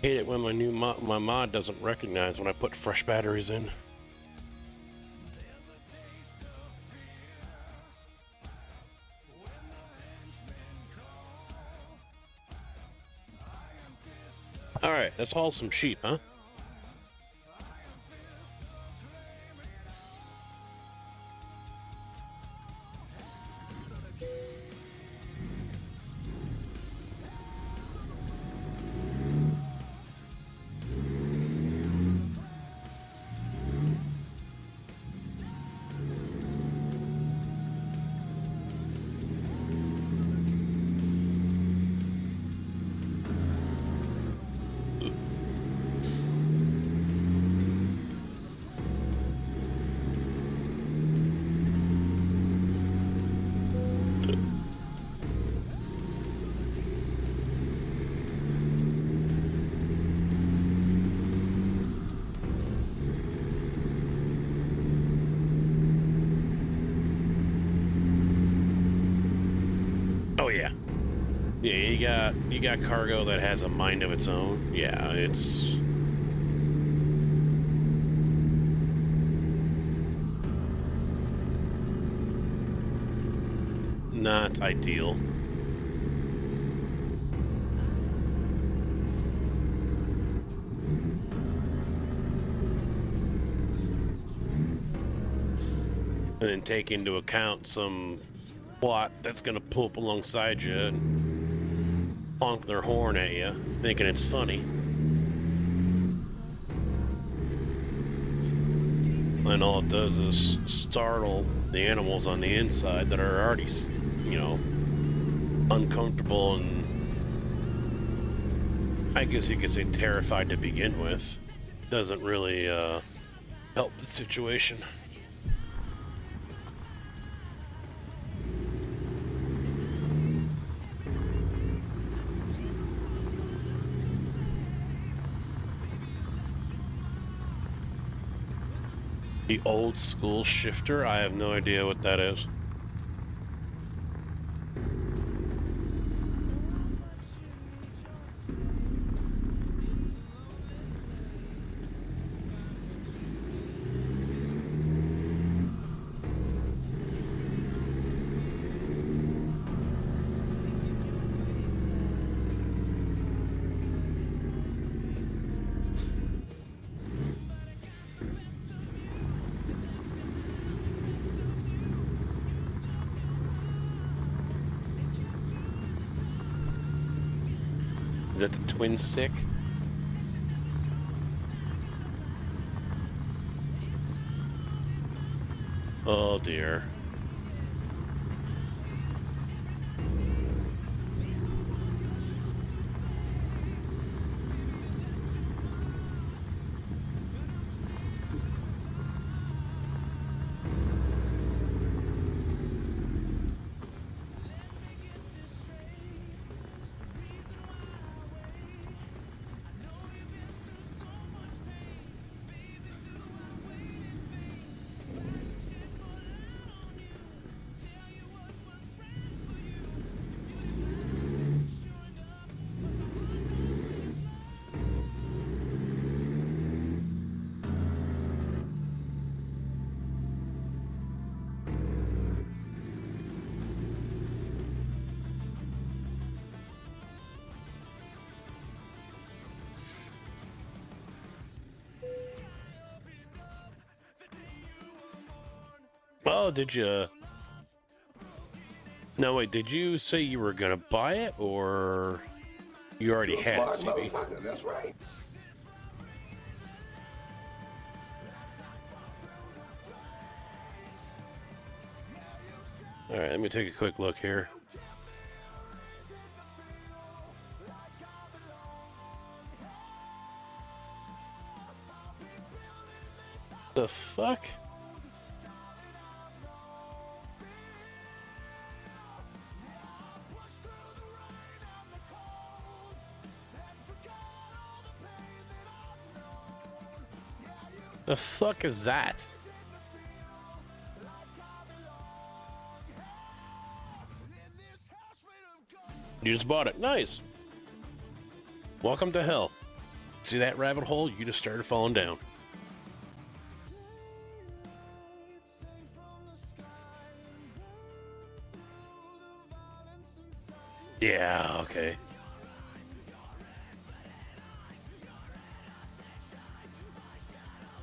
Hate it when my mod doesn't recognize when I put fresh batteries in. All right, let's haul some sheep, huh? Oh yeah. Yeah, you got cargo that has a mind of its own. Yeah, it's not ideal. And then take into account some squat that's gonna pull up alongside you and honk their horn at you, thinking it's funny. And all it does is startle the animals on the inside that are already, you know, uncomfortable and I guess you could say terrified to begin with. Doesn't really help the situation. The old school shifter? I have no idea what that is. Is that the twin stick? Oh dear. Oh, did you? No, wait, did you say you were gonna buy it, or you already had it, CB? That's right. Alright, let me take a quick look here. The fuck? The fuck is that? You just bought it. Nice. Welcome to hell. See that rabbit hole? You just started falling down. Yeah, okay.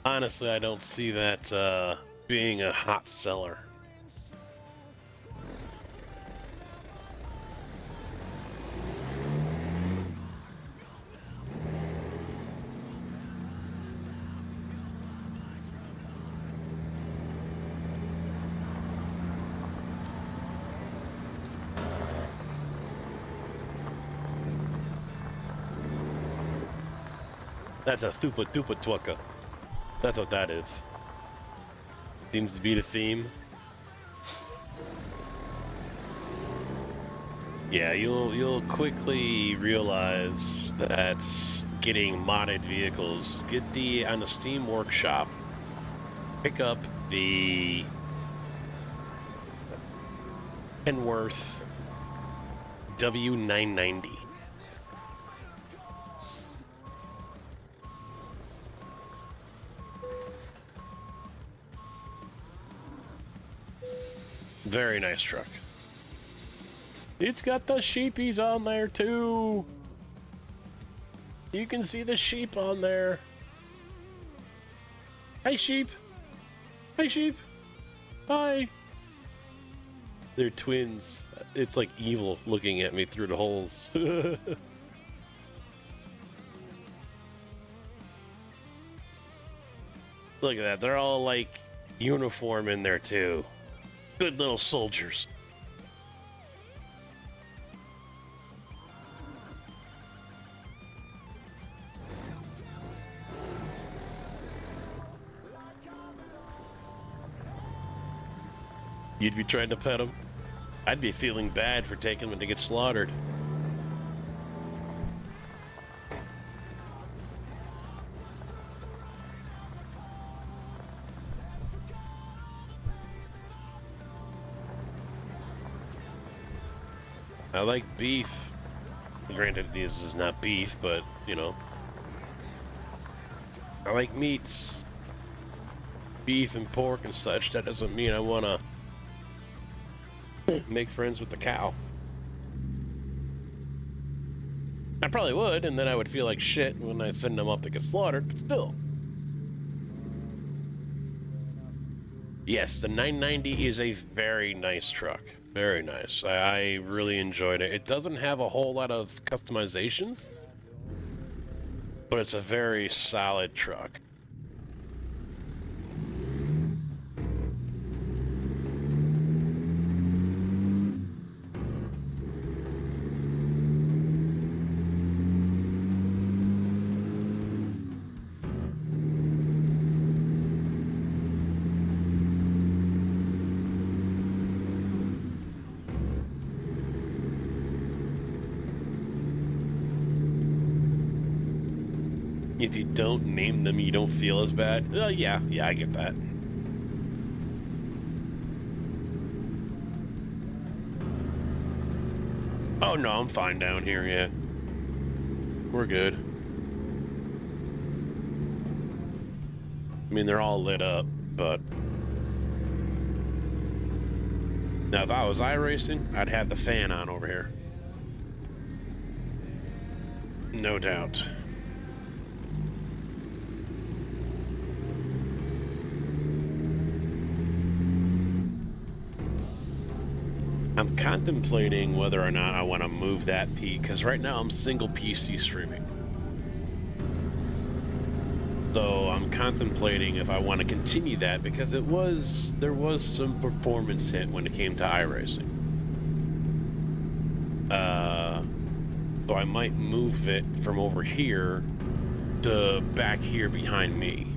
Honestly, I don't see that being a hot seller. That's a thupa dupa twucka. That's what that is. Seems to be the theme. Yeah, you'll quickly realize that getting modded vehicles, get on the Steam Workshop, pick up the Kenworth W990. Very nice truck. It's got the sheepies on there too. You can see the sheep on there. Hey sheep. Hey sheep. Hi. They're twins. It's like evil looking at me through the holes. Look at that. They're all like uniform in there too. Good little soldiers. You'd be trying to pet them? I'd be feeling bad for taking them to get slaughtered. I like beef. Granted, this is not beef, but, you know. I like meats. Beef and pork and such. That doesn't mean I want to make friends with the cow. I probably would, and then I would feel like shit when I send them up to get slaughtered, but still. Yes, the 990 is a very nice truck. Very nice. I really enjoyed it. It doesn't have a whole lot of customization, but it's a very solid truck. If you don't name them, you don't feel as bad. Yeah, I get that. Oh no, I'm fine down here, yeah. We're good. I mean, they're all lit up, but... Now, if I was iRacing, I'd have the fan on over here. No doubt. I'm contemplating whether or not I want to move that peak, because right now I'm single PC streaming. So I'm contemplating if I want to continue that, because there was some performance hit when it came to iRacing. So I might move it from over here to back here behind me.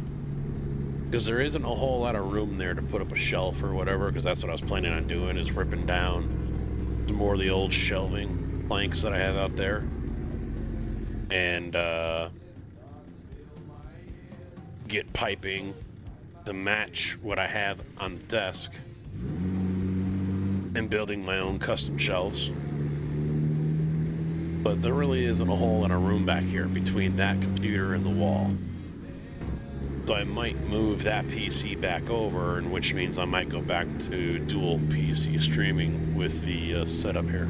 Because there isn't a whole lot of room there to put up a shelf or whatever, because that's what I was planning on doing, is ripping down some more of the old shelving planks that I have out there. And get piping to match what I have on the desk. And building my own custom shelves. But there really isn't a whole lot of room back here between that computer and the wall. So I might move that PC back over, and which means I might go back to dual PC streaming with the setup here.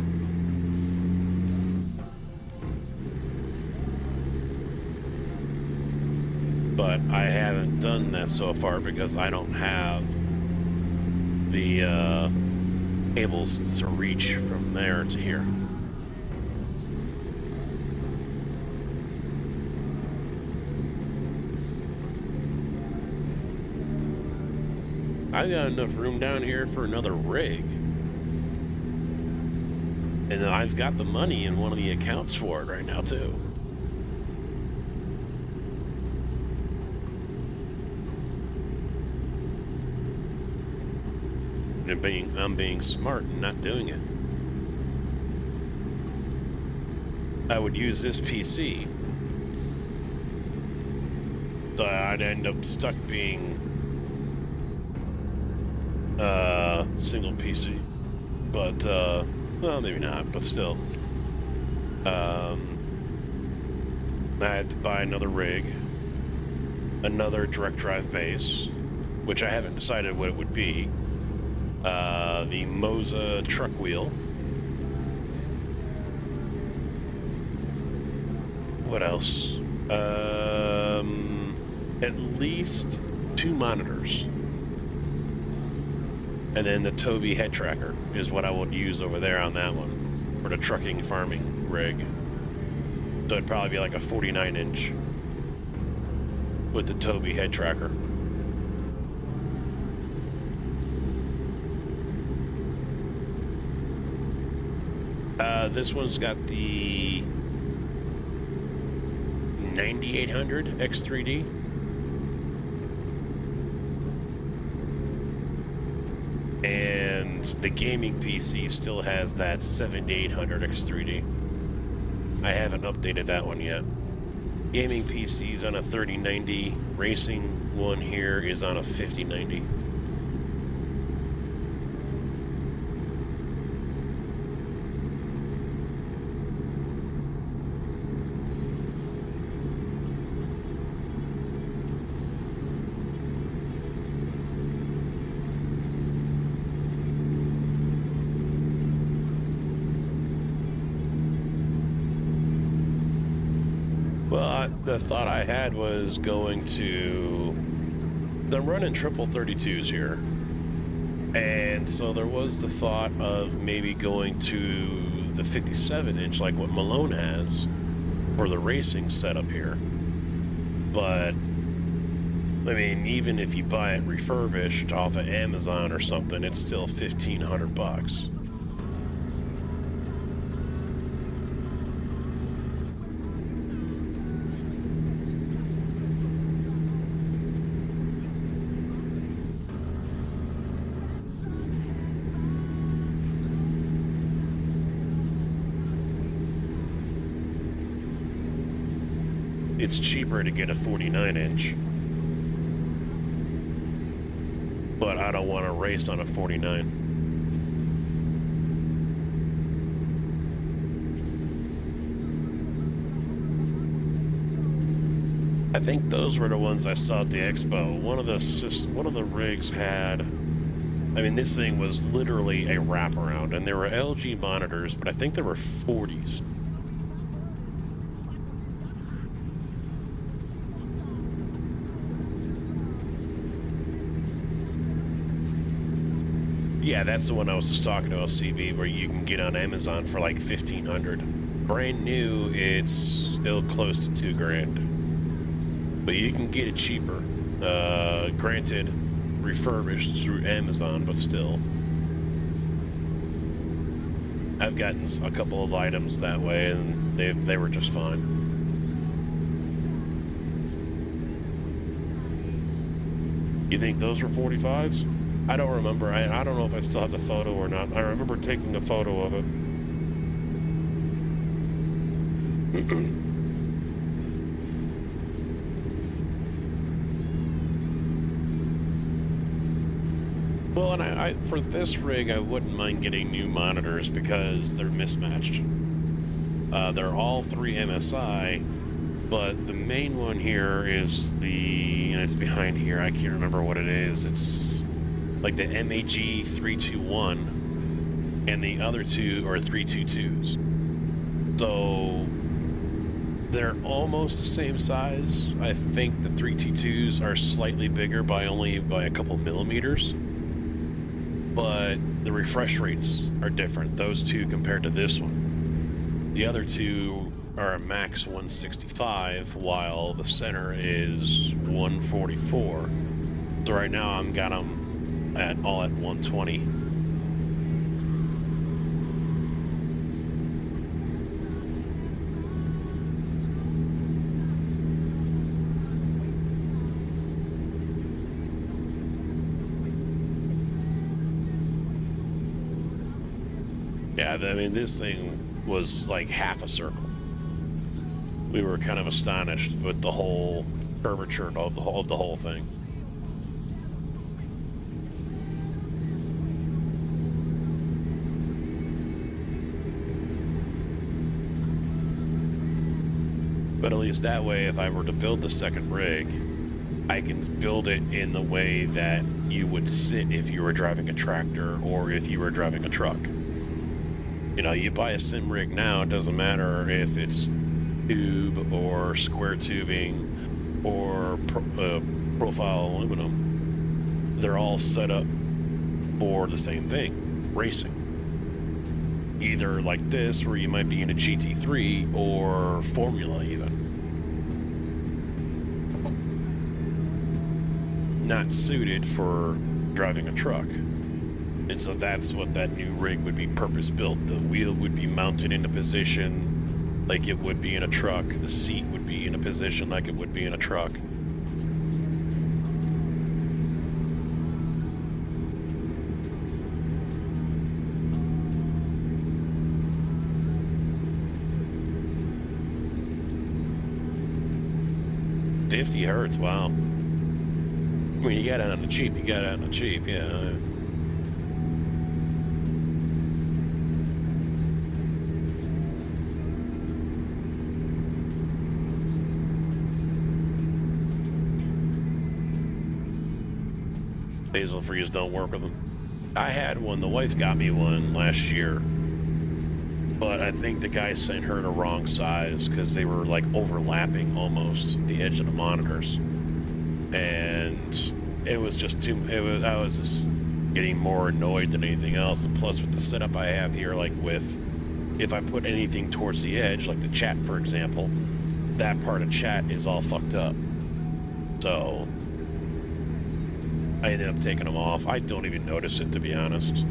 But I haven't done that so far because I don't have the cables to reach from there to here. I got enough room down here for another rig. And I've got the money in one of the accounts for it right now, too. And I'm being smart and not doing it. I would use this PC. So I'd end up stuck being single PC, but well, maybe not, but still, I had to buy another rig, another direct drive base, which I haven't decided what it would be, the Moza truck wheel. What else? At least 2 monitors. And then the Toby head tracker is what I would use over there on that one for the trucking farming rig. So it'd probably be like a 49-inch with the Toby head tracker. This one's got the 9800 X3D. And the gaming PC still has that 7800 X3D. I haven't updated that one yet. Gaming PC's on a 3090. Racing one here is on a 5090. Well, the thought I had was going to... I'm running triple 32s here. And so there was the thought of maybe going to the 57-inch like what Malone has for the racing setup here. But, I mean, even if you buy it refurbished off of Amazon or something, it's still $1,500. It's cheaper to get a 49-inch, but I don't want to race on a 49. I think those were the ones I saw at the expo. One of the rigs had, I mean, this thing was literally a wraparound, and there were LG monitors, but I think there were 40s. Yeah, that's the one I was just talking about, CB, where you can get on Amazon for like $1,500. Brand new, it's still close to $2,000, but you can get it cheaper. Granted, refurbished through Amazon, but still. I've gotten a couple of items that way, and they were just fine. You think those were 45s? I don't remember. I don't know if I still have the photo or not. I remember taking a photo of it. Well, and I for this rig, I wouldn't mind getting new monitors because they're mismatched. They're all 3 MSI, but the main one here is and it's behind here. I can't remember what it is. It's like the MAG 321, and the other two are 322s. So they're almost the same size. I think the 322s are slightly bigger by a couple millimeters, but the refresh rates are different. Those two compared to this one. The other two are a max 165, while the center is 144. So right now I'm got them all at 120. Yeah, I mean, this thing was like half a circle. We were kind of astonished with the whole curvature of the whole thing. But at least that way, if I were to build the second rig, I can build it in the way that you would sit if you were driving a tractor or if you were driving a truck. You know, you buy a sim rig now, it doesn't matter if it's tube or square tubing or profile aluminum. They're all set up or the same thing, racing. Either like this, where you might be in a GT3, or Formula even. Not suited for driving a truck. And so that's what that new rig would be purpose-built. The wheel would be mounted into position like it would be in a truck. The seat would be in a position like it would be in a truck. $50, wow. I mean, you got it on the cheap, yeah. Basil freeze don't work with them. I had one, the wife got me one last year, but I think the guy sent her the wrong size because they were like overlapping almost the edge of the monitors. And it was just I was just getting more annoyed than anything else. And plus with the setup I have here, like with, if I put anything towards the edge, like the chat, for example, that part of chat is all fucked up. So I ended up taking them off. I don't even notice it, to be honest.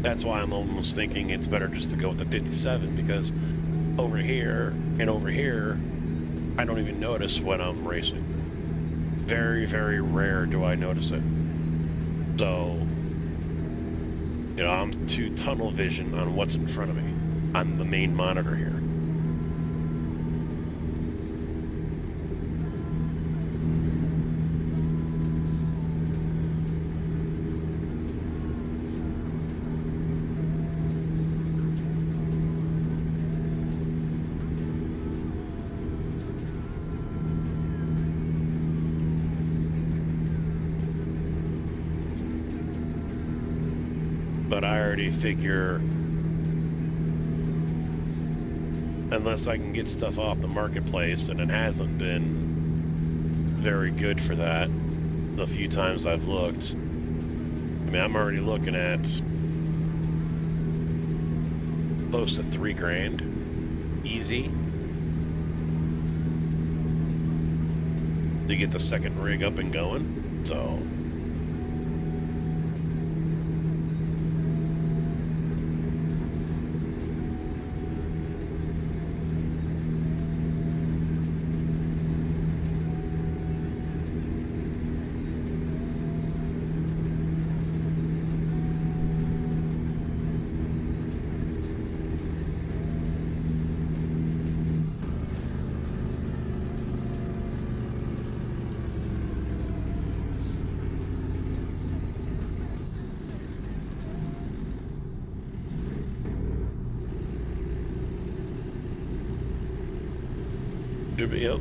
That's why I'm almost thinking it's better just to go with the 57, because over here and over here, I don't even notice when I'm racing. Very, very rare do I notice it. So, you know, I'm too tunnel vision on what's in front of me on the main monitor here. But I already figure, unless I can get stuff off the marketplace, and it hasn't been very good for that the few times I've looked. I mean, I'm already looking at close to $3,000 easy to get the second rig up and going. So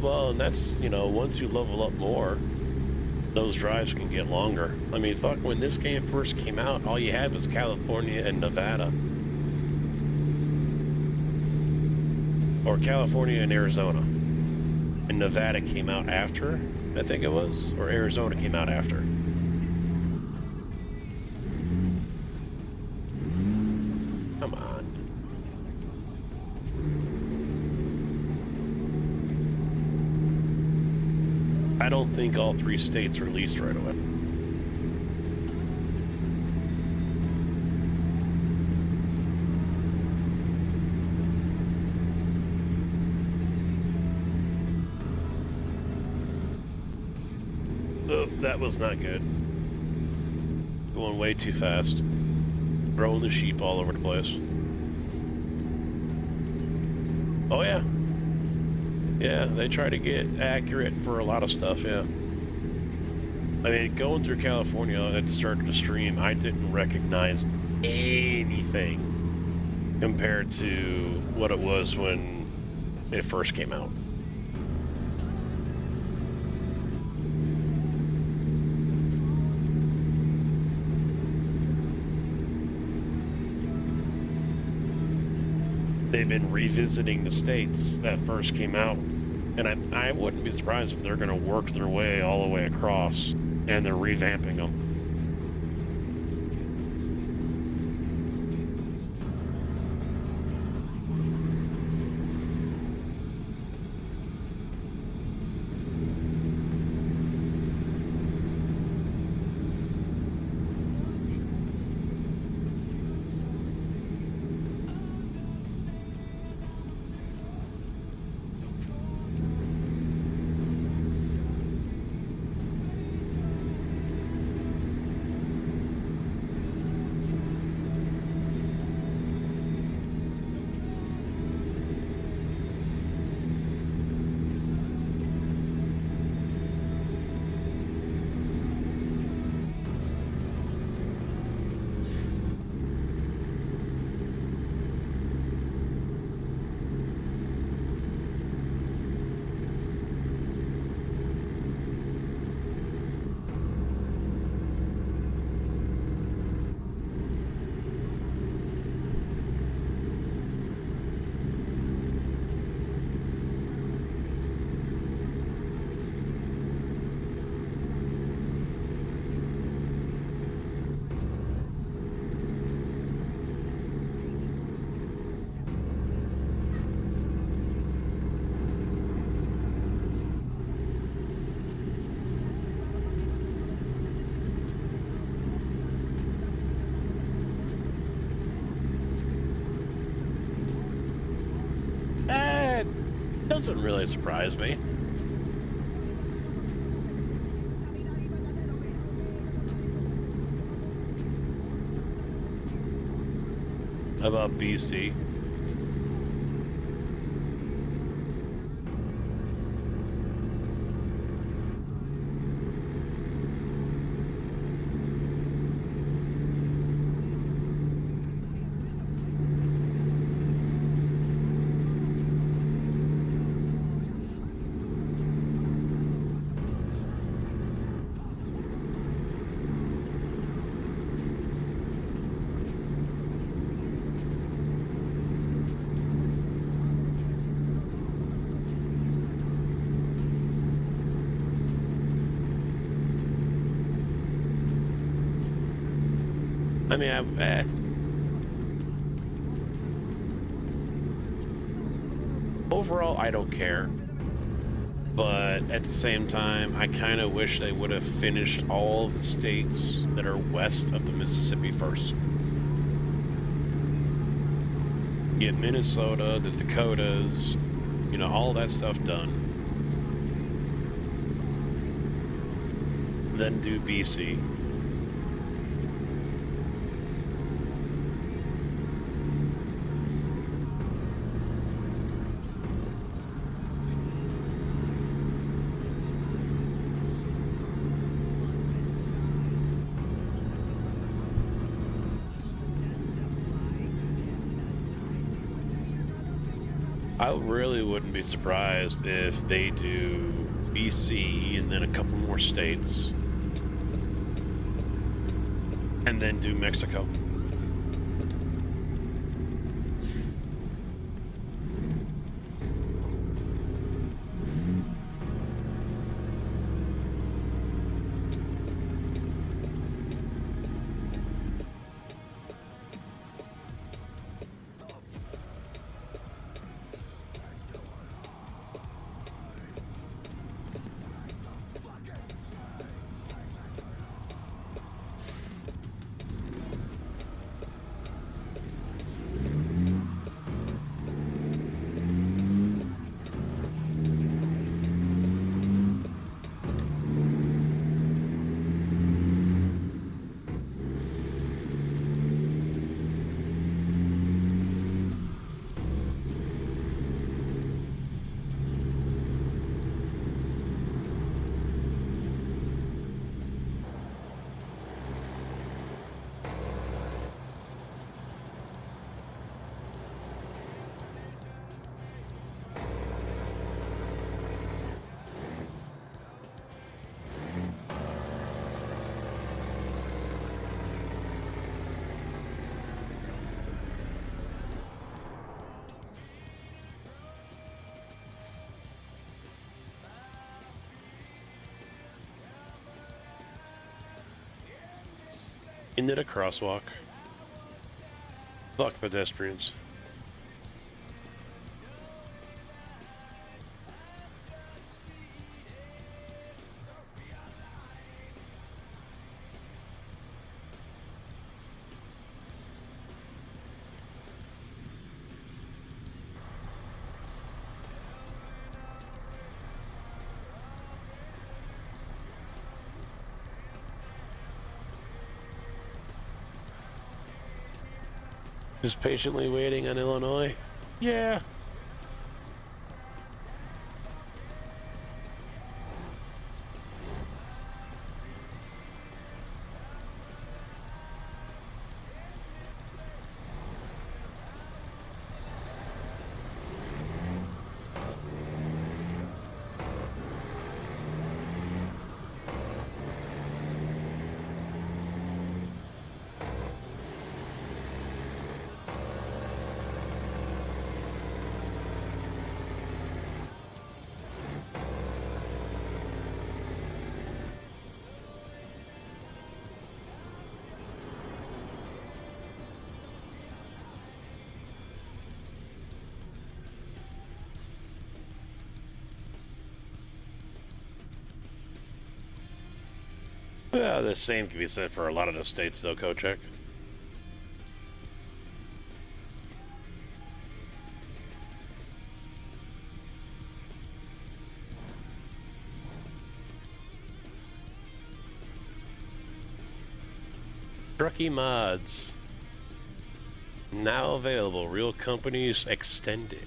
well, and that's, you know, once you level up more, those drives can get longer. I mean, fuck, when this game first came out, all you had was California and Nevada. Or California and Arizona. And Nevada came out after, I think it was, or Arizona came out after. Come on. I don't think all 3 states released right away. Oh, that was not good. Going way too fast. Throwing the sheep all over the place. Oh yeah. Yeah, they try to get accurate for a lot of stuff, yeah. I mean, going through California at the start of the stream, I didn't recognize anything compared to what it was when it first came out. They've been revisiting the states that first came out, and I wouldn't be surprised if they're going to work their way all the way across, and they're revamping them. doesn't really surprise me. How about BC? I mean, overall, I don't care. But at the same time, I kind of wish they would have finished all of the states that are west of the Mississippi first. Get Minnesota, the Dakotas, you know, all that stuff done. Then do BC. I really wouldn't be surprised if they do BC and then a couple more states and then do Mexico. Isn't it a crosswalk? Fuck pedestrians. Just patiently waiting on Illinois? Yeah. Yeah, the same can be said for a lot of the states, though, Kochek. Truckee mods. Now available. Real companies extended.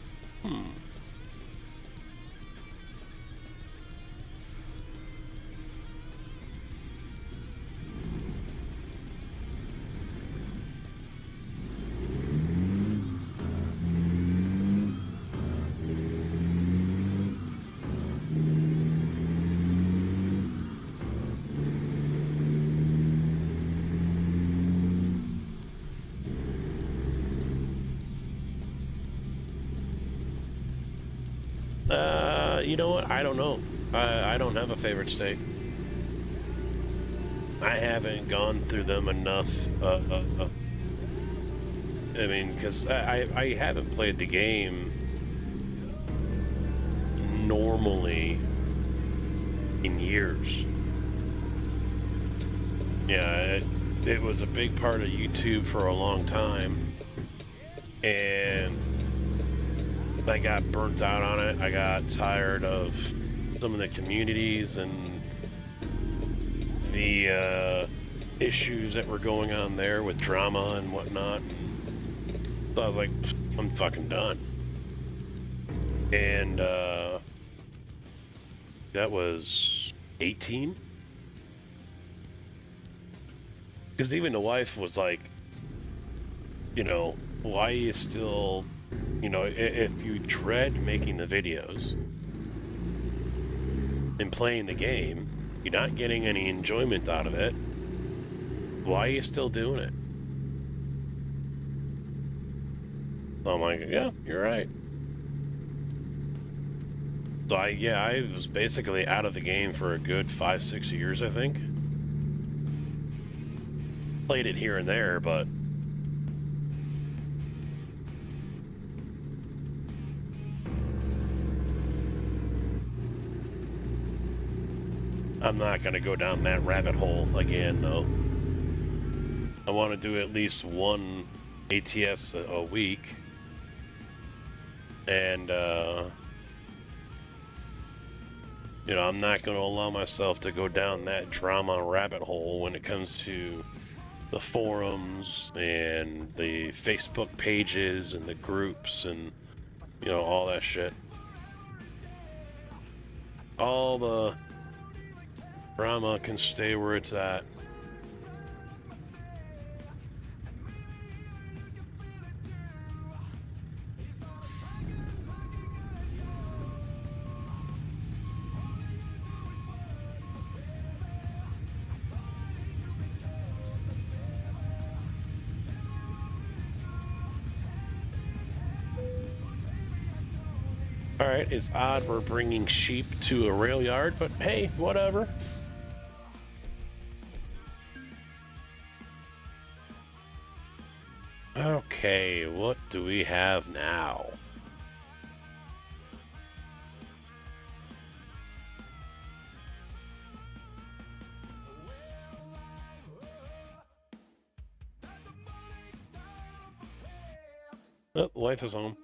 You know what? I don't know. I don't have a favorite state. I haven't gone through them enough. I mean, because I haven't played the game normally in years. Yeah, it was a big part of YouTube for a long time. And I got burnt out on it. I got tired of some of the communities and the issues that were going on there with drama and whatnot. So I was like, I'm fucking done. And that was 18. Because even the wife was like, you know, why are you still... You know, if you dread making the videos and playing the game, you're not getting any enjoyment out of it, why are you still doing it? So I'm like, yeah, you're right. So I was basically out of the game for a good 5-6 years, I think. Played it here and there, but I'm not going to go down that rabbit hole again, though. I want to do at least one ATS a week. And, you know, I'm not going to allow myself to go down that drama rabbit hole when it comes to the forums and the Facebook pages and the groups and, you know, all that shit. All the drama can stay where it's at. Alright, it's odd we're bringing sheep to a rail yard, but hey, whatever. Okay, what do we have now? Oh, wife is home.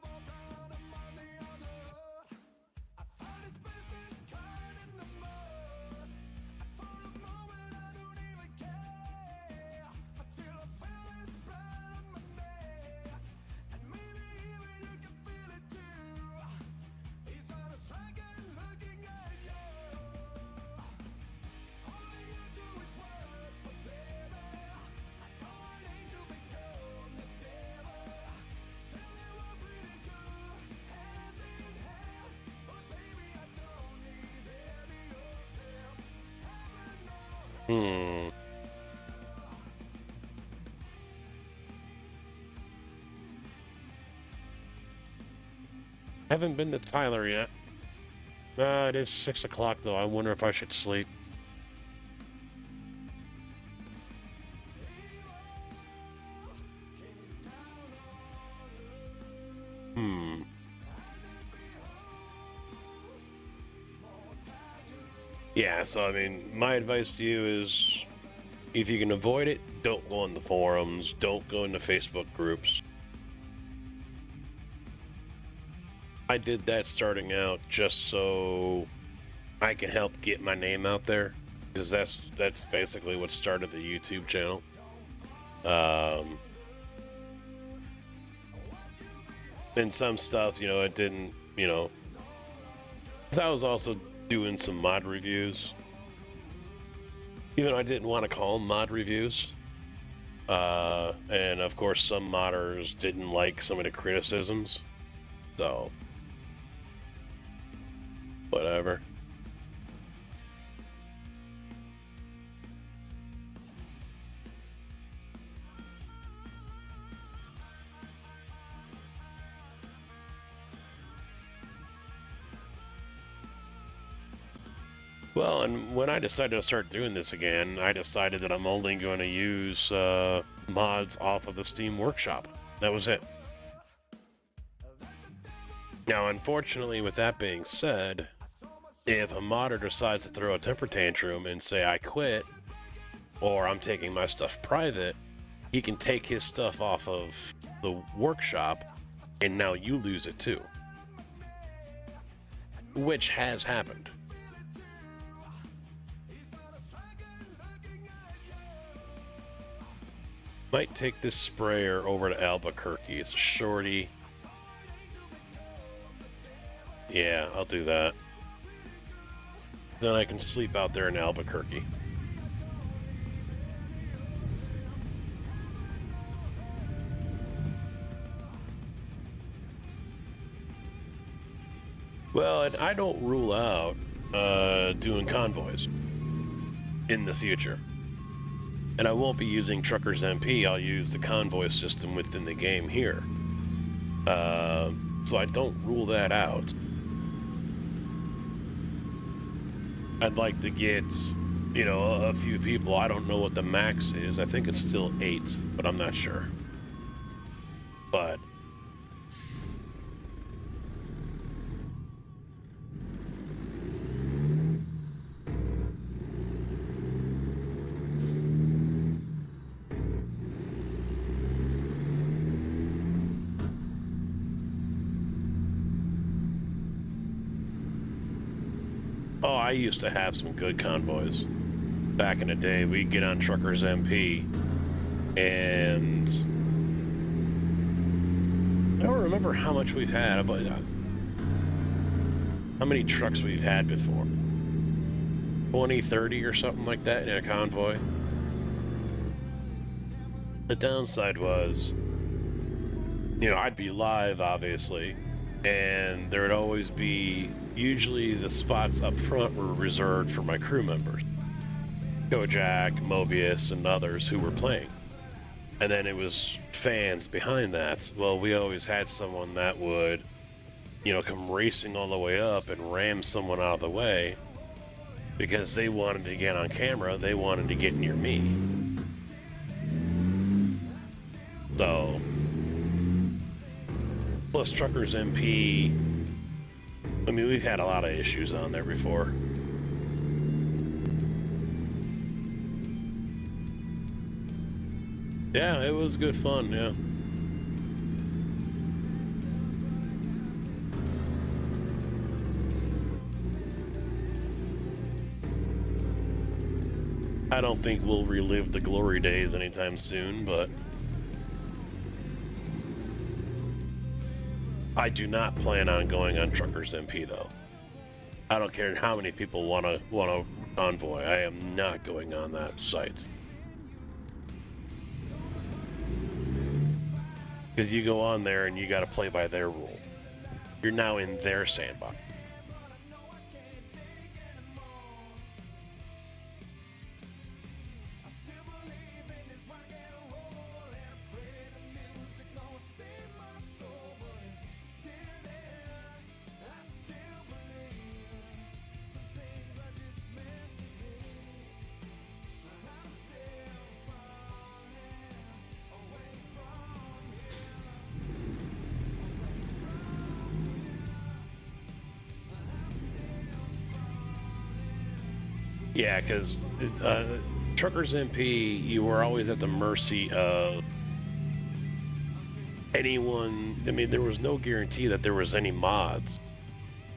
Haven't been to Tyler yet. It is 6 o'clock though. I wonder if I should sleep. Yeah, so I mean, my advice to you is, if you can avoid it, don't go on the forums, don't go into Facebook groups. I did that starting out just so I can help get my name out there, because that's basically what started the YouTube channel. And some stuff, you know, it didn't, you know, 'cause I was also doing some mod reviews. Even though I didn't want to call them mod reviews. And of course, some modders didn't like some of the criticisms. So, whatever. Well, and when I decided to start doing this again, I decided that I'm only going to use mods off of the Steam Workshop. That was it. Now, unfortunately, with that being said, if a modder decides to throw a temper tantrum and say, I quit, or I'm taking my stuff private, he can take his stuff off of the workshop, and now you lose it too. Which has happened. Might take this sprayer over to Albuquerque. It's a shorty. Yeah, I'll do that. Then I can sleep out there in Albuquerque. Well, and I don't rule out doing convoys in the future. And I won't be using Truckers MP, I'll use the convoy system within the game here. So I don't rule that out. I'd like to get, you know, a few people. I don't know what the max is. I think it's still 8, but I'm not sure. But oh, I used to have some good convoys. Back in the day, we'd get on Truckers MP, and I don't remember how much we've had, but how many trucks we've had before. 20, 30 or something like that in a convoy. The downside was, you know, I'd be live, obviously, and there'd always be, usually the spots up front were reserved for my crew members. Kojak, Mobius, and others who were playing. And then it was fans behind that. Well, we always had someone that would, you know, come racing all the way up and ram someone out of the way because they wanted to get on camera, they wanted to get near me. So, plus Truckers MP, I mean, we've had a lot of issues on there before. Yeah, it was good fun, yeah. I don't think we'll relive the glory days anytime soon, but I do not plan on going on Truckers MP though. I don't care how many people want a convoy. I am not going on that site. Because you go on there and you got to play by their rule. You're now in their sandbox. Yeah, because Truckers MP, you were always at the mercy of anyone. I mean, there was no guarantee that there was any mods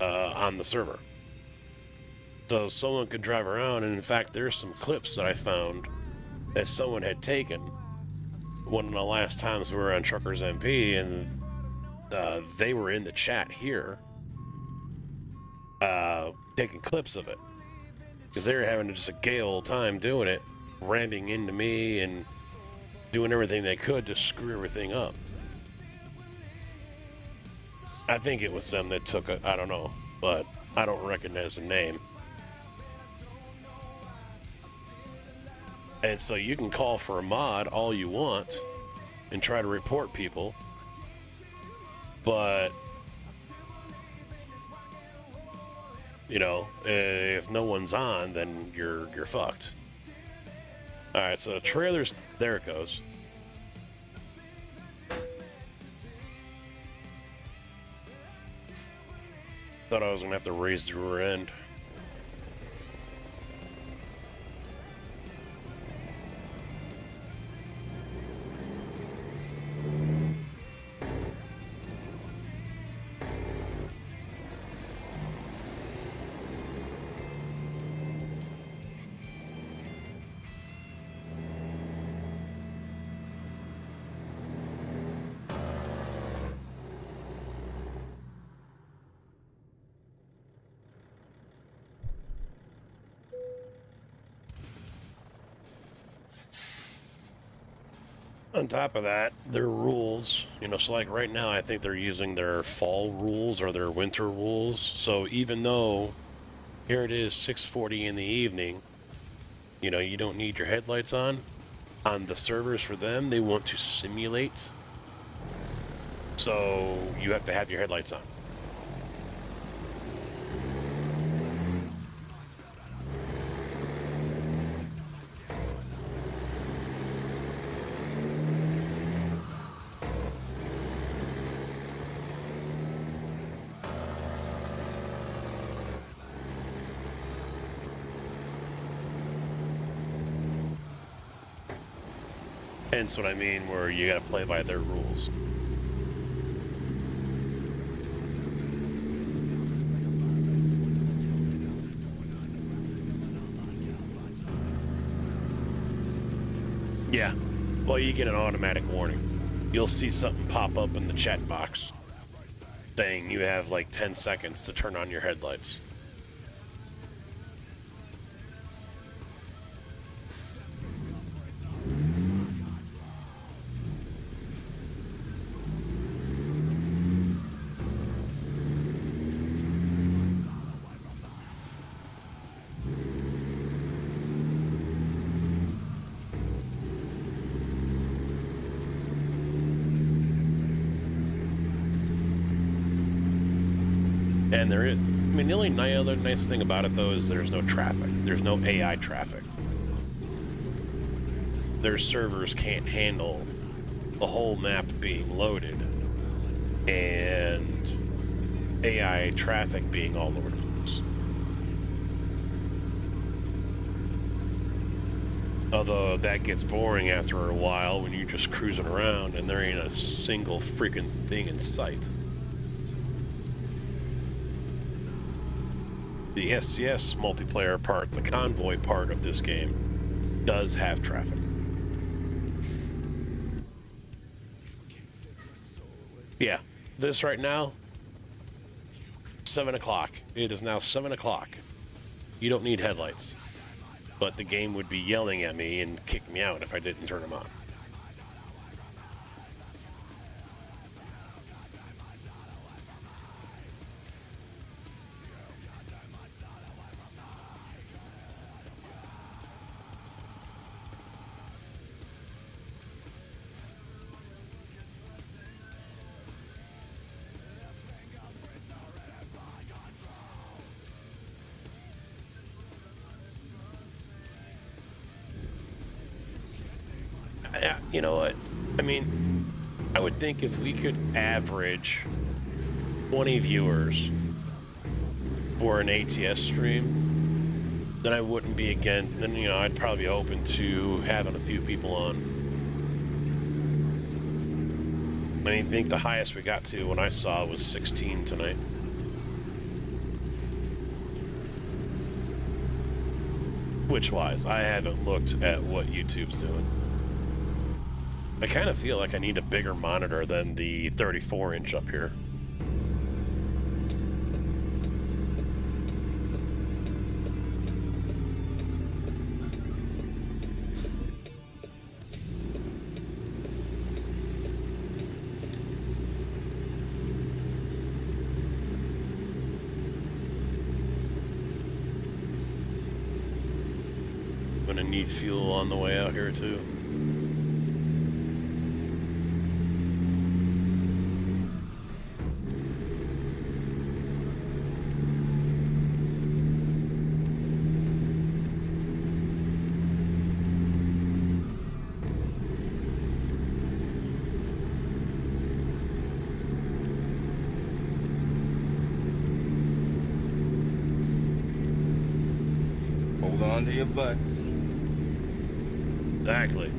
on the server. So someone could drive around, and in fact, there's some clips that I found that someone had taken one of the last times we were on Truckers MP, and they were in the chat here taking clips of it because they were having just a gay old time doing it, ramming into me and doing everything they could to screw everything up. I think it was them that took it. I don't know, but I don't recognize the name. And so you can call for a mod all you want and try to report people, but you know, if no one's on, then you're fucked. All right, so the trailers, there it goes. Thought I was gonna have to raise the rear end. On top of that, their rules, you know, so like right now I think they're using their fall rules or their winter rules. So even though here it is 6:40 in the evening, you know, you don't need your headlights on the servers. For them, they want to simulate, so you have to have your headlights on. Hence what I mean, where you gotta play by their rules. Yeah, well, you get an automatic warning. You'll see something pop up in the chat box saying you have like 10 seconds to turn on your headlights. And there is, I mean, the only other nice thing about it though is there's no traffic. There's no AI traffic. Their servers can't handle the whole map being loaded and AI traffic being all over the place. Although that gets boring after a while when you're just cruising around and there ain't a single freaking thing in sight. The SCS multiplayer part, the convoy part of this game, does have traffic. Yeah, this right now, 7 o'clock. It is now 7 o'clock. You don't need headlights. But the game would be yelling at me and kick me out if I didn't turn them on. You know what? I mean, I would think if we could average 20 viewers for an ATS stream, then I wouldn't be again. Then, you know, I'd probably be open to having a few people on. I mean, I think the highest we got to when I saw was 16 tonight. Twitch-wise, I haven't looked at what YouTube's doing. I kind of feel like I need a bigger monitor than the 34-inch up here. Gonna need fuel on the way out here too. Hold on to your butts. Exactly.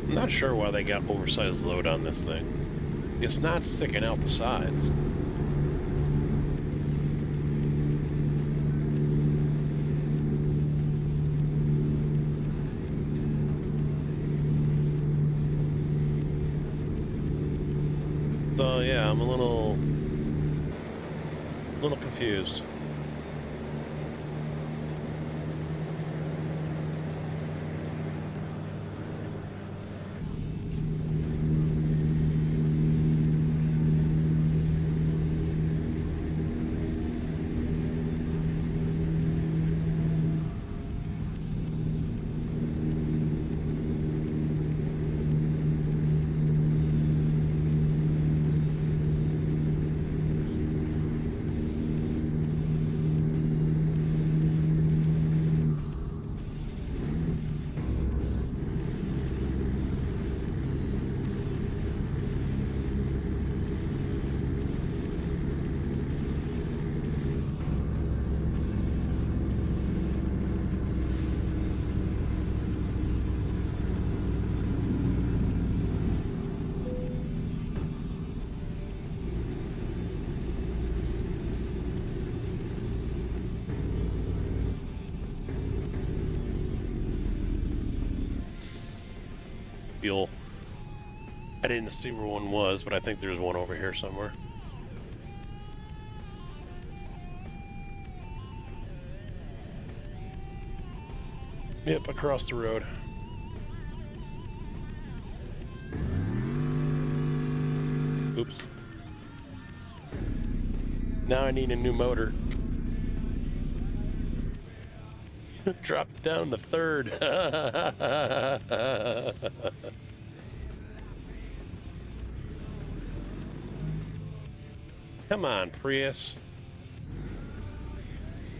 I'm not sure why they got oversized load on this thing. It's not sticking out the sides. So yeah, I'm a little confused. Fuel. I didn't see where one was, but I think there's one over here somewhere. Yep, across the road. Oops. Now I need a new motor. Drop it down to third. Come on, Prius.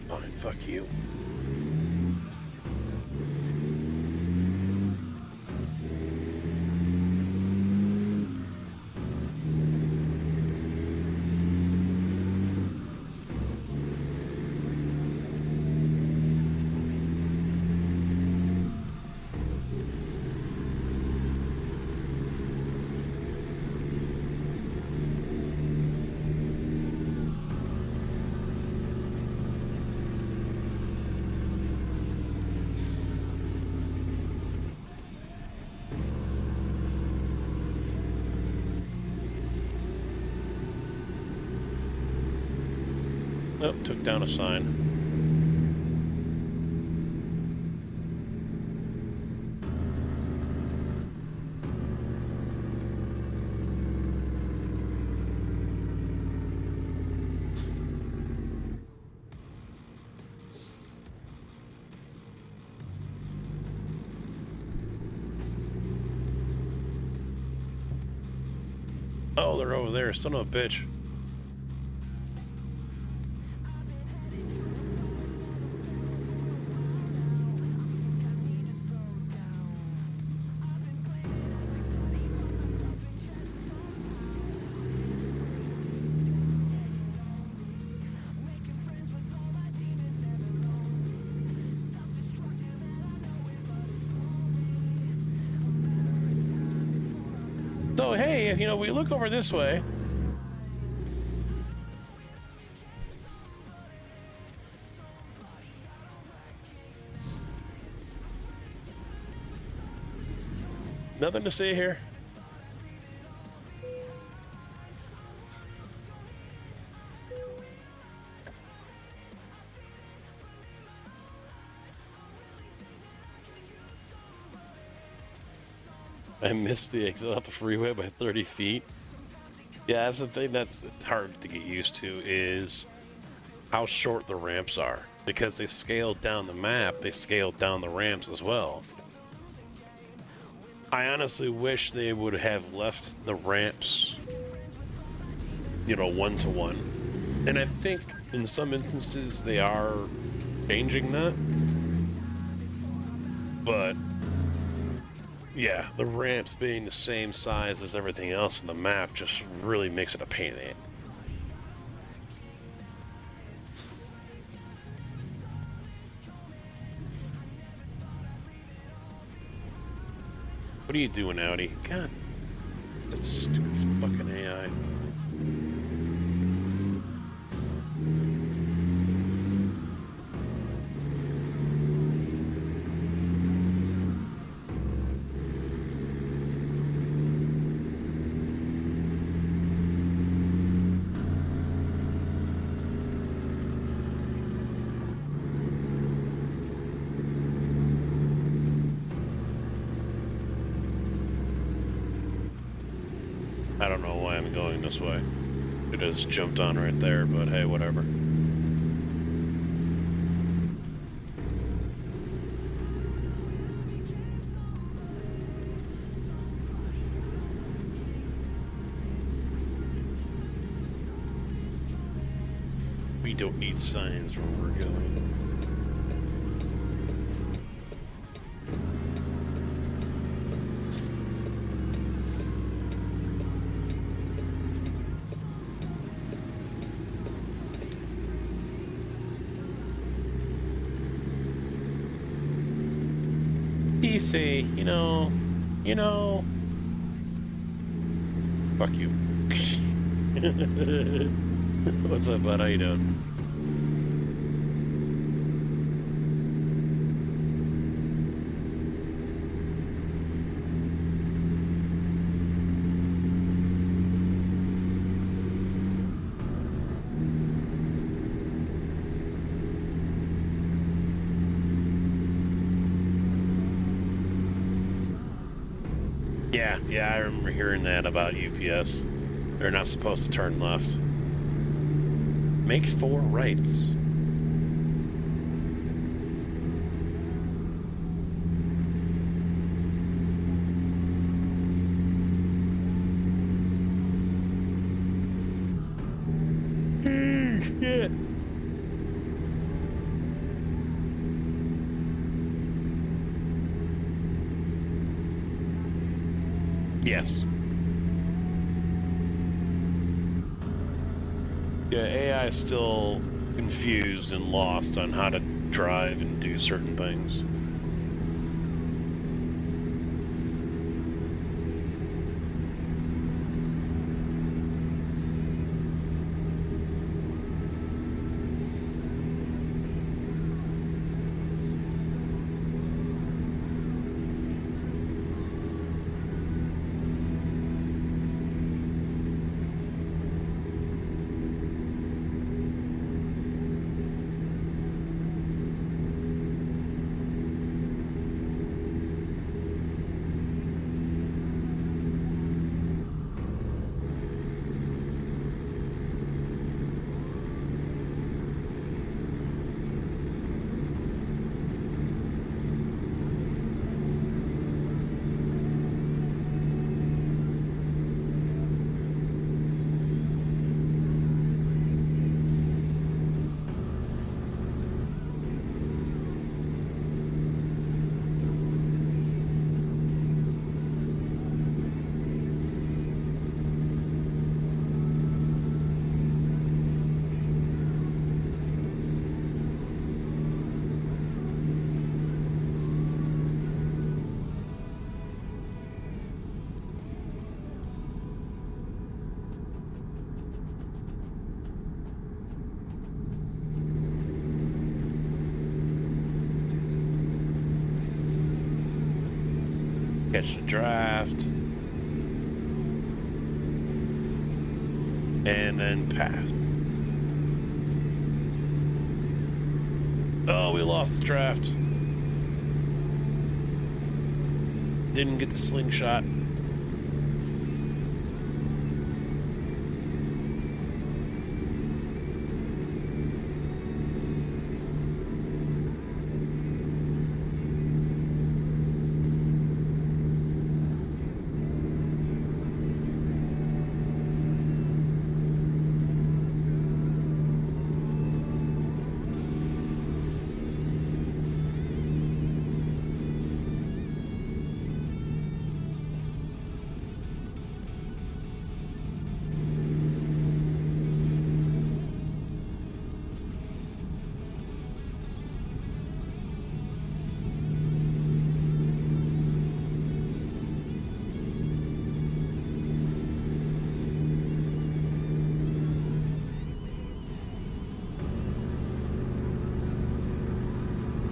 Fine, fuck you. Nope, took down a sign. Oh, they're over there. Son of a bitch. So, hey, if we look over this way. Nothing to see here. I missed the exit off the freeway by 30 feet. Yeah, that's the thing that's hard to get used to is how short the ramps are. Because they scaled down the map, they scaled down the ramps as well. I honestly wish they would have left the ramps, one-to-one. And I think in some instances they are changing that. But yeah, the ramps being the same size as everything else in the map just really makes it a pain in the ass. What are you doing, Audi? God, that stupid fucking AI. I don't know why I'm going this way. It has jumped on right there, but hey, whatever. We don't need signs where we're going. PC, fuck you. What's up, bud? How you doing? Yeah, I remember hearing that about UPS. They're not supposed to turn left. Make 4 rights. Shit. Yes. Yeah, AI is still confused and lost on how to drive and do certain things. Catch the draft. And then pass. Oh, we lost the draft. Didn't get the slingshot.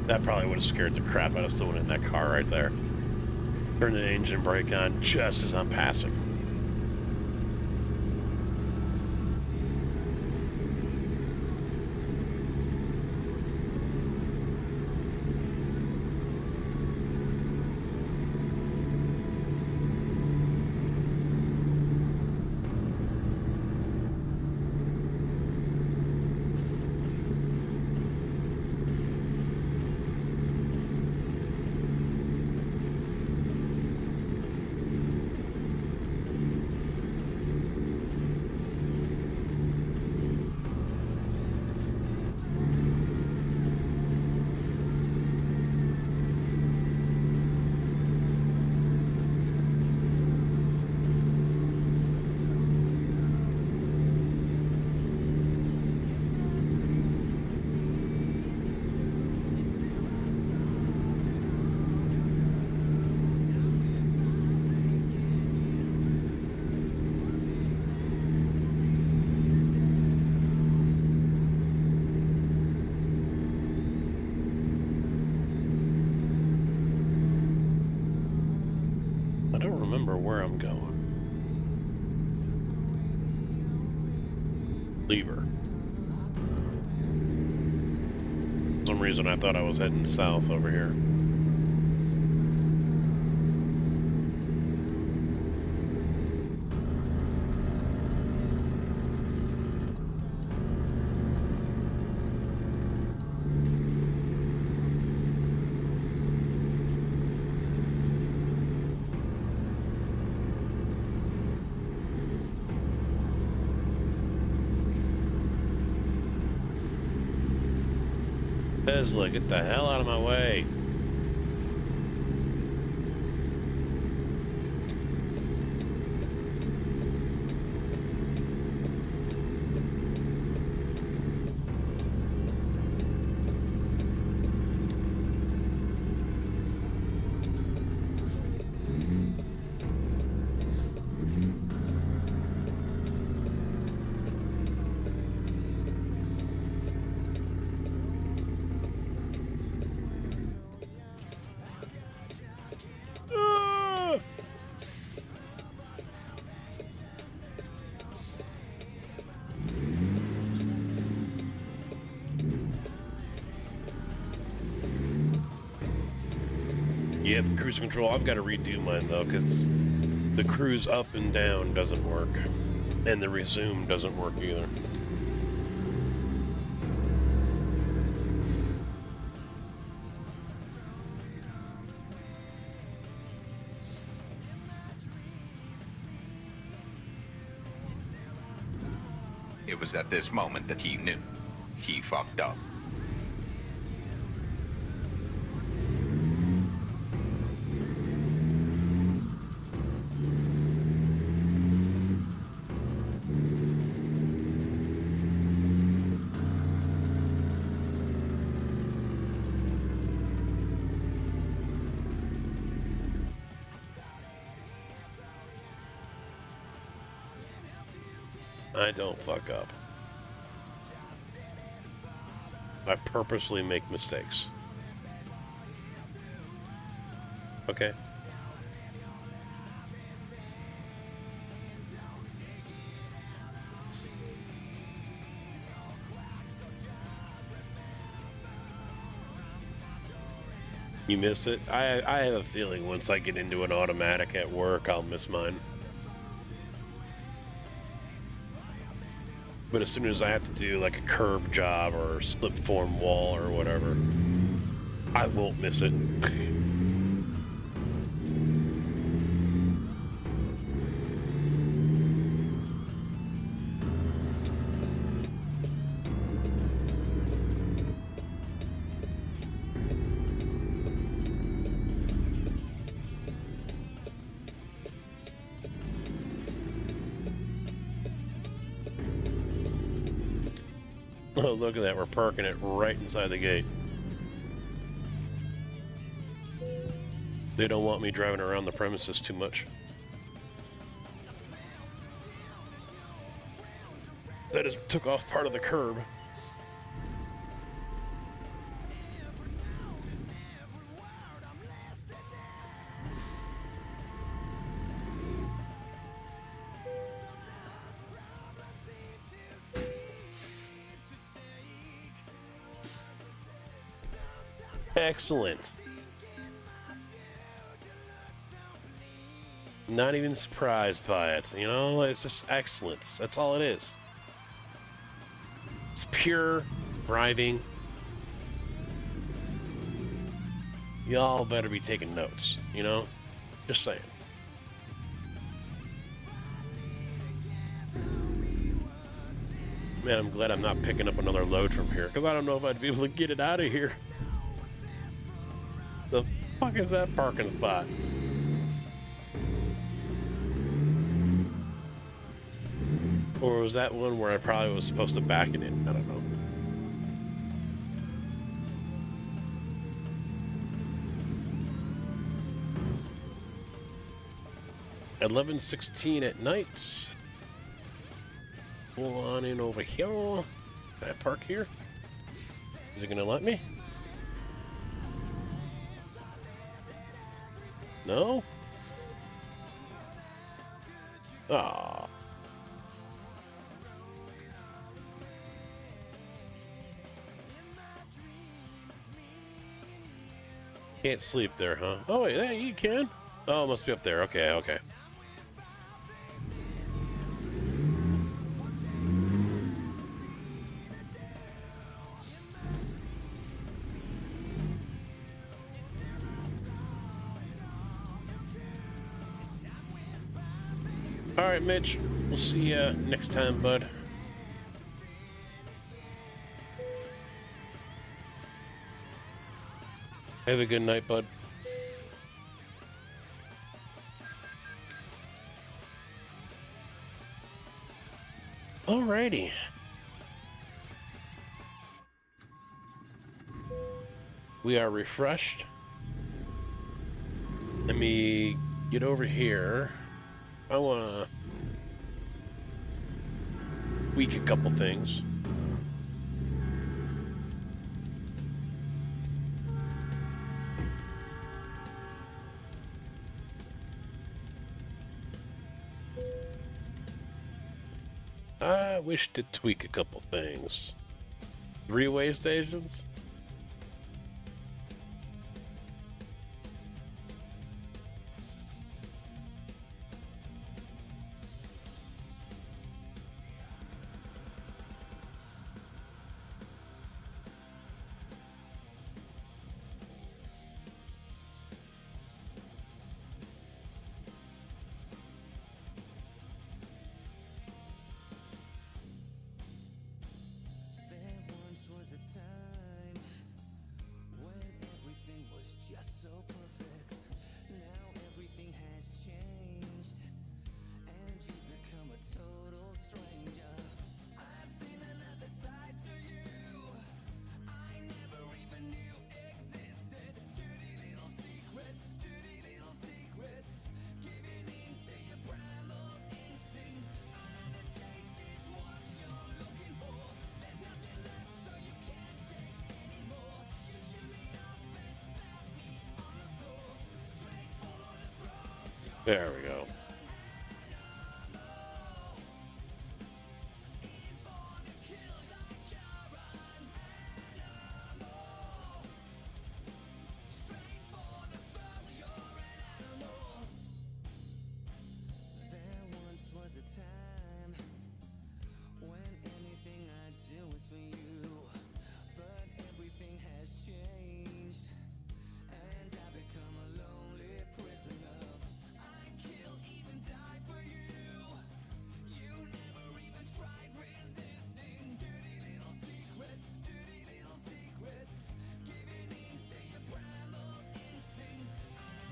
That probably would have scared the crap out of someone in that car right there. Turn the engine brake on just as I'm passing. I don't remember where I'm going. Lever. For some reason I thought I was heading south over here. Tesla, get the hell out of my way. Yep, cruise control. I've got to redo mine though, because the cruise up and down doesn't work, and the resume doesn't work either. It was at this moment that he knew. He fucked up. I don't fuck up. I purposely make mistakes. Okay? You miss it? I have a feeling once I get into an automatic at work, I'll miss mine. But as soon as I have to do like a curb job or slip form wall or whatever, I won't miss it. Oh, look at that. We're parking it right inside the gate. They don't want me driving around the premises too much. That just took off part of the curb. Excellent. Not even surprised by it, you know? It's just excellence. That's all it is. It's pure driving. Y'all better be taking notes, you know? Just saying. Man, I'm glad I'm not picking up another load from here, because I don't know if I'd be able to get it out of here. The fuck is that parking spot? Or was that one where I probably was supposed to back it in? I don't know. $11:16 at night. Pull on in over here. Can I park here? Is it gonna let me? No? Ah. Can't sleep there, huh? Oh, wait, yeah, you can. Oh, it must be up there. Okay, okay. All right, Mitch. We'll see you next time, bud. Have a good night, bud. Alrighty. We are refreshed. Let me get over here. I want to tweak a couple things. I wish to tweak a couple things. Three-way stations? There we go.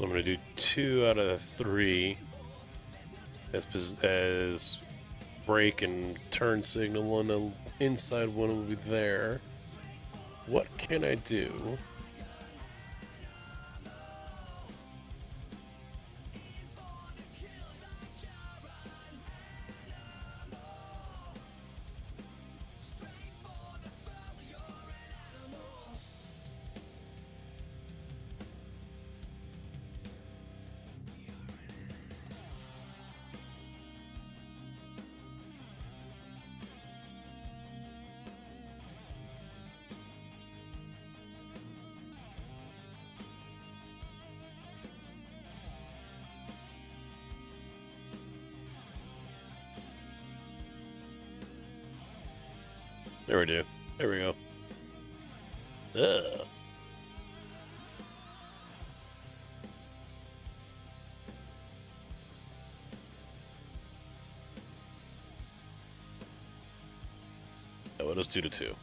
I'm going to do 2 out of 3 as brake and turn signal, and the inside one will be there. What can I do? There we do. There we go. Ugh. Oh, well, let's do the 2.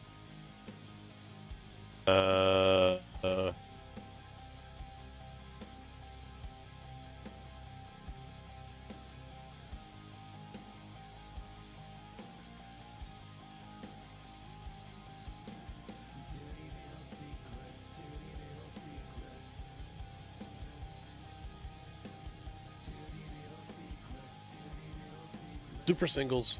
Super singles.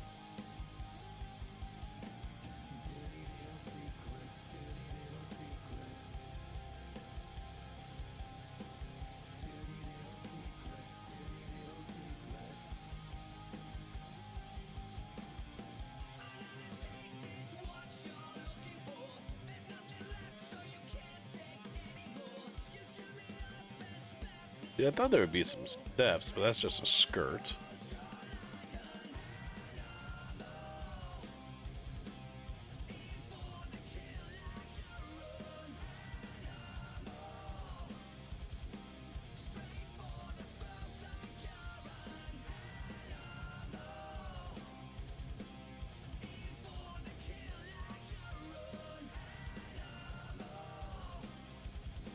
Yeah, I thought there would be some steps, but that's just a skirt.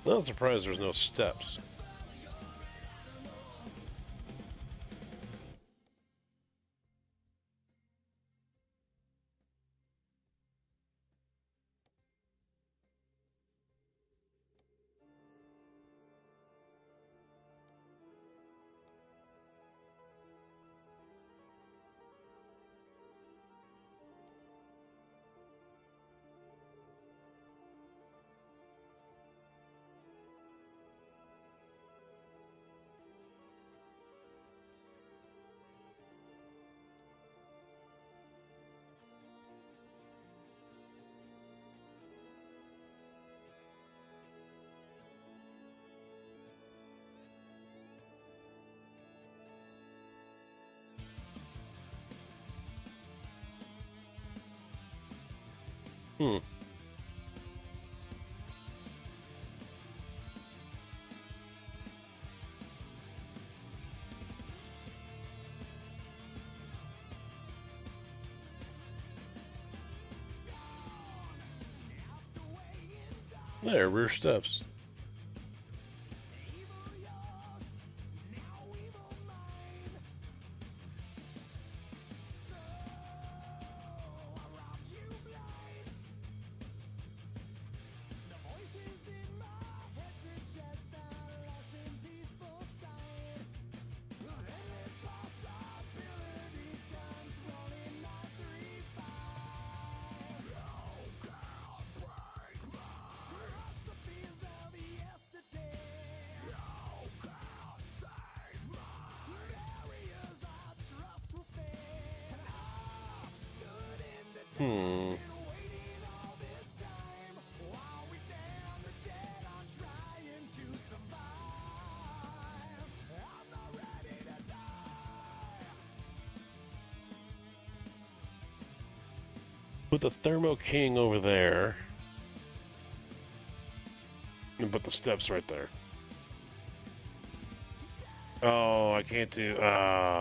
Not surprised there's no steps. Hmm. There, rear steps. Hmm. Put the Thermo King over there. And put the steps right there. Oh, I can't do... Oh,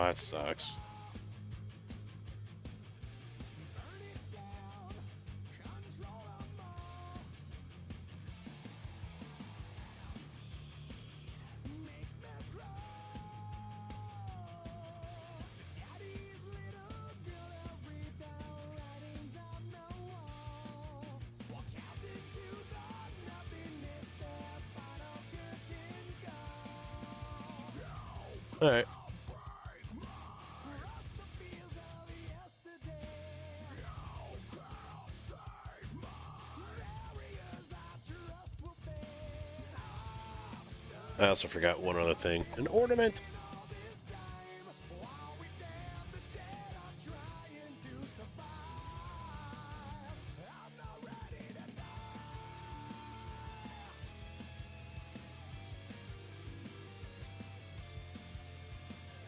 that sucks. All right. I also forgot one other thing. An ornament.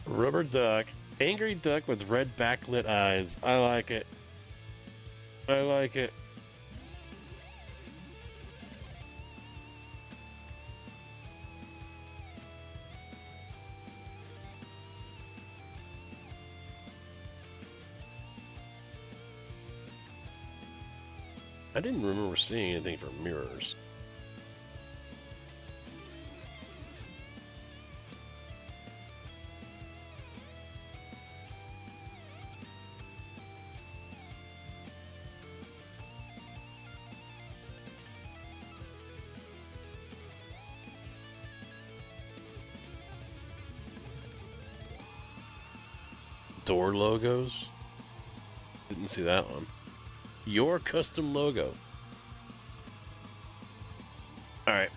Rubber duck. Angry duck with red backlit eyes. I like it. I like it. I didn't remember seeing anything for mirrors. Door logos? Didn't see that one. Your custom logo. All right.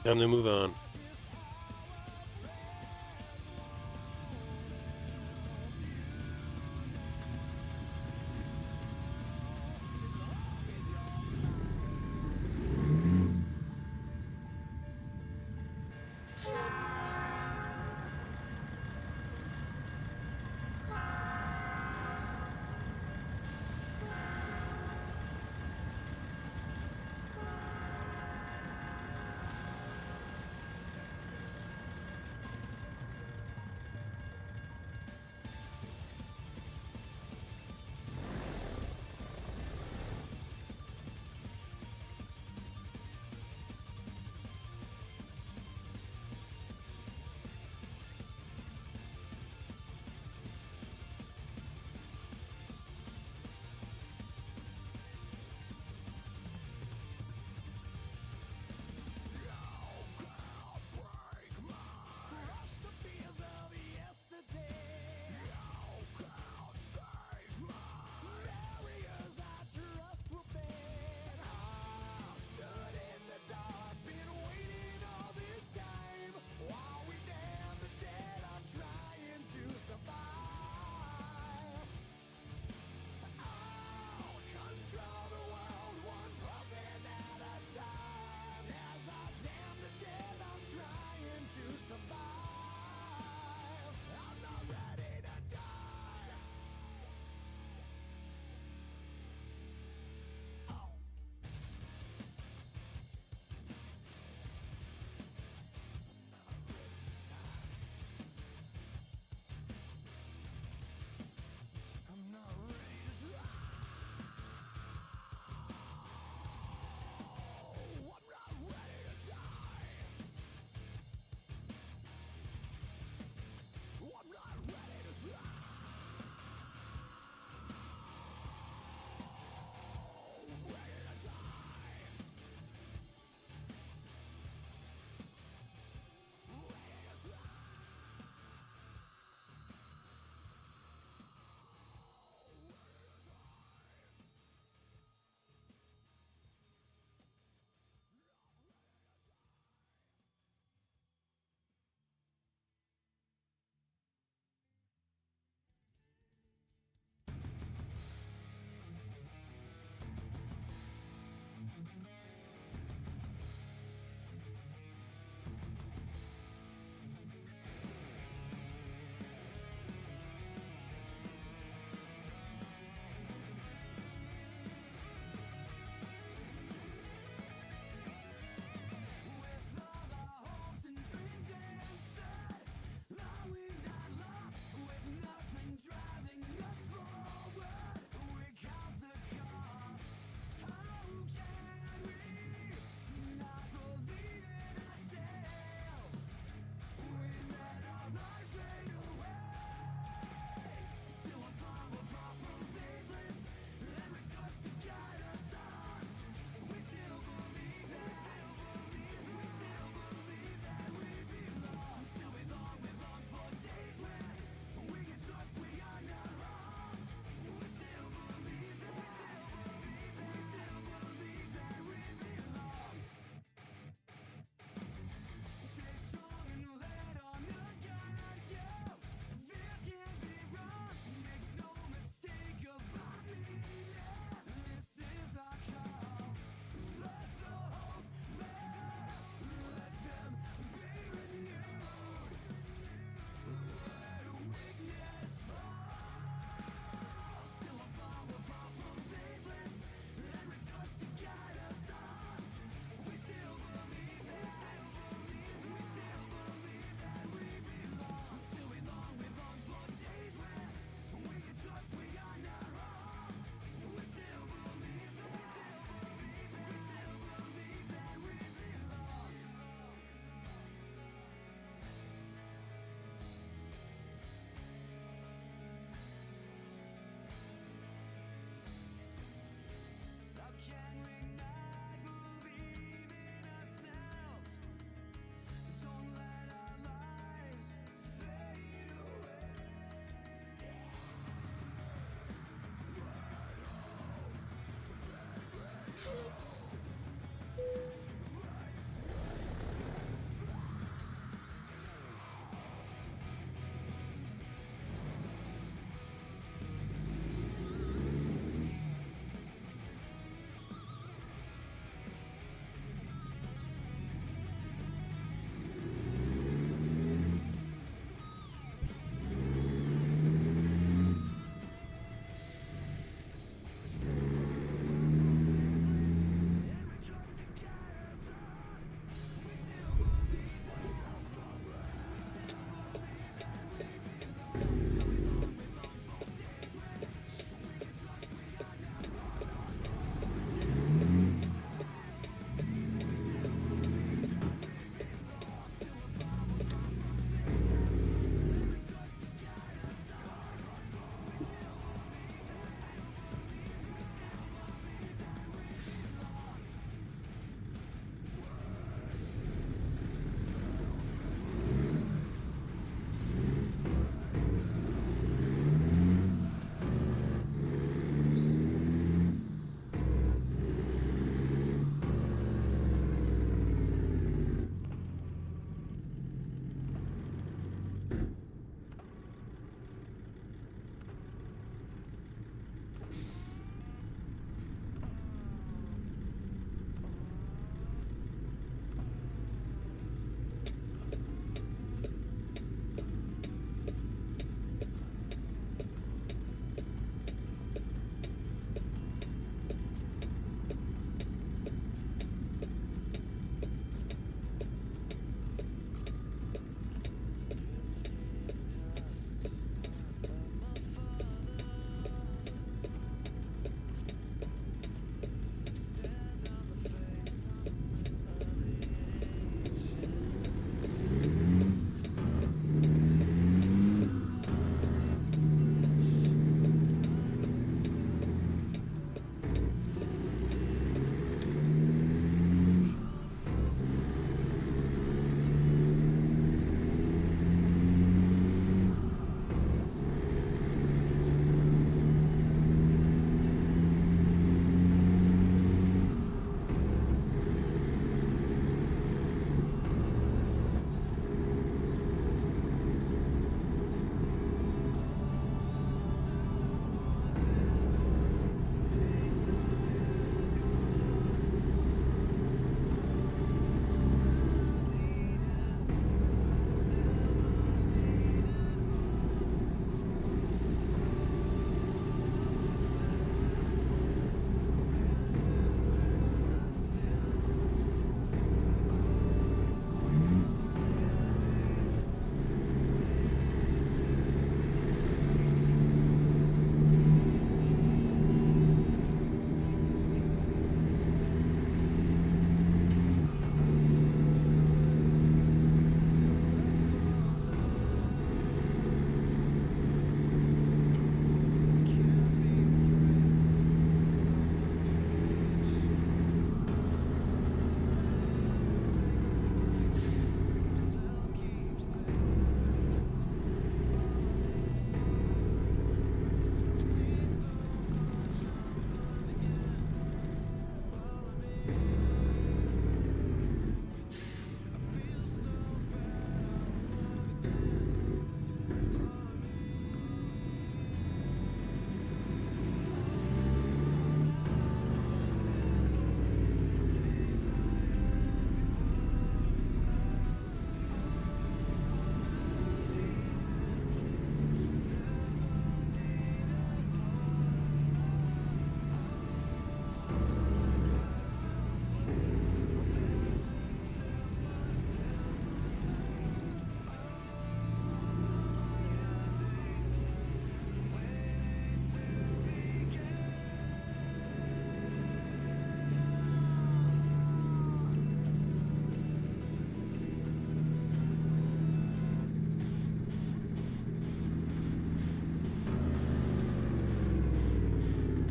Time to move on.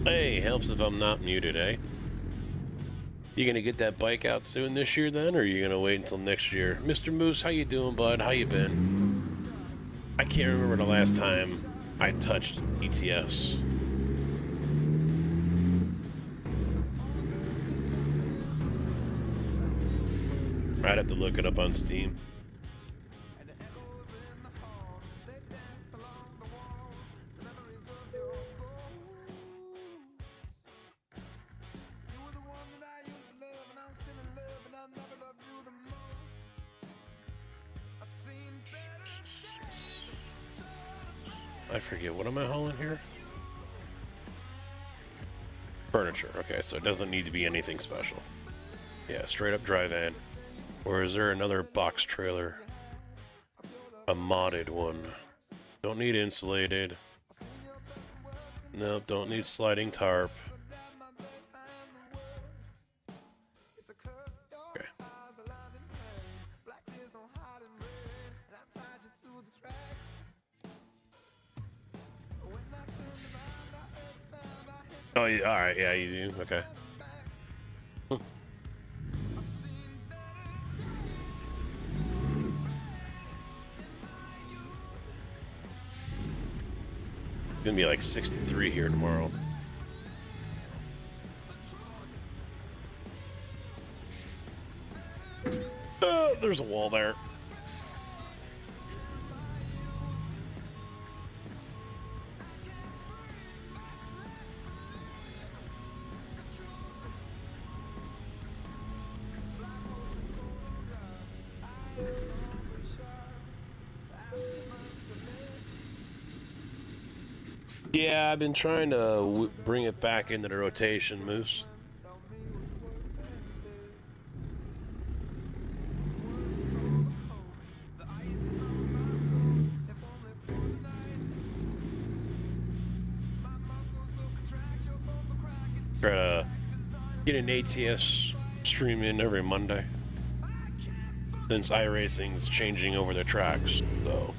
Hey, helps if I'm not muted, eh? You gonna get that bike out soon this year then, or are you gonna wait until next year? Mr. Moose, how you doing, bud? How you been? I can't remember the last time I touched ETS. I'd have to look it up on Steam. I forget, what am I hauling here? Furniture, okay, so it doesn't need to be anything special. Yeah, straight up dry van. Or is there another box trailer? A modded one. Don't need insulated. Nope, don't need sliding tarp. Okay. Oh, yeah, alright, yeah, you do, okay. Gonna be like 63 here tomorrow. There's a wall there. Yeah, I've been trying to bring it back into the rotation, Moose. Try to get an ATS stream in every Monday, since iRacing's changing over the tracks, so...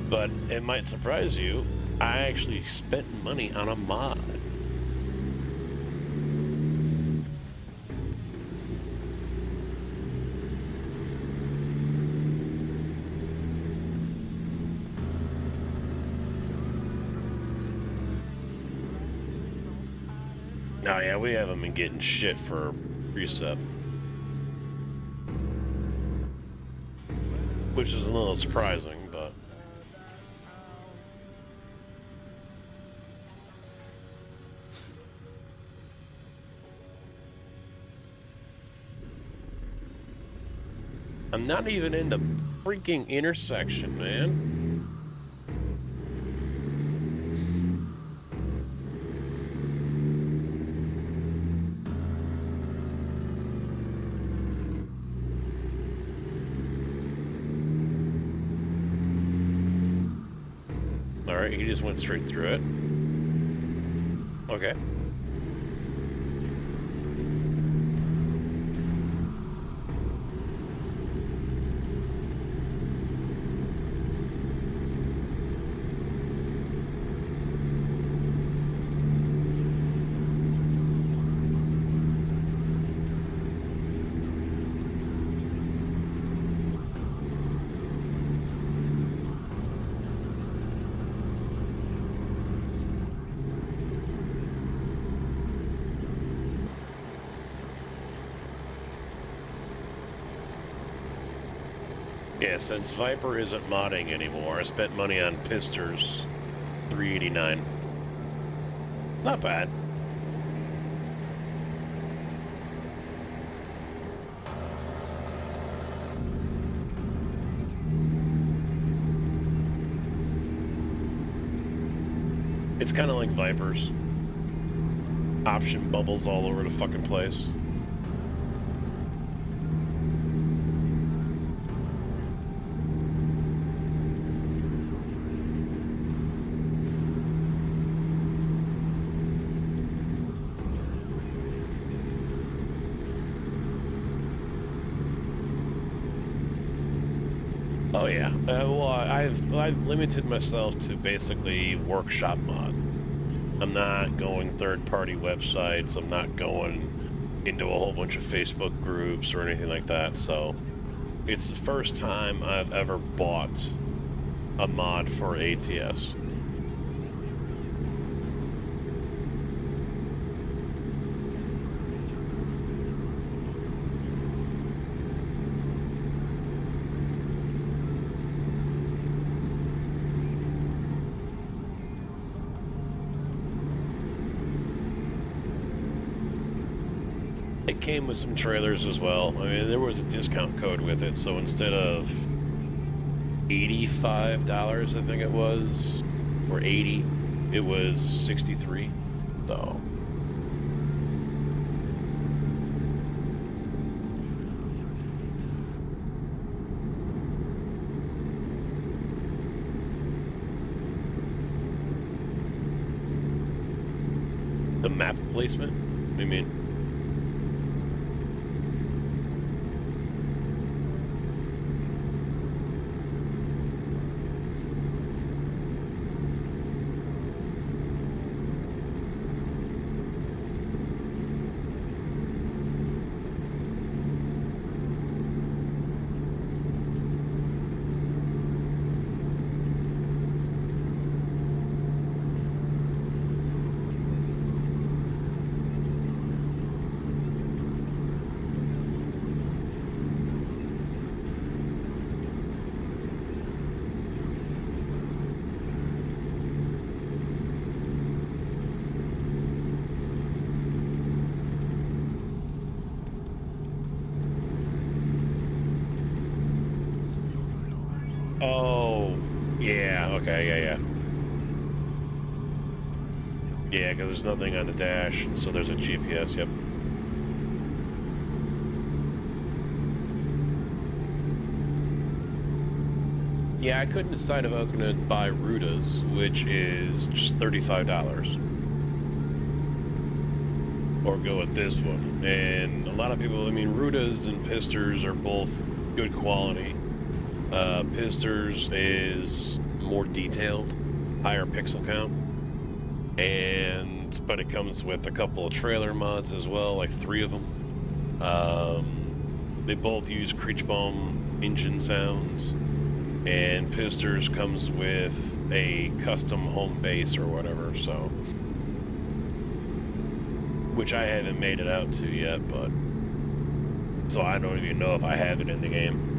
But it might surprise you, I actually spent money on a mod. Oh yeah, we haven't been getting shit for Precept. Which is a little surprising, but... I'm not even in the freaking intersection, man. Alright, he just went straight through it. Okay. Yeah, since Viper isn't modding anymore, I spent money on Pisters, $389. Not bad. It's kind of like Vipers. Option bubbles all over the fucking place. Oh yeah. Well, I've limited myself to basically workshop mod. I'm not going third-party websites. I'm not going into a whole bunch of Facebook groups or anything like that. So it's the first time I've ever bought a mod for ATS. It came with some trailers as well. I mean, there was a discount code with it, so instead of $85, I think it was, or $80, it was $63. So the map placement, I mean. Oh, yeah, okay, yeah. Yeah, because there's nothing on the dash, so there's a GPS, yep. Yeah, I couldn't decide if I was going to buy Ruda's, which is just $35. Or go with this one. And a lot of people, I mean, Ruda's and Pisters are both good quality. Pisters is more detailed, higher pixel count, but it comes with a couple of trailer mods as well, like 3 of them. They both use Creechbaum engine sounds, and Pisters comes with a custom home base or whatever, so, which I haven't made it out to yet, but so I don't even know if I have it in the game.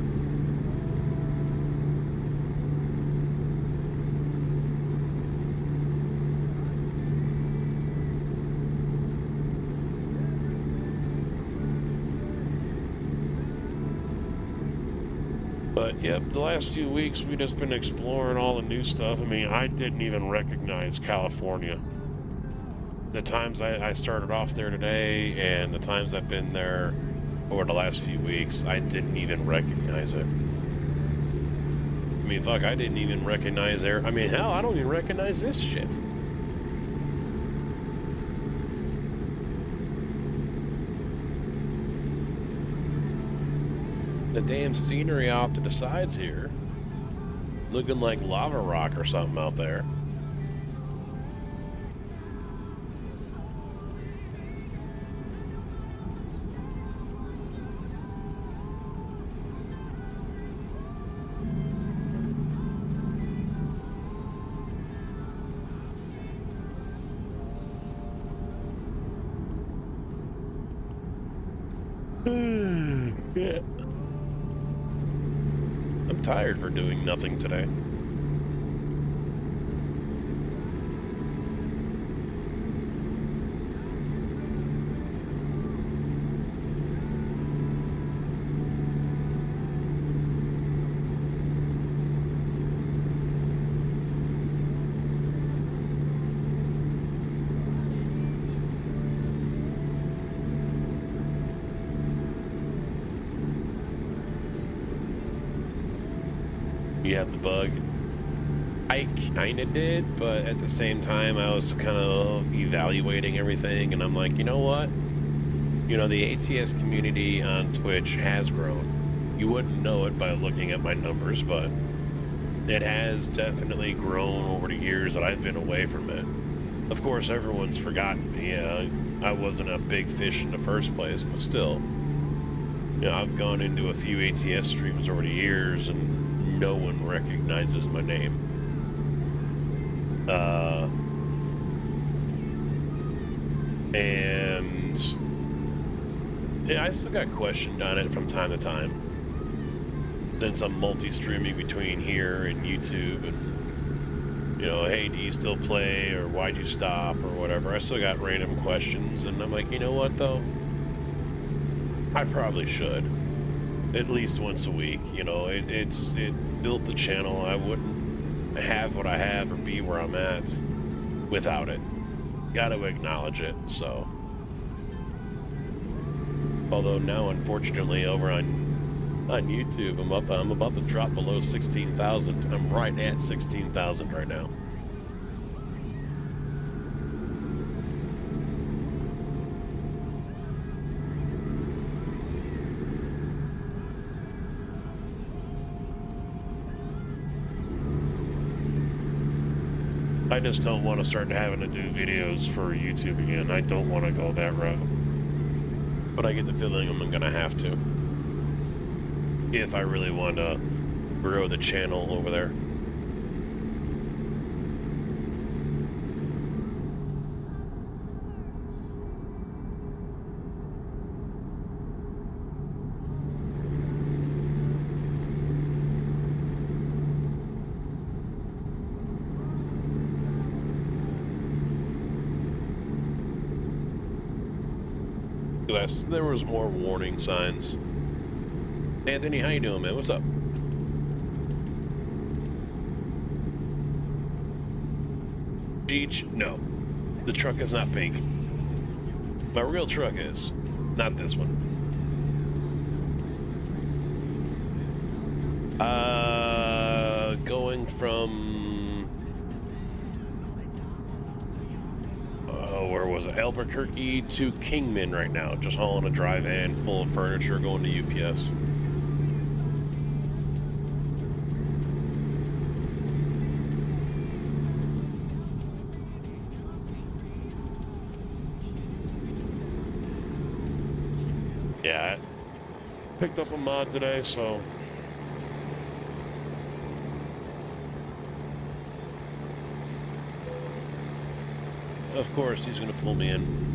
But, yep, the last few weeks we've just been exploring all the new stuff. I mean, I didn't even recognize California. The times I started off there today and the times I've been there over the last few weeks, I didn't even recognize it. I mean, fuck, I didn't even recognize there. I mean, hell, I don't even recognize this shit. The damn scenery off to the sides here, looking like lava rock or something out there. Yeah. I'm tired for doing nothing today. You have the bug? I kind of did, but at the same time, I was kind of evaluating everything, and I'm like, you know what? You know, the ATS community on Twitch has grown. You wouldn't know it by looking at my numbers, but it has definitely grown over the years that I've been away from it. Of course, everyone's forgotten me. I wasn't a big fish in the first place, but still. You know, I've gone into a few ATS streams over the years, and no one recognizes my name. And yeah, I still got questioned on it from time to time. Since I'm multi-streaming between here and YouTube, and you know, hey, do you still play, or why'd you stop, or whatever. I still got random questions, and I'm like, you know what though? I probably should, at least once a week. You know, it built the channel. I wouldn't have what I have or be where I'm at without it. Got to acknowledge it. So, although now, unfortunately, over on YouTube, I'm about to drop below 16,000. I'm right at 16,000 right now. I just don't want to start having to do videos for YouTube again. I don't want to go that route. But I get the feeling I'm going to have to, if I really want to grow the channel over there. There was more warning signs. Anthony, how you doing, man? What's up? Cheech? No. The truck is not pink. My real truck is. Not this one. Going from... where was it? Albuquerque to Kingman right now. Just hauling a dry van full of furniture going to UPS. Yeah, I picked up a mod today, so... Of course, he's going to pull me in.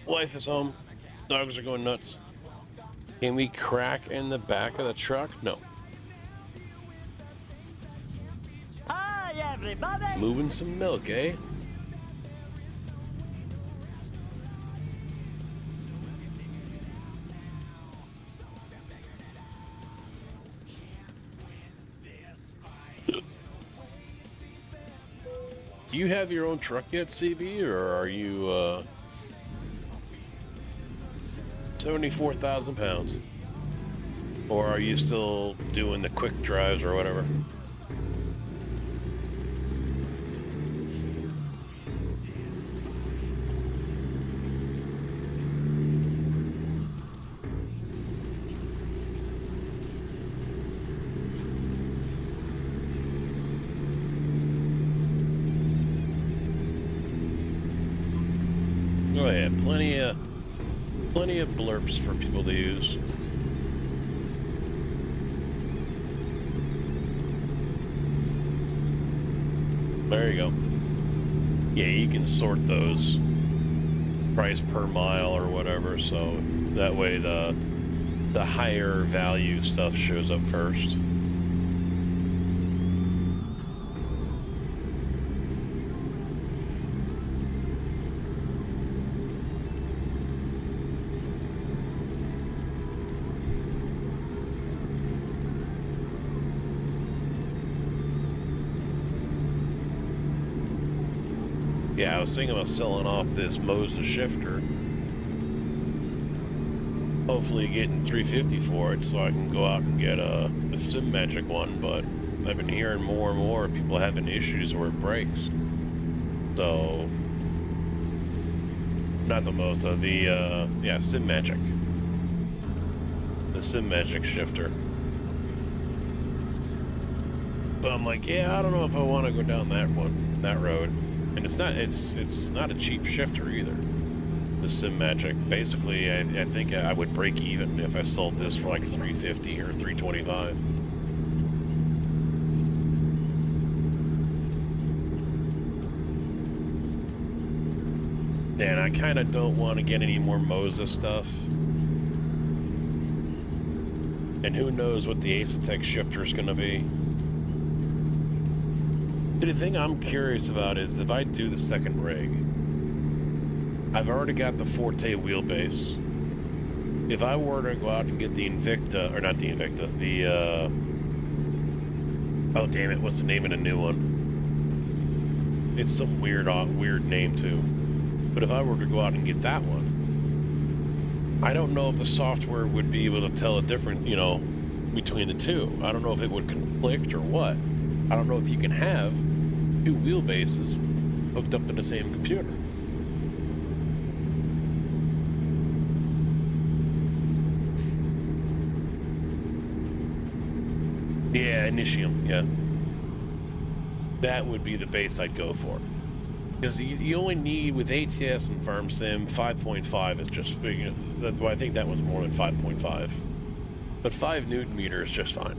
Wife is home. Dogs are going nuts. Can we crack in the back of the truck? No. Hi, everybody! Moving some milk, eh? Do you have your own truck yet, CB, or are you, 74,000 pounds? Or are you still doing the quick drives or whatever? Oh yeah, plenty of blurps for people to use. There you go. Yeah, you can sort those price per mile or whatever, so that way the higher value stuff shows up first. Yeah, I was thinking about selling off this Moza shifter. Hopefully getting 350 for it so I can go out and get a Sim Magic one, but I've been hearing more and more of people having issues where it breaks. So, not the Moza, yeah, Sim Magic. The Sim Magic shifter. But I'm like, yeah, I don't know if I want to go down that road. And it's not a cheap shifter either. The Sim Magic. Basically, I think I would break even if I sold this for like $350 or $325. And I kind of don't want to get any more Moza stuff. And who knows what the Asetek shifter is going to be. The thing I'm curious about is if I do the second rig, I've already got the Forte wheelbase. If I were to go out and get the Invicta, or not the Invicta, the, oh damn it, what's the name of the new one? It's some weird name too. But if I were to go out and get that one, I don't know if the software would be able to tell a difference, you know, between the two. I don't know if it would conflict or what. I don't know if you can have two wheelbases hooked up to the same computer. Yeah, Initium, yeah. That would be the base I'd go for. Because you only need, with ATS and FarmSim, 5.5 is just, you know, well, I think that was more than 5.5. But 5 Newton meter is just fine.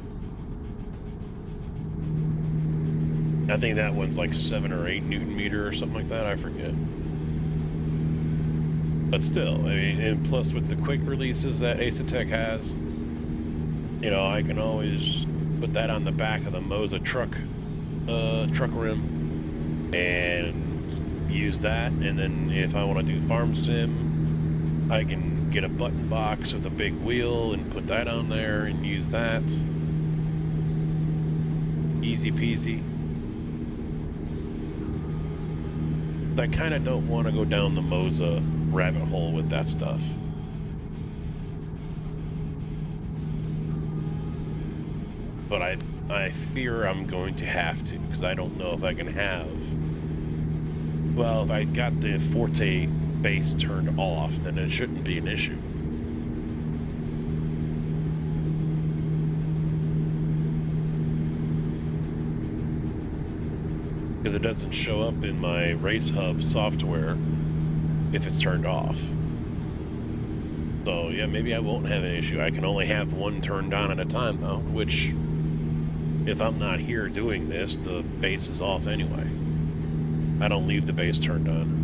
I think that one's like 7 or 8 Newton meter or something like that, I forget. But still, I mean, and plus with the quick releases that Asetek has, you know, I can always put that on the back of the Moza truck rim and use that, and then if I want to do farm sim, I can get a button box with a big wheel and put that on there and use that. Easy peasy. I kind of don't want to go down the Moza rabbit hole with that stuff. But I fear I'm going to have to, because I don't know if I can have... Well, if I got the Forte base turned off, then it shouldn't be an issue. Because it doesn't show up in my Race Hub software if it's turned off. So, yeah, maybe I won't have an issue. I can only have one turned on at a time, though, which, if I'm not here doing this, the base is off anyway. I don't leave the base turned on.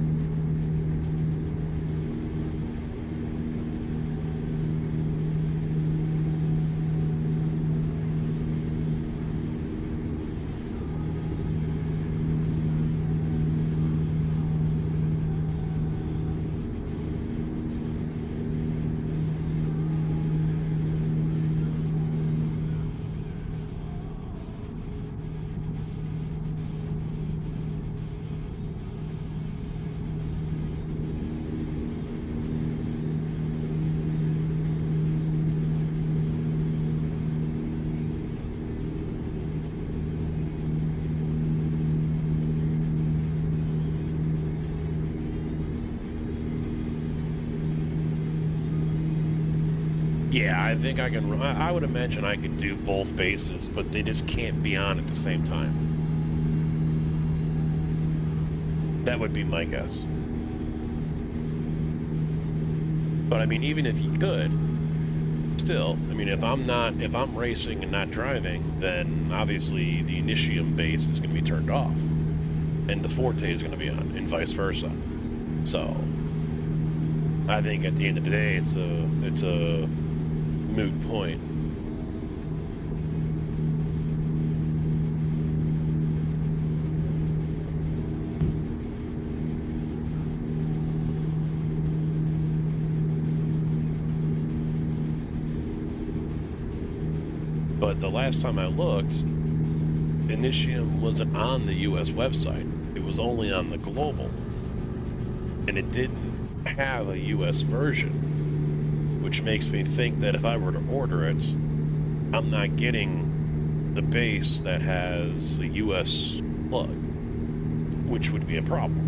Yeah, I think I can. I would imagine I could do both bases, but they just can't be on at the same time. That would be my guess. But I mean, even if you could, still, I mean, if I'm racing and not driving, then obviously the Initium base is going to be turned off, and the Forte is going to be on, and vice versa. So, I think at the end of the day, it's a moot point. But the last time I looked, Initium wasn't on the US website. It was only on the global. and it didn't have a US version, which makes me think that if I were to order it, I'm not getting the base that has a US plug, which would be a problem.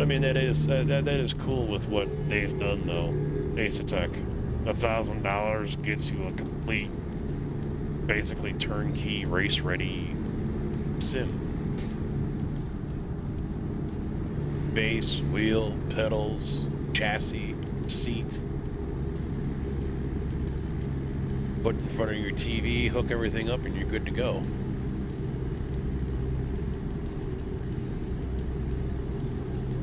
I mean, that is cool with what they've done, though. Asetek, $1,000 gets you a complete, basically turnkey, race-ready sim. Base, wheel, pedals, chassis, seat. Put in front of your TV, hook everything up, and you're good to go.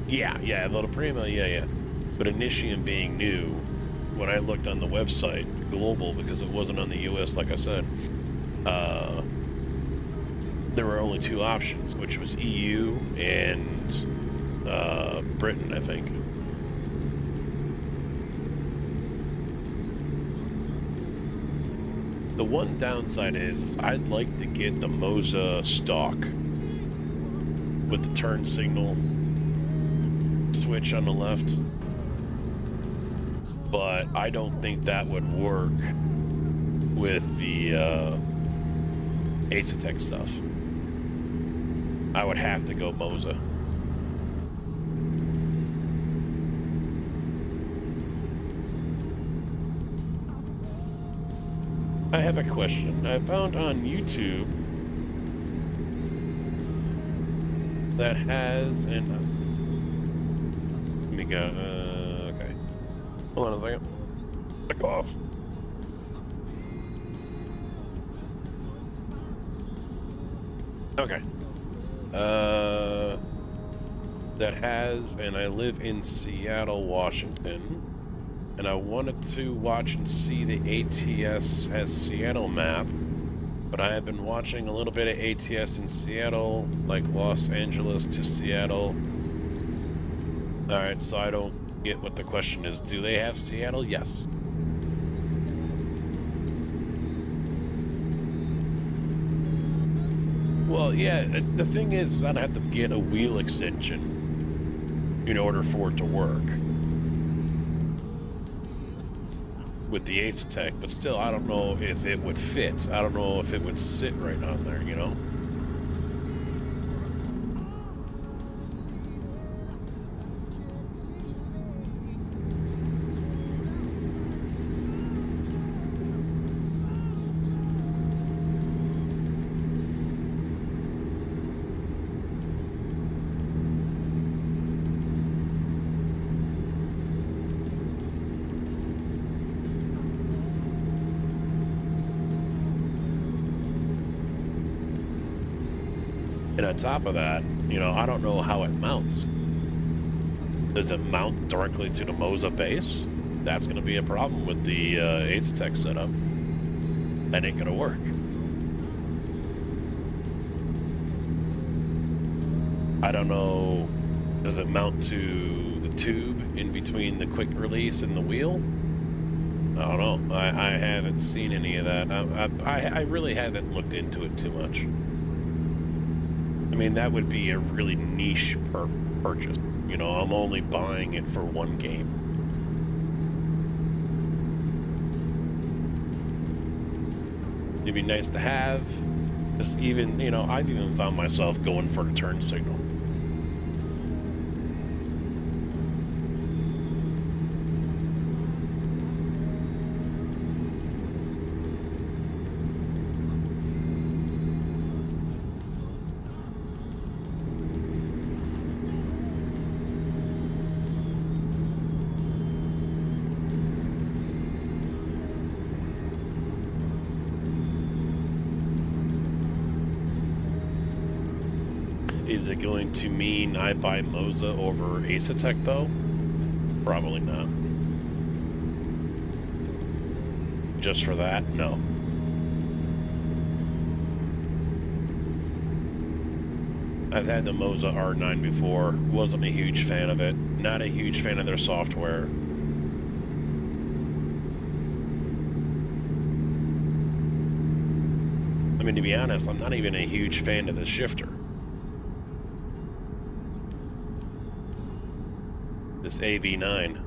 Yeah, the Prima, yeah. But Initium being new, when I looked on the website, global, because it wasn't on the US, like I said, there were only two options, which was EU and Britain, I think. The one downside is I'd like to get the Moza stock with the turn signal switch on the left, but I don't think that would work with the Asetek stuff. I would have to go Moza. I have a question. I found on YouTube that has an okay. Hold on a second. Click off. Okay. That has, and I live in Seattle, Washington, and I wanted to watch and see the ATS has Seattle map, but I have been watching a little bit of ATS in Seattle, like Los Angeles to Seattle. Alright, so I don't get what the question is. Do they have Seattle? Yes. Well, yeah, the thing is, I'd have to get a wheel extension in order for it to work with the Asetek, but still, I don't know if it would fit. I don't know if it would sit right on there, you know? And on top of that, you know, I don't know how it mounts. Does it mount directly to the Moza base? That's going to be a problem with the Asetek setup. That ain't going to work. I don't know, does it mount to the tube in between the quick release and the wheel? I don't know. I haven't seen any of that. I really haven't looked into it too much. I mean, that would be a really niche purchase. You know, I'm only buying it for one game. It'd be nice to have. Just even, you know, I've even found myself going for the turn signal. Is it going to mean I buy Moza over Asetek, though? Probably not. Just for that? No. I've had the Moza R9 before. Wasn't a huge fan of it. Not a huge fan of their software. mean, to be honest, I'm not even a huge fan of the shifter. This AB9.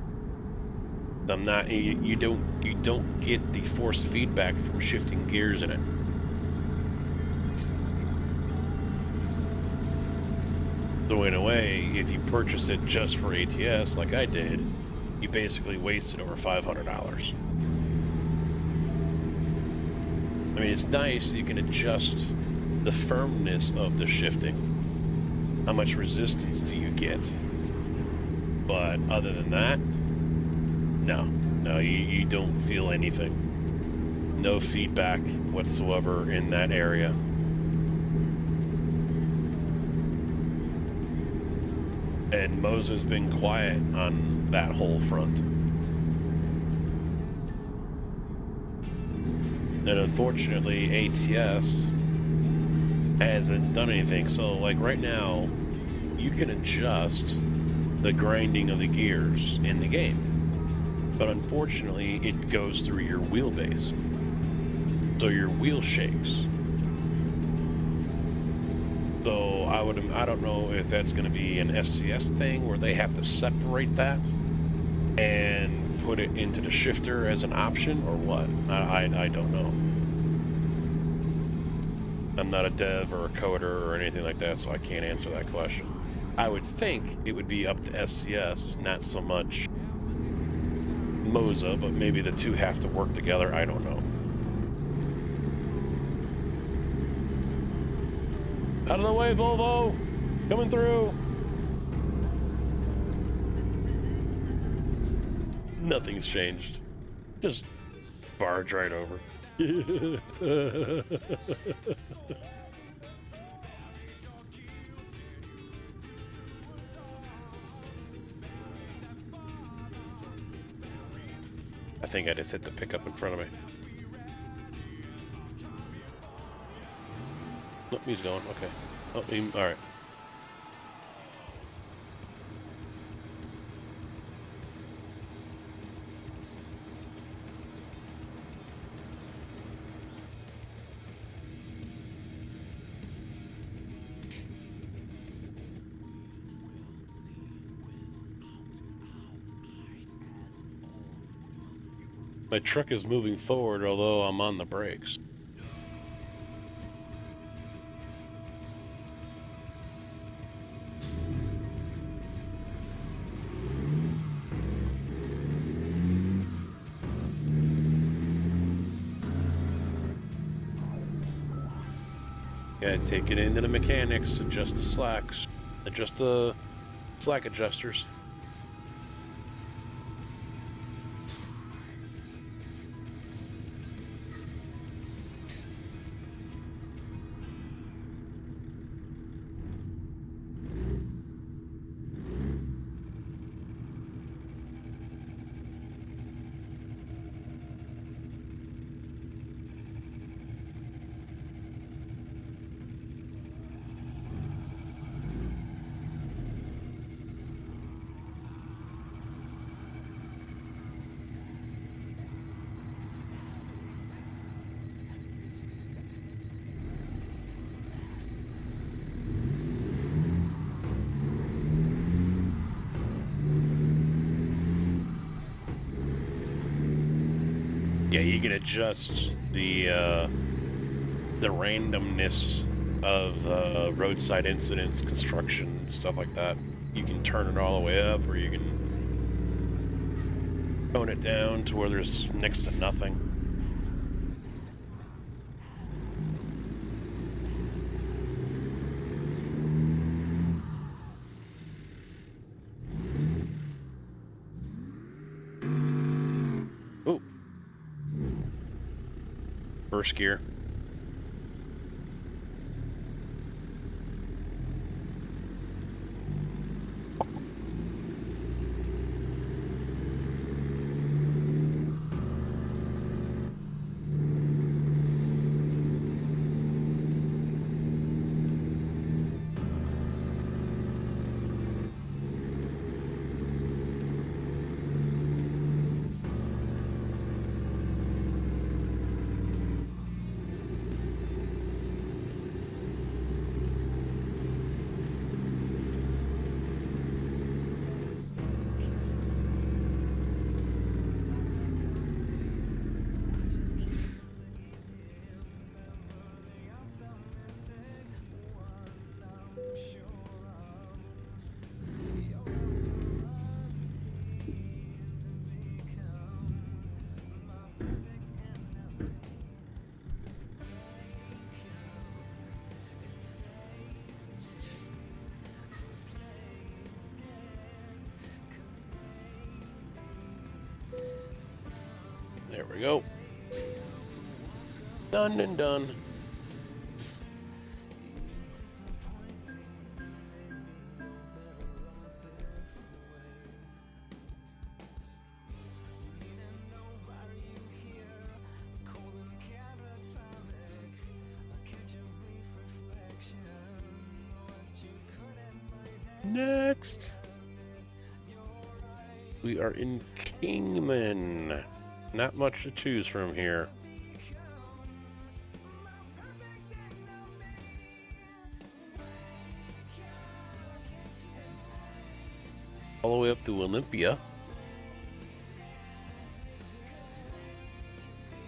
I'm not. You don't get the force feedback from shifting gears in it. So in a way, if you purchase it just for ATS, like I did, you basically wasted over $500. I mean, it's nice you can adjust the firmness of the shifting. How much resistance do you get? But other than that, no, you don't feel anything. No feedback whatsoever in that area. And Moza's been quiet on that whole front. And unfortunately, ATS hasn't done anything. So, like right now, you can adjust the grinding of the gears in the game. But unfortunately, it goes through your wheelbase. So your wheel shakes. So I don't know if that's going to be an SCS thing where they have to separate that and put it into the shifter as an option or what. I don't know. I'm not a dev or a coder or anything like that, so I can't answer that question. I would think it would be up to SCS, not so much Moza, but maybe the two have to work together. I don't know. Out of the way, Volvo! Coming through! Nothing's changed. Just barge right over. I think I just hit the pickup in front of me. Nope, he's going. Okay. Oh, all right. My truck is moving forward, although I'm on the brakes. Gotta take it into the mechanics, adjust the slacks, adjust the slack adjusters. Yeah, you can adjust the randomness of roadside incidents, construction, stuff like that. You can turn it all the way up, or you can tone it down to where there's next to nothing. Oh. First gear. There we go. Done and done. Next, we are in Kingman. Not much to choose from here. All the way up to Olympia.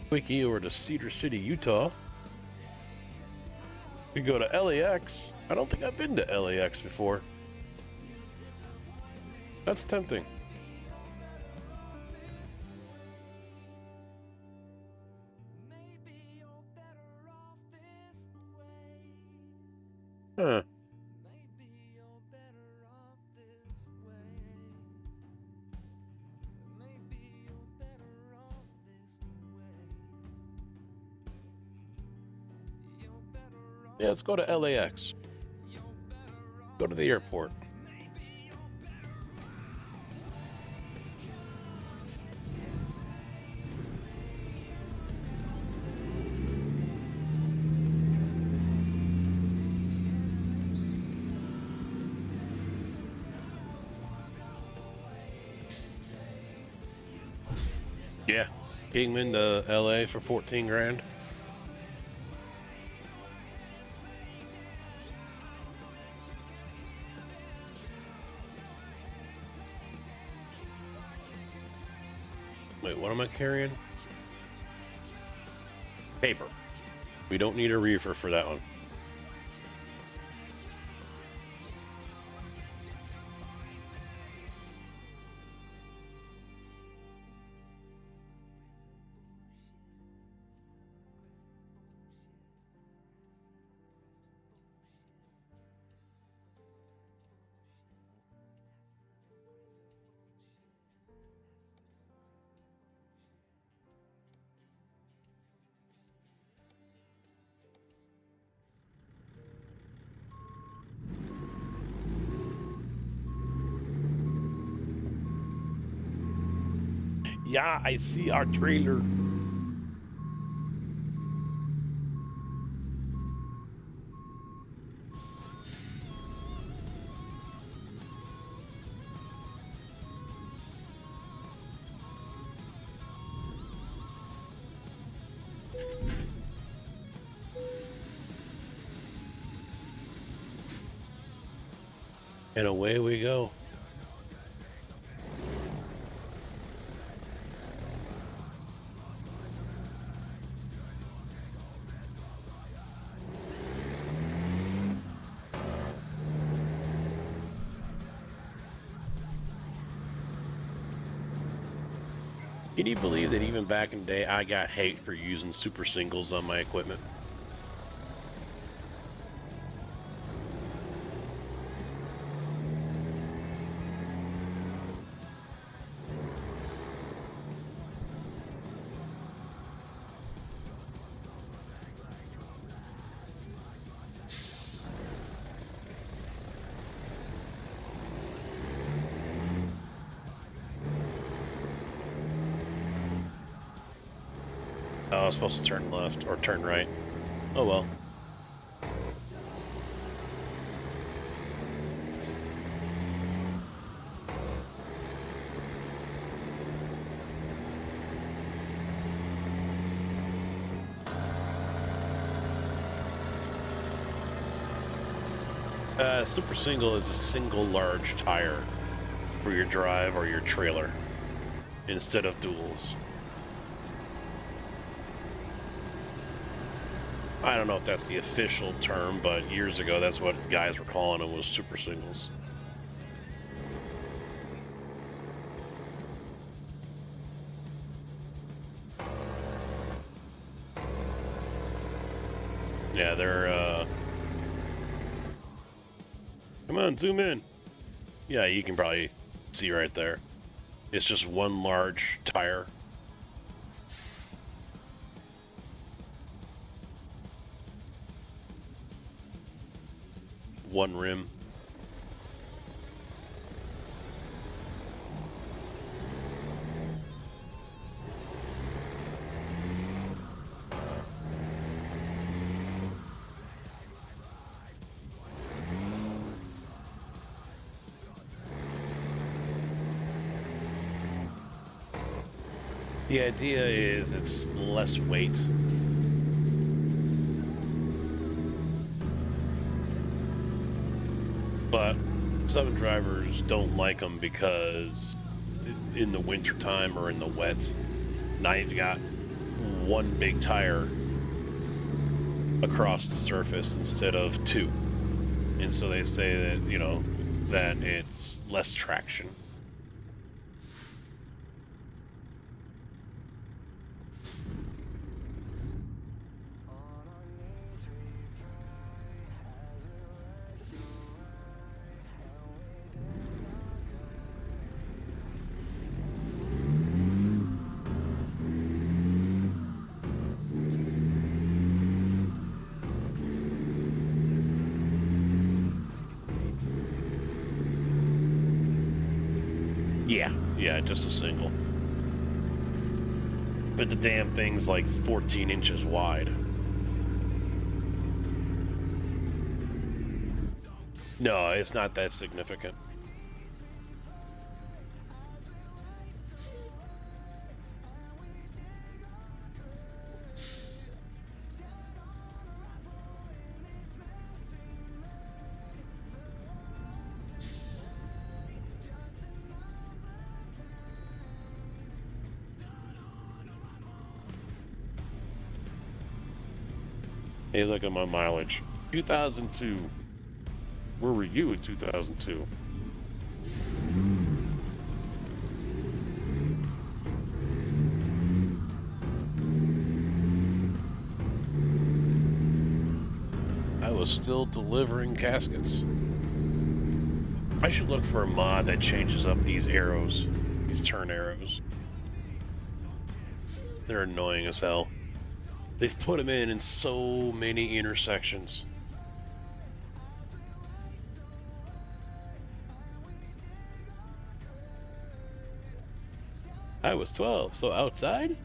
Quickie over to Cedar City, Utah. We go to LAX. I don't think I've been to LAX before. That's tempting. Huh. Yeah, let's go to LAX. Go to the airport. Yeah, Kingman to LA for 14 grand. Wait, what am I carrying? Paper. We don't need a reefer for that one. Yeah, I see our trailer. And away we go. Can you believe that even back in the day, I got hate for using super singles on my equipment? Oh, I was supposed to turn left or turn right. Oh well. Super single is a single large tire for your drive or your trailer instead of duals. I don't know if that's the official term, but years ago, that's what guys were calling them, was super singles. Yeah, they're, come on, zoom in. Yeah, you can probably see right there. It's just one large tire. one rim. The idea is it's less weight. But some drivers don't like them because in the wintertime or in the wet, now you've got one big tire across the surface instead of two. And so they say that, you know, that it's less traction. Yeah, just a single. But the damn thing's like 14 inches wide. No, it's not that significant. Hey, look at my mileage. 2002. Where were you in 2002? I was still delivering caskets. I should look for a mod that changes up these arrows, these turn arrows. They're annoying as hell. They've put them in so many intersections. I was 12, so outside?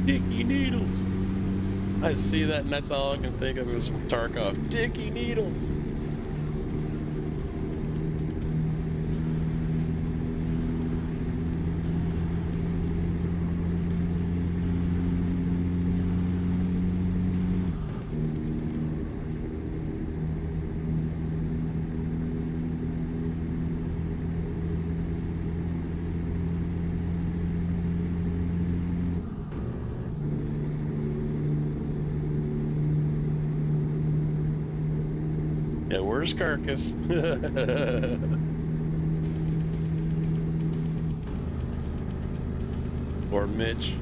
Dicky Needles. I see that and that's all I can think of is from Tarkov. Dicky Needles. Yeah, where's Carcass? Or Mitch.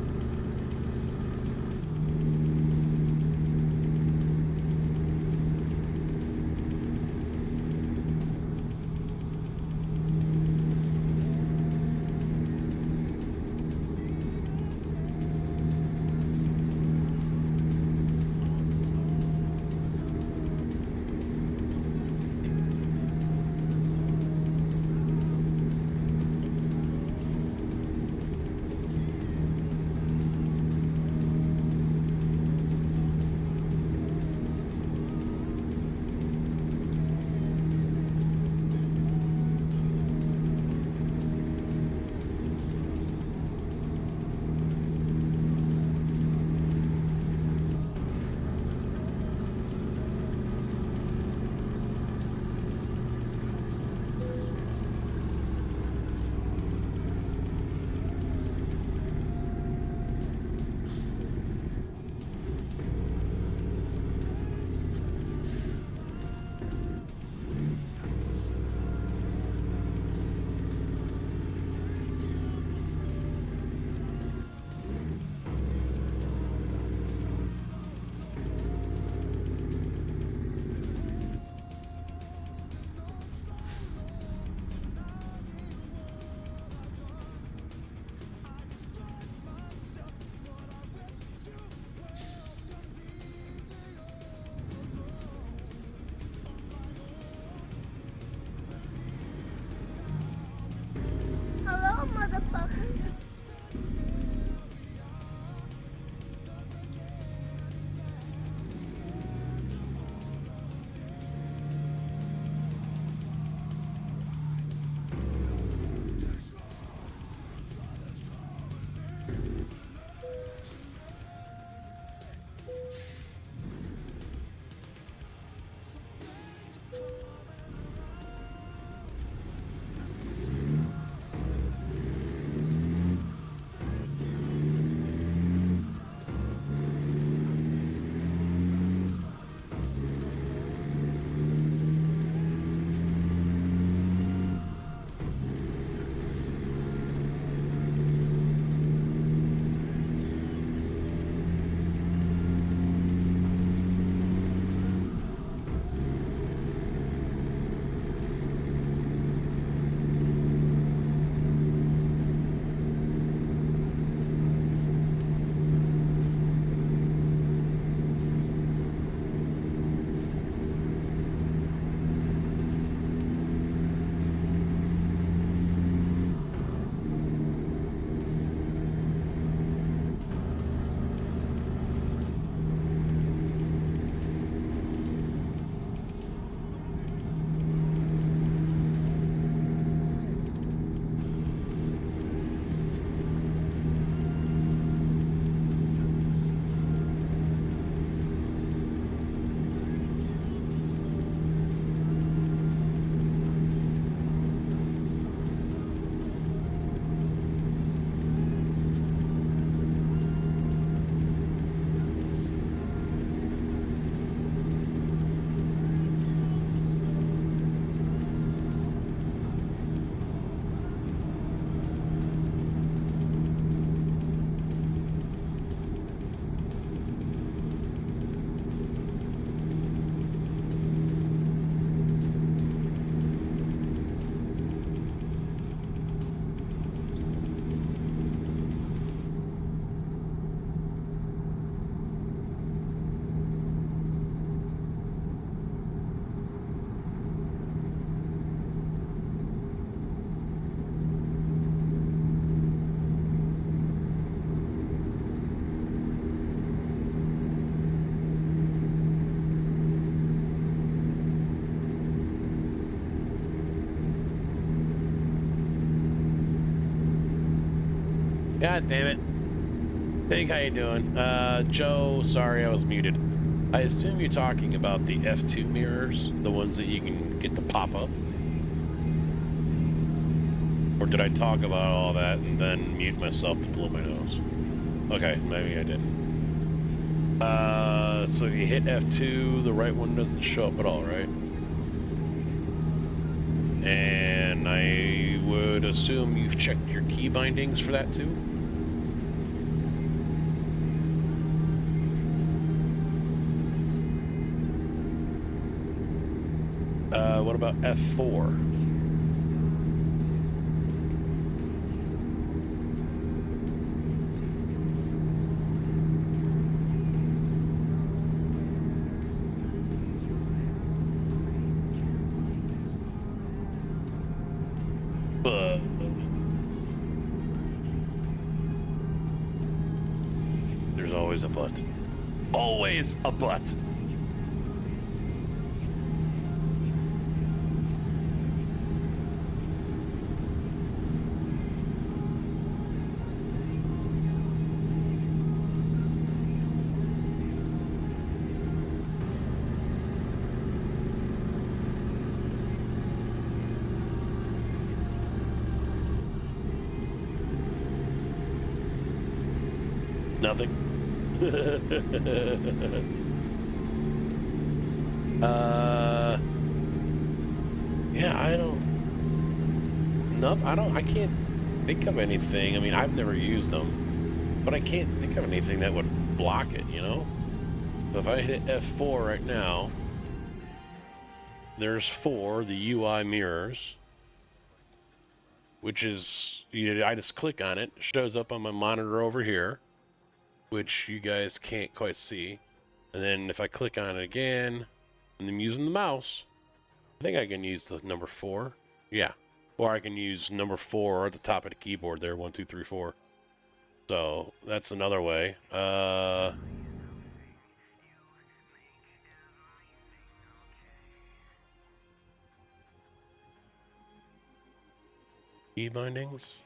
God damn it. Hey, how you doing? Joe, sorry I was muted. I assume you're talking about the F2 mirrors, the ones that you can get to pop up. Or did I talk about all that and then mute myself to blow my nose? Okay, maybe I didn't. So if you hit F2, the right one doesn't show up at all, right? And I would assume you've checked your key bindings for that too? What about F4? There's always a but. Always a but. Nothing. Yeah, I can't think of anything. I mean, I've never used them, but I can't think of anything that would block it, you know? So if I hit F4 right now, there's 4, the UI mirrors, which is, I just click on it, shows up on my monitor over here, which you guys can't quite see. And then if I click on it again, and I'm using the mouse, I think I can use the number 4. Yeah. Or I can use number 4 at the top of the keyboard there, 1, 2, 3, 4. So that's another way. Key bindings.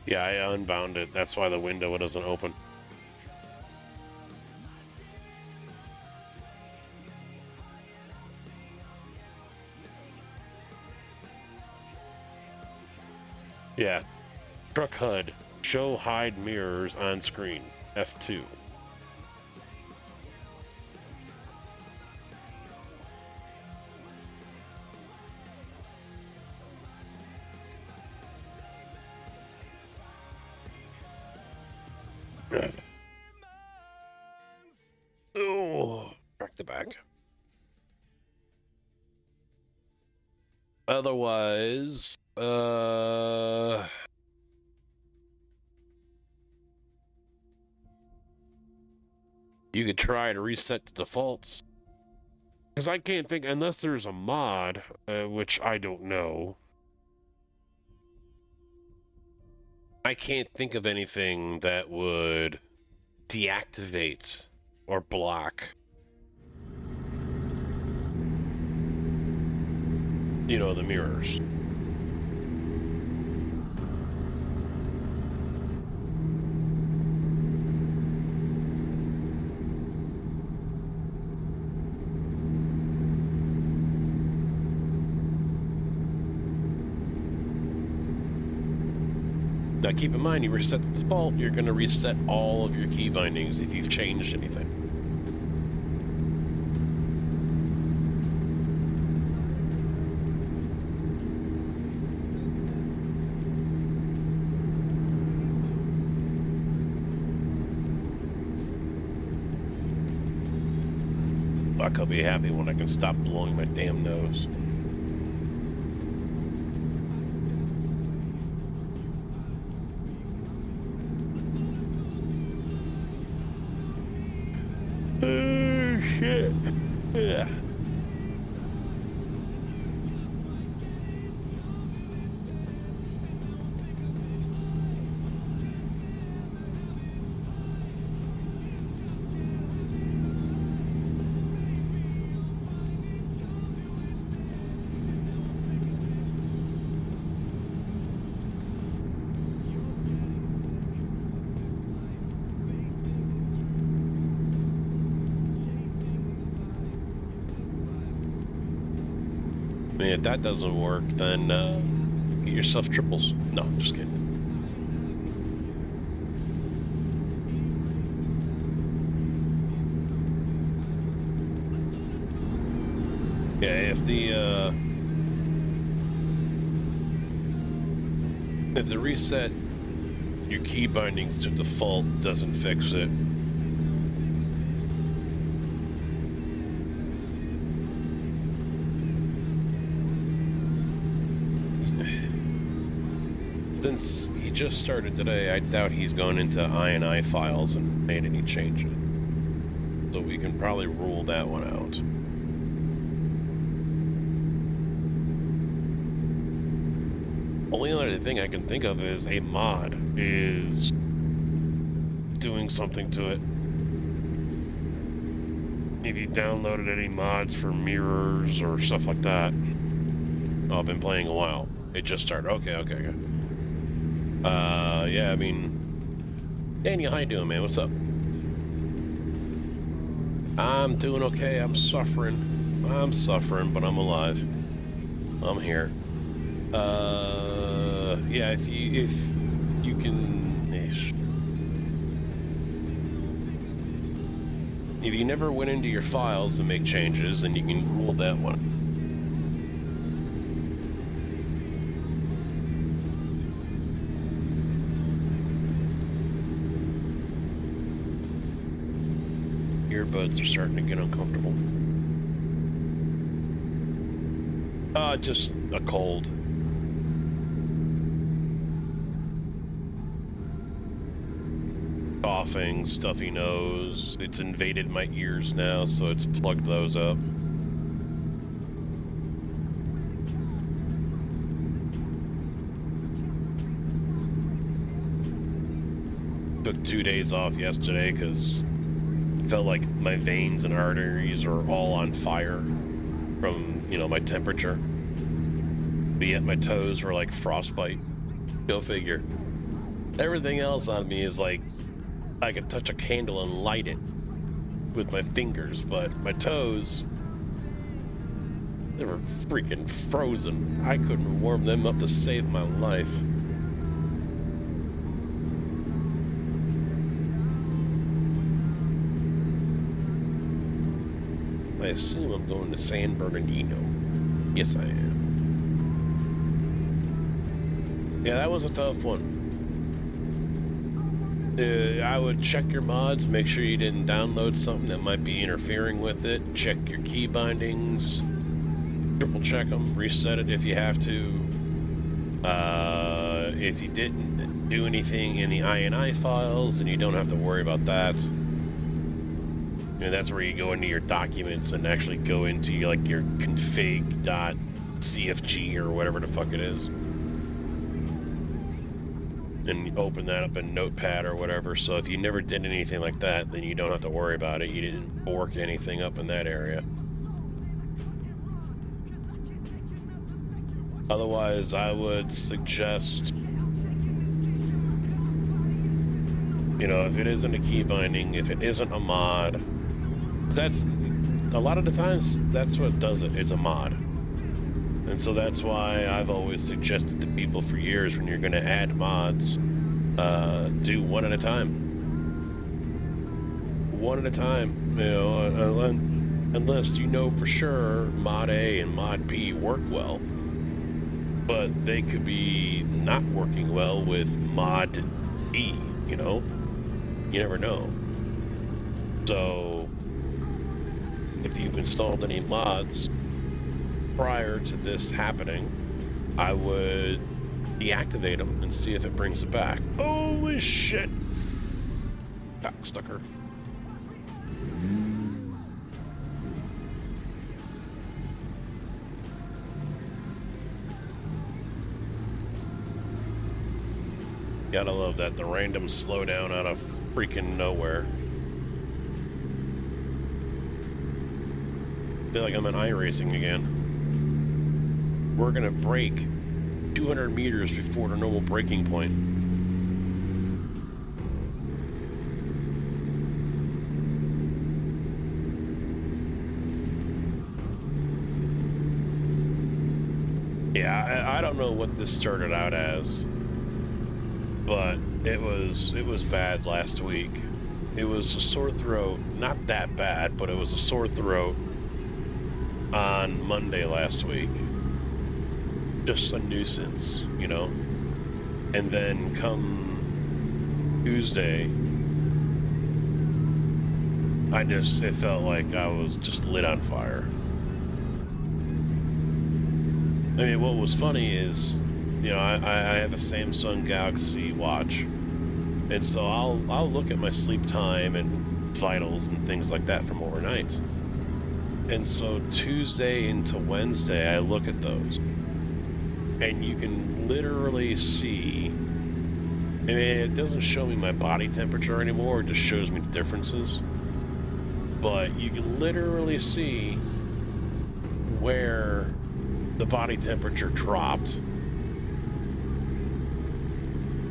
Yeah, I unbound it. That's why the window doesn't open. Yeah. Truck HUD. Show hide mirrors on screen. F2. Oh, track the back. Otherwise, you could try to reset the defaults. Because I can't think, unless there's a mod, which I don't know. I can't think of anything that would deactivate or block, you know, the mirrors. Now keep in mind, you reset the default, you're going to reset all of your key bindings if you've changed anything. Fuck, I'll be happy when I can stop blowing my damn nose. mean, if that doesn't work, then get yourself triples. No, just kidding. Yeah, if the reset your key bindings to default doesn't fix it, since he just started today, I doubt he's gone into INI files and made any changes. So we can probably rule that one out. Only other thing I can think of is a mod is doing something to it. If you downloaded any mods for mirrors or stuff like that. Oh, I've been playing a while. It just started. Okay. Yeah, I mean, Daniel, how you doing, man? What's up? I'm doing okay. I'm suffering, but I'm alive. I'm here. Yeah, if you can, if you never went into your files to make changes, then you can rule that one. Earbuds are starting to get uncomfortable. Just a cold. Coughing, stuffy nose. It's invaded my ears now, so it's plugged those up. Took 2 days off yesterday because it felt like my veins and arteries are all on fire from, you know, my temperature. But yet my toes were like frostbite. Go figure. Everything else on me is like I could touch a candle and light it with my fingers, but my toes, they were freaking frozen. I couldn't warm them up to save my life. I assume I'm going to San Bernardino. Yes, I am. Yeah, that was a tough one. I would check your mods, make sure you didn't download something that might be interfering with it. Check your key bindings, triple check them, reset it if you have to. If you didn't do anything in the INI files, then you don't have to worry about that. You know, that's where you go into your documents and actually go into your config.cfg or whatever the fuck it is. And you open that up in Notepad or whatever. So if you never did anything like that, then you don't have to worry about it. You didn't bork anything up in that area. Otherwise, I would suggest, you know, if it isn't a key binding, if it isn't a mod, that's a lot of the times that's what does it. It's a mod. And so that's why I've always suggested to people for years, when you're going to add mods, do one at a time. One at a time, you know, unless you know for sure mod A and mod B work well. But they could be not working well with mod E, you know? You never know. So, if you've installed any mods prior to this happening, I would deactivate them and see if it brings it back. Holy shit! Cocksucker. Gotta love that, the random slowdown out of freaking nowhere. Feel like I'm in iRacing again. We're gonna brake 200 meters before the normal braking point. Yeah, I don't know what this started out as, but it was bad last week. It was a sore throat, not that bad, but it was a sore throat on Monday last week. Just a nuisance, you know? And then come Tuesday, it felt like I was just lit on fire. I mean, what was funny is, you know, I have a Samsung Galaxy watch, and so I'll look at my sleep time and vitals and things like that from overnight. And so Tuesday into Wednesday, I look at those, and you can literally see. I mean, it doesn't show me my body temperature anymore; it just shows me the differences. But you can literally see where the body temperature dropped,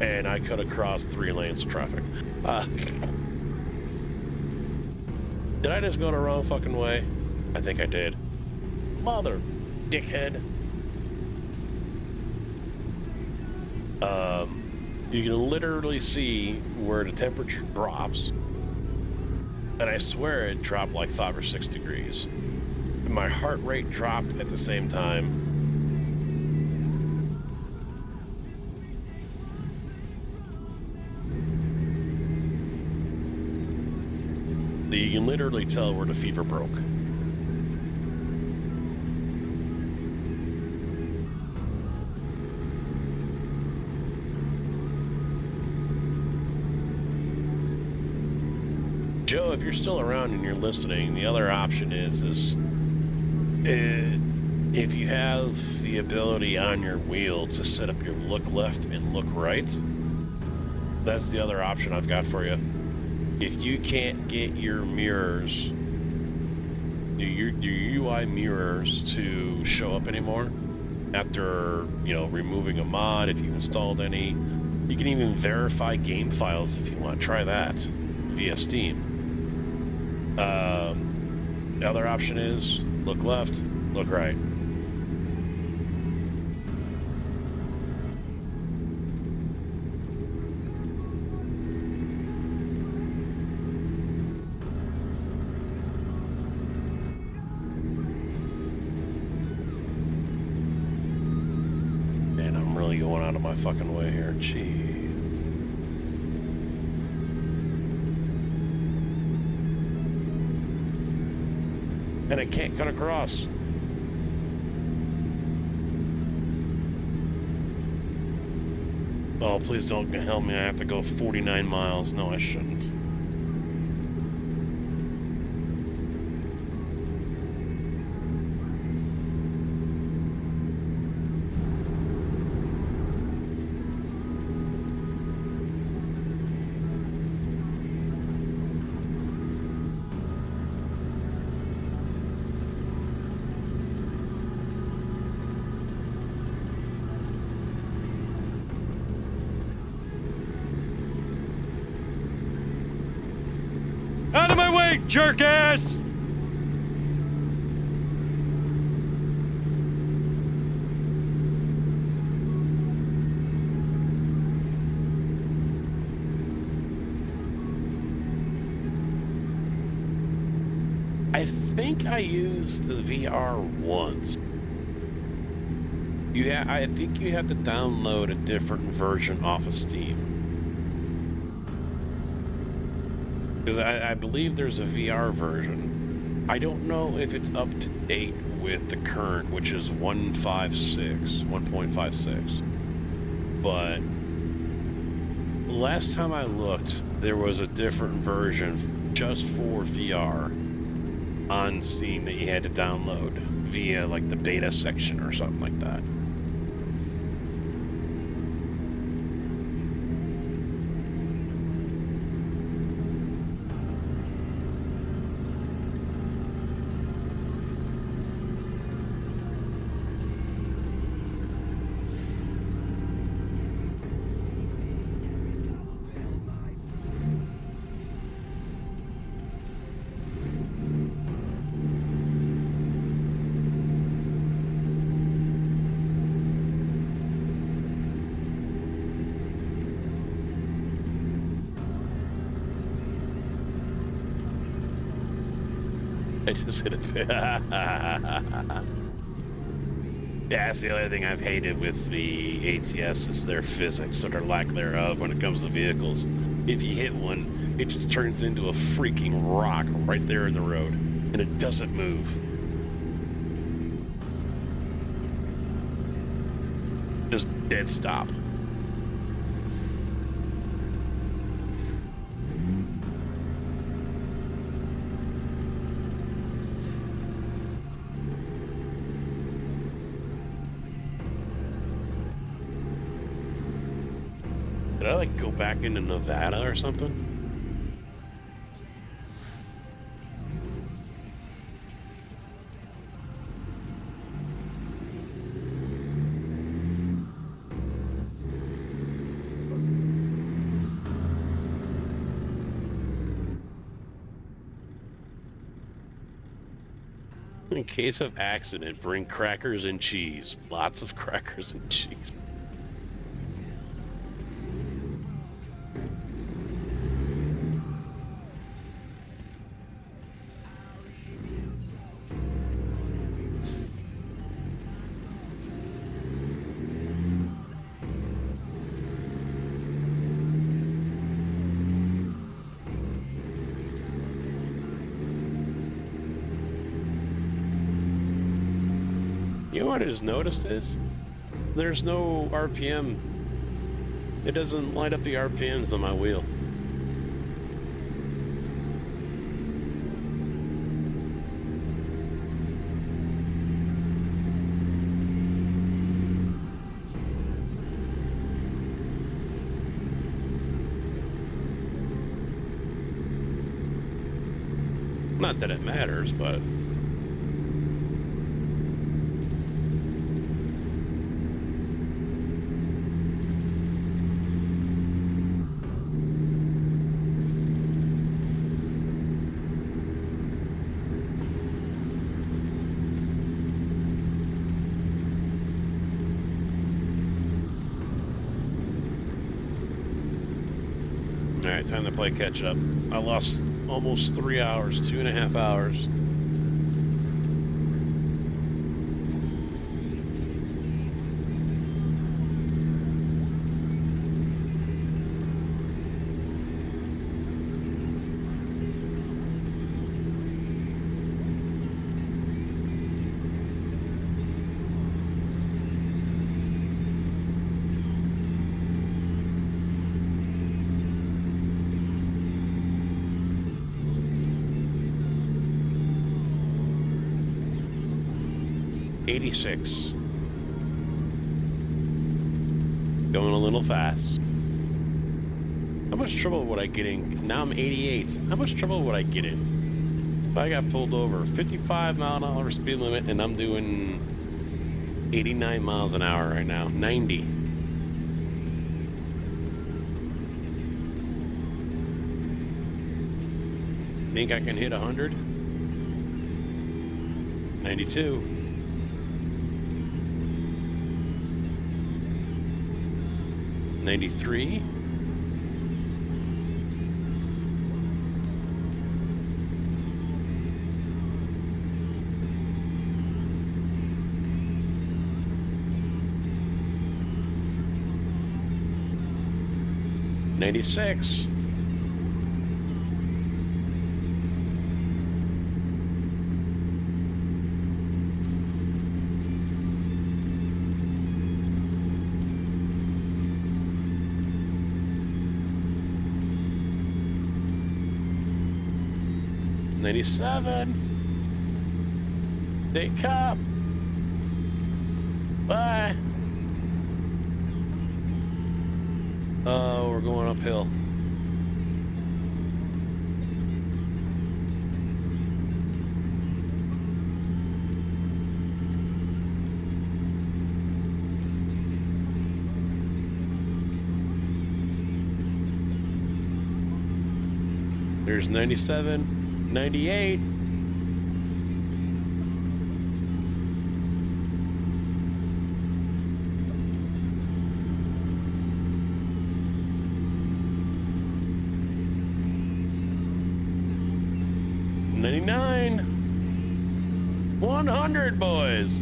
and I cut across 3 lanes of traffic. Did I just go the wrong fucking way? I think I did. Mother dickhead. You can literally see where the temperature drops, and I swear it dropped like 5 or 6 degrees. My heart rate dropped at the same time. You can literally tell where the fever broke. Joe, if you're still around and you're listening, the other option is if you have the ability on your wheel to set up your look left and look right, that's the other option I've got for you. If you can't get your mirrors, your UI mirrors to show up anymore after, you know, removing a mod, if you installed any, you can even verify game files if you want. Try that via Steam. The other option is look left, look right. Man, I'm really going out of my fucking way here. Jeez. And I can't cut across. Oh, please don't help me. I have to go 49 miles. No, I shouldn't. Out of my way, jerk ass! I think I used the VR once. I think you have to download a different version off of Steam. Because I believe there's a VR version. I don't know if it's up to date with the current, which is 1.56. But last time I looked, there was a different version just for VR on Steam that you had to download via like the beta section or something like that. I just hit it. Yeah, that's the only thing I've hated with the ATS is their physics or their lack thereof when it comes to vehicles. If you hit one, it just turns into a freaking rock right there in the road, and it doesn't move. Just dead stop. Did I like go back into Nevada or something? In case of accident, bring crackers and cheese. Lots of crackers and cheese. You know what I just noticed is there's no RPM. It doesn't light up the RPMs on my wheel. Not that it matters, but alright, time to play catch up. I lost almost 3 hours, 2.5 hours. '86. Going a little fast. How much trouble would I get in? Now I'm 88. How much trouble would I get in? If I got pulled over, 55-mile-an-hour speed limit, and I'm doing 89 miles an hour right now. 90. Think I can hit 100? 92. 93. '96. '97. They cop. Bye. Oh, we're going uphill. There's 97. 98. '99. 100, boys.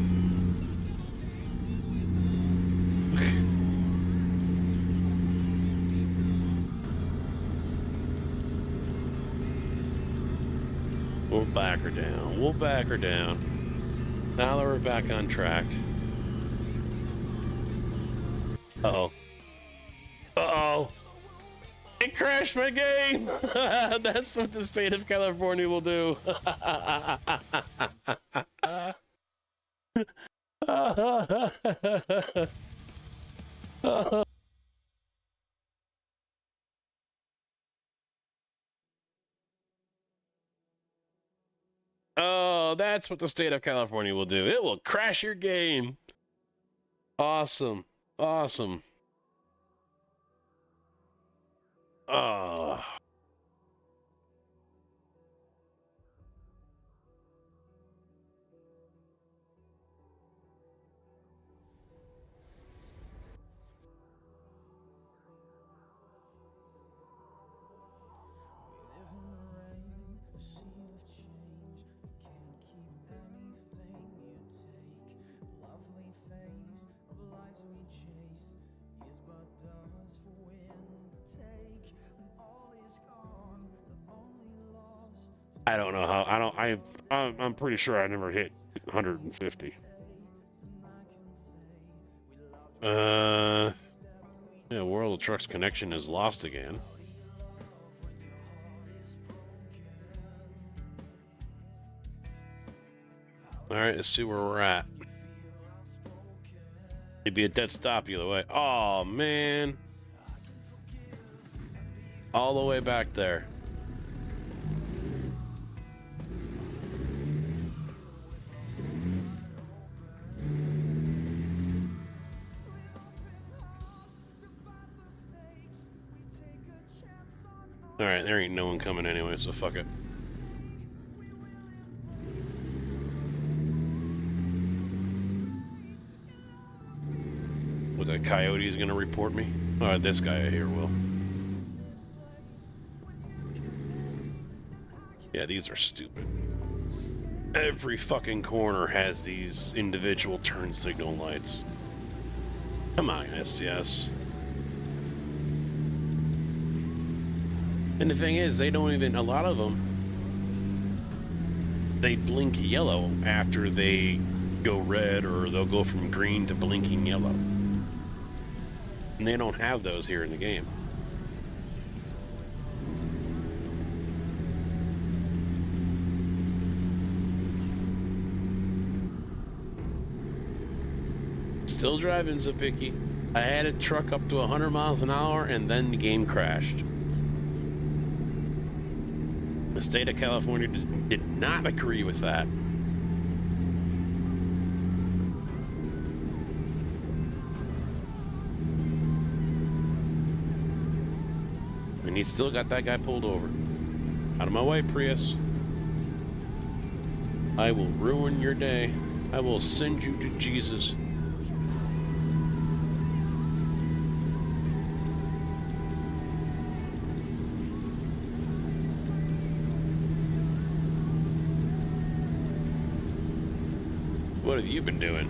We'll back her down. We'll back her down. Now that we're back on track. Uh-oh. Uh-oh. It crashed my game. That's what the state of California will do. Oh, that's what the state of California will do. It will crash your game. Awesome. Awesome. Oh. I don't know how. I'm pretty sure I never hit 150. Yeah, World of Trucks connection is lost again. All right, let's see where we're at. It'd be a dead stop either way. Oh man, all the way back there. Alright, there ain't no one coming anyway, so fuck it. What, that coyote is gonna report me? Alright, this guy here will. Yeah, these are stupid. Every fucking corner has these individual turn signal lights. Come on, SCS. And the thing is, they don't even, a lot of them, they blink yellow after they go red, or they'll go from green to blinking yellow. And they don't have those here in the game. Still driving, Zapicki. I had a truck up to 100 miles an hour and then the game crashed. The state of California did not agree with that. And he still got that guy pulled over. Out of my way, Prius. I will ruin your day. I will send you to Jesus. What have you been doing?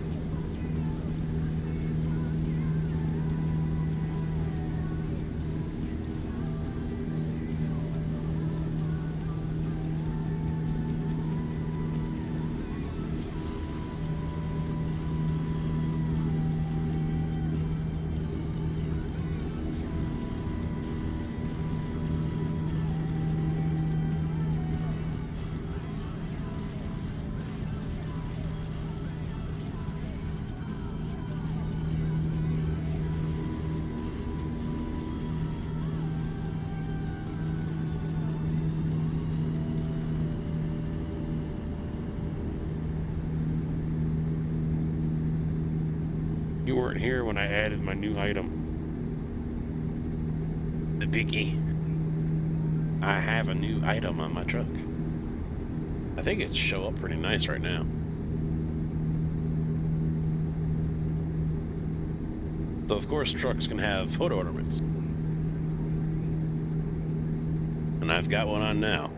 You weren't here when I added my new item. The Biggie. I have a new item on my truck. I think it show up pretty nice right now. So of course trucks can have photo ornaments. And I've got one on now.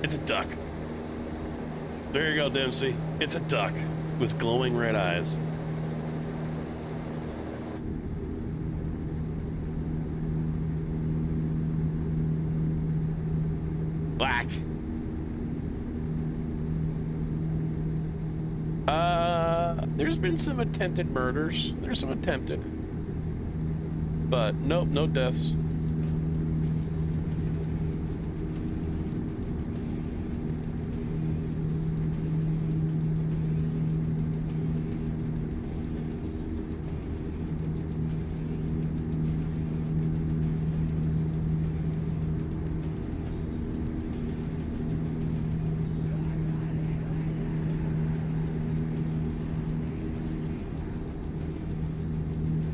It's a duck. There you go, Dempsey. It's a duck with glowing red eyes. Black. There's been some attempted murders. There's some attempted. But nope, no deaths.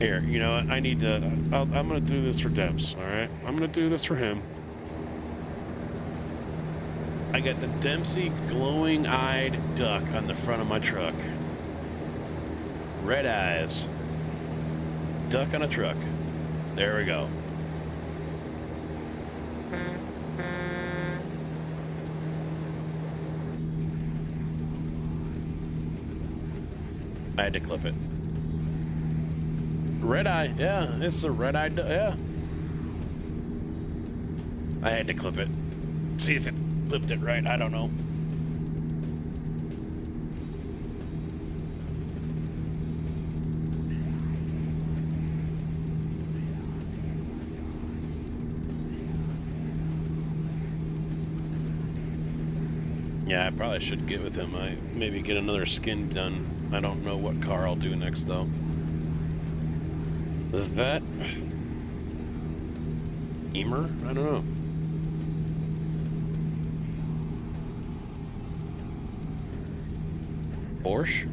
Here, you know what? I need to. I'm gonna do this for Debs. All right, I'm gonna do this for him. I got the Dempsey glowing-eyed duck on the front of my truck. Red eyes. Duck on a truck. There we go. I had to clip it. Red eye, yeah, it's a red eye, yeah. I had to clip it. See if it clipped it right, I don't know. Yeah, I probably should get with him. I maybe get another skin done. I don't know what car I'll do next though. Is that Emer? I don't know. Porsche?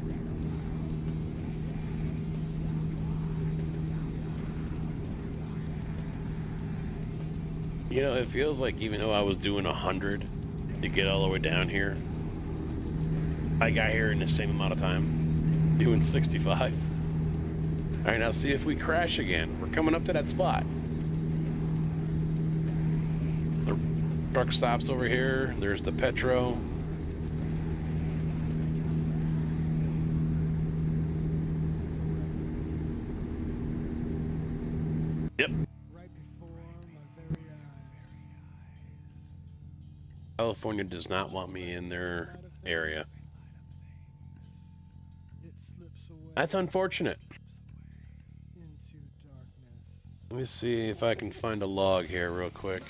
You know, it feels like even though I was doing 100 to get all the way down here, I got here in the same amount of time, doing 65. All right, now see if we crash again. We're coming up to that spot. The truck stops over here. There's the Petro. Yep. California does not want me in their area. That's unfortunate. Let me see if I can find a log here real quick.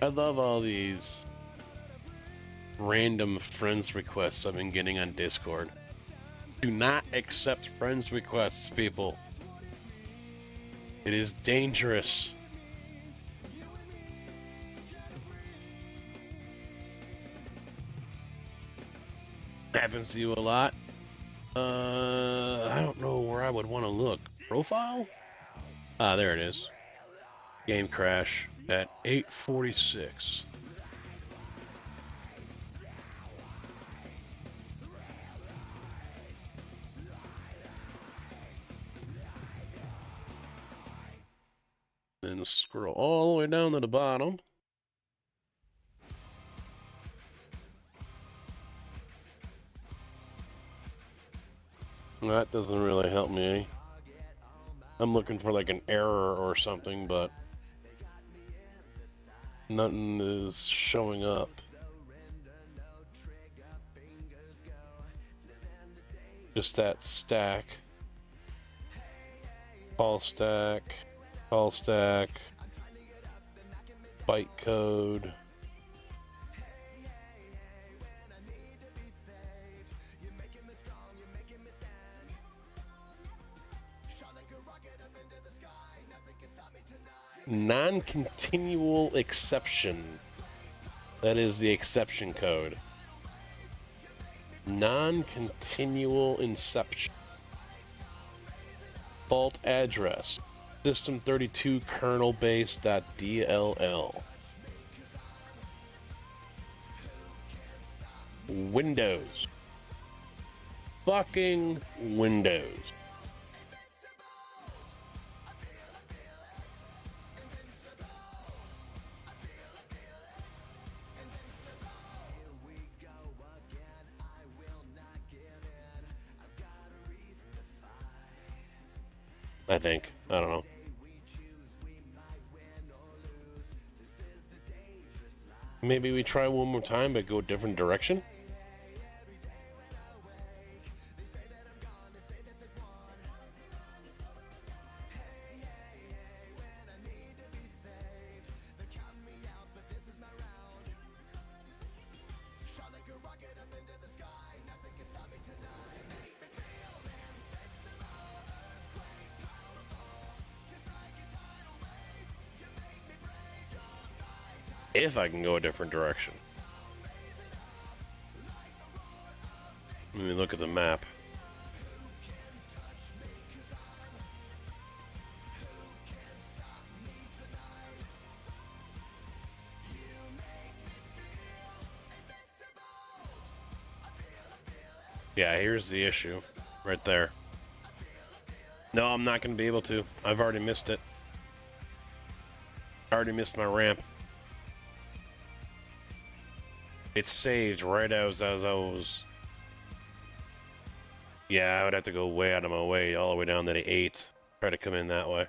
I love all these random friends requests I've been getting on Discord. Do not accept friends requests, people. It is dangerous. Happens to you a lot. I don't know where I would want to look. Profile? Ah, there it is. Game crash at 8:46. Then scroll all the way down to the bottom. That doesn't really help me any. I'm looking for like an error or something, but nothing is showing up. Just that stack. Call stack. Call stack. Byte code. Non-continual exception. That is the exception code. Non-continual inception. Fault address. System32 kernel base.dll. Windows. fucking windows. I think. I don't know. Maybe we try one more time but go a different direction? If I can go a different direction. Let me look at the map. Yeah, here's the issue. Right there. No, I'm not going to be able to. I've already missed it. I already missed my ramp. It's saved right as I was. Yeah, I would have to go way out of my way, all the way down to the 8. Try to come in that way.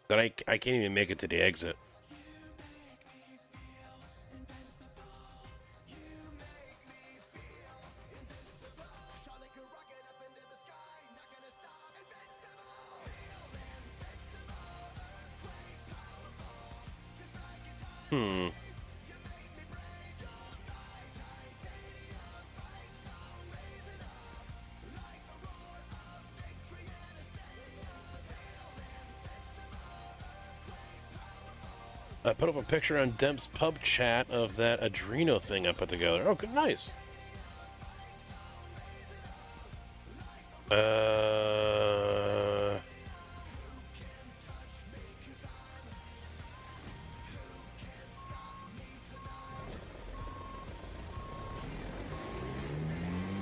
But I can't even make it to the exit. I put up a picture on Demp's pub chat of that Adreno thing I put together. Oh, good, nice.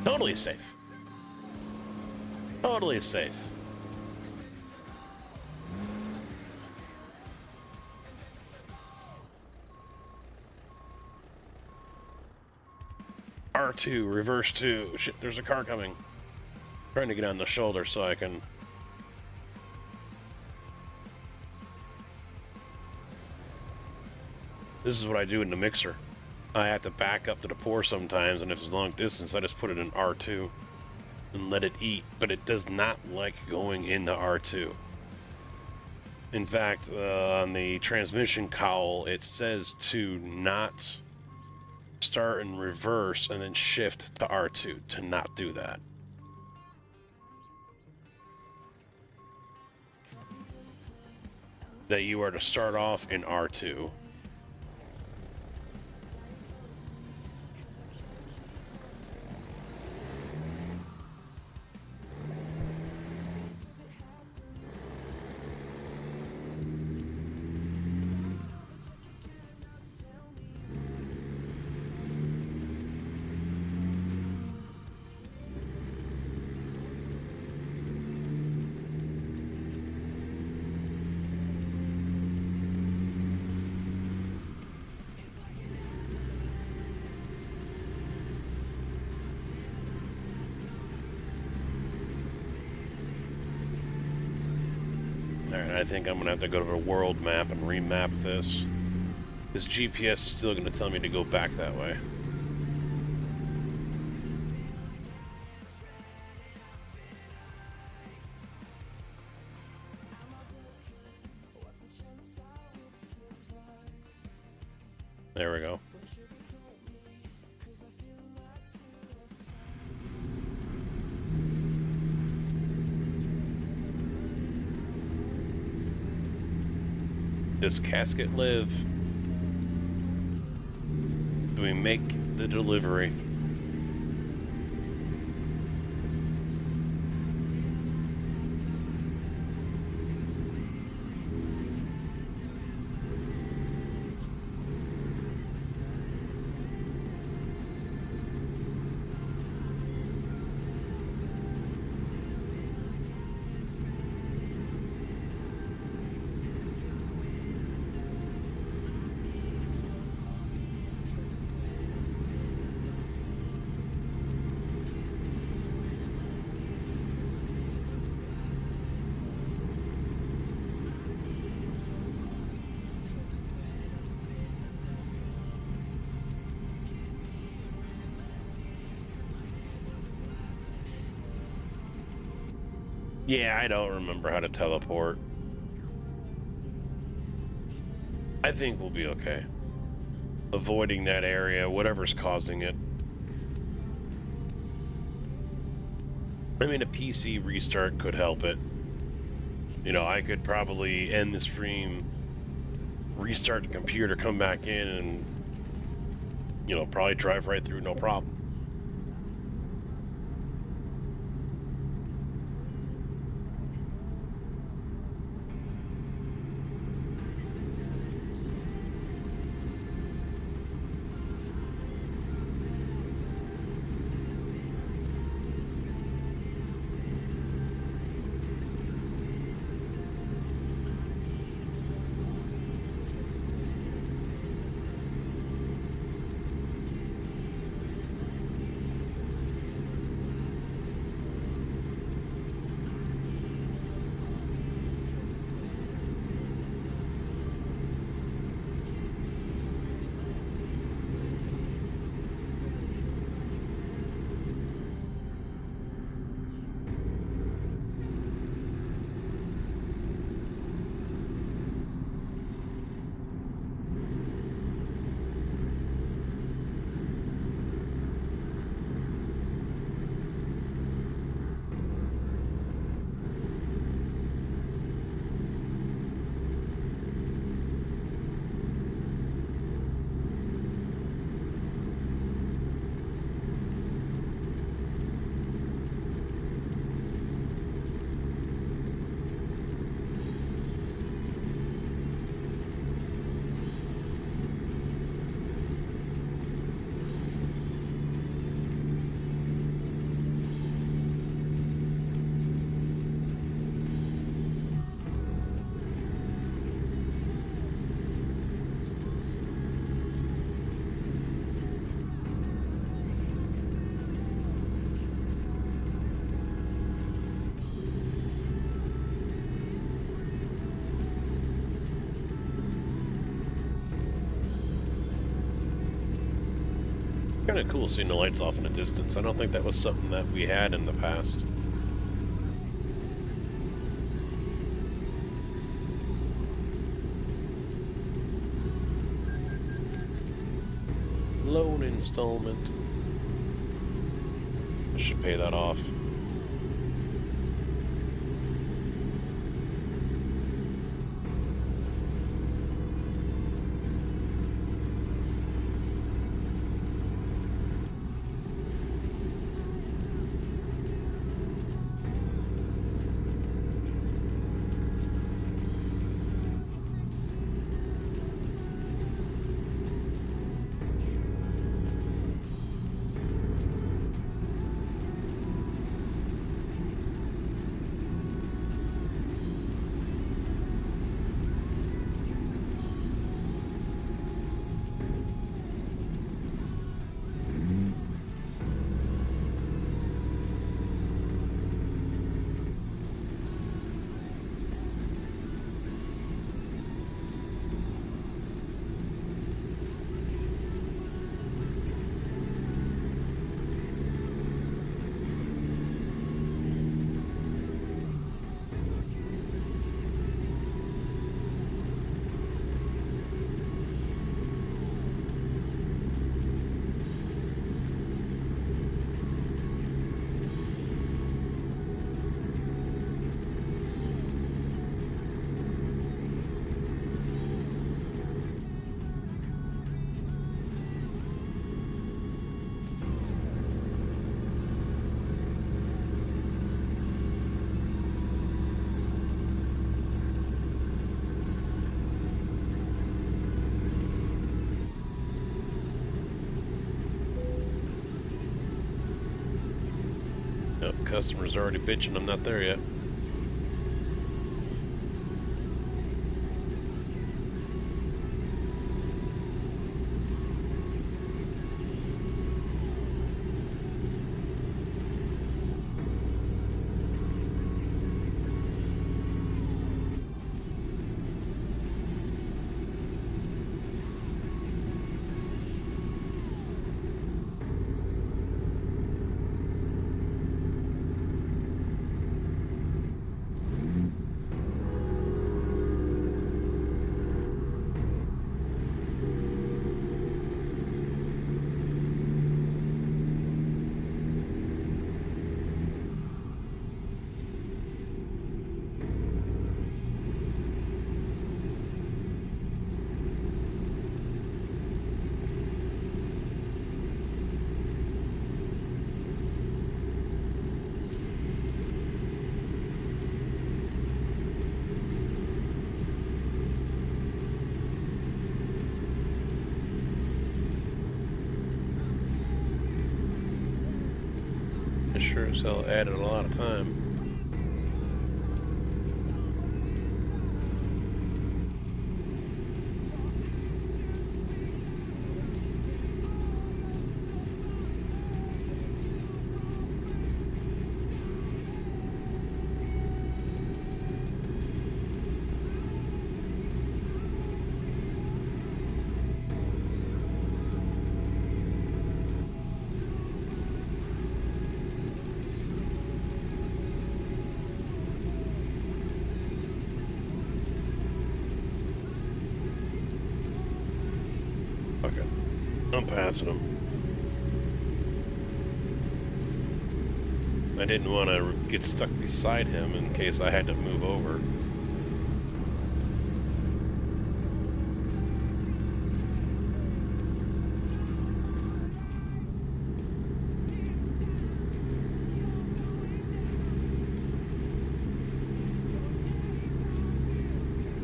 Totally safe. Totally safe. R2, reverse 2. Shit, there's a car coming. Trying to get on the shoulder so I can... This is what I do in the mixer. I have to back up to the pour sometimes, and if it's long distance, I just put it in R2 and let it eat. But it does not like going into R2. In fact, on the transmission cowl, it says to not start in reverse and then shift to R2, to not do that. That you are to start off in R2. Alright, I think I'm going to have to go to the world map and remap this. This GPS is still going to tell me to go back that way. There we go. Does Casket live? Do we make the delivery? Yeah, I don't remember how to teleport. I think we'll be okay. Avoiding that area, whatever's causing it. I mean, a PC restart could help it. You know, I could probably end the stream, restart the computer, come back in, and, you know, probably drive right through, no problem. Kind of cool seeing the lights off in the distance. I don't think that was something that we had in the past. Loan installment. I should pay that off. Yep, customers already bitching I'm not there yet. as hell added a lot of time. Okay, I'm passing him. I didn't want to get stuck beside him in case I had to move over.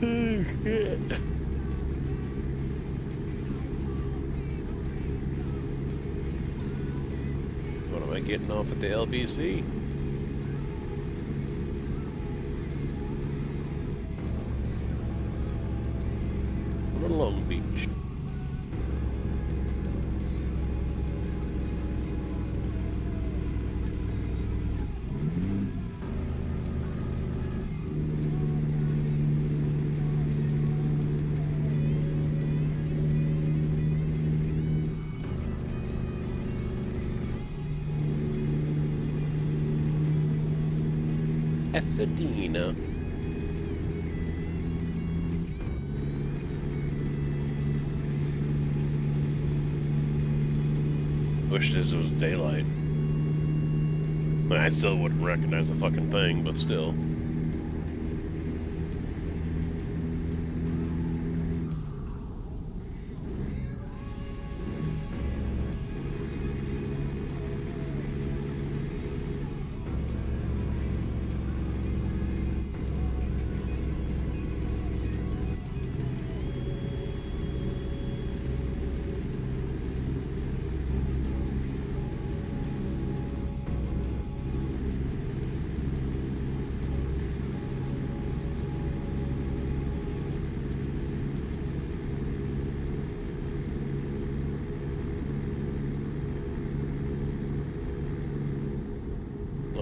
Oh, shit. What am I getting off at the LBC? Go to Long Beach. Pasadena. Wish this was daylight. I mean, I still wouldn't recognize the fucking thing, but still.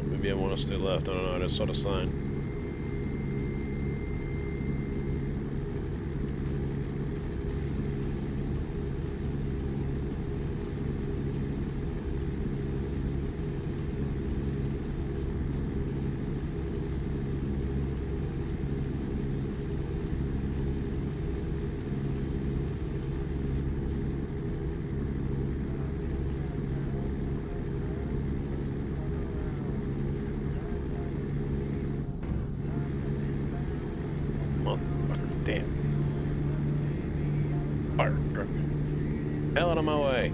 Maybe I want to stay left. I don't know. I just saw the sign. Motherfucker, damn. Fire truck. Hell out of my way.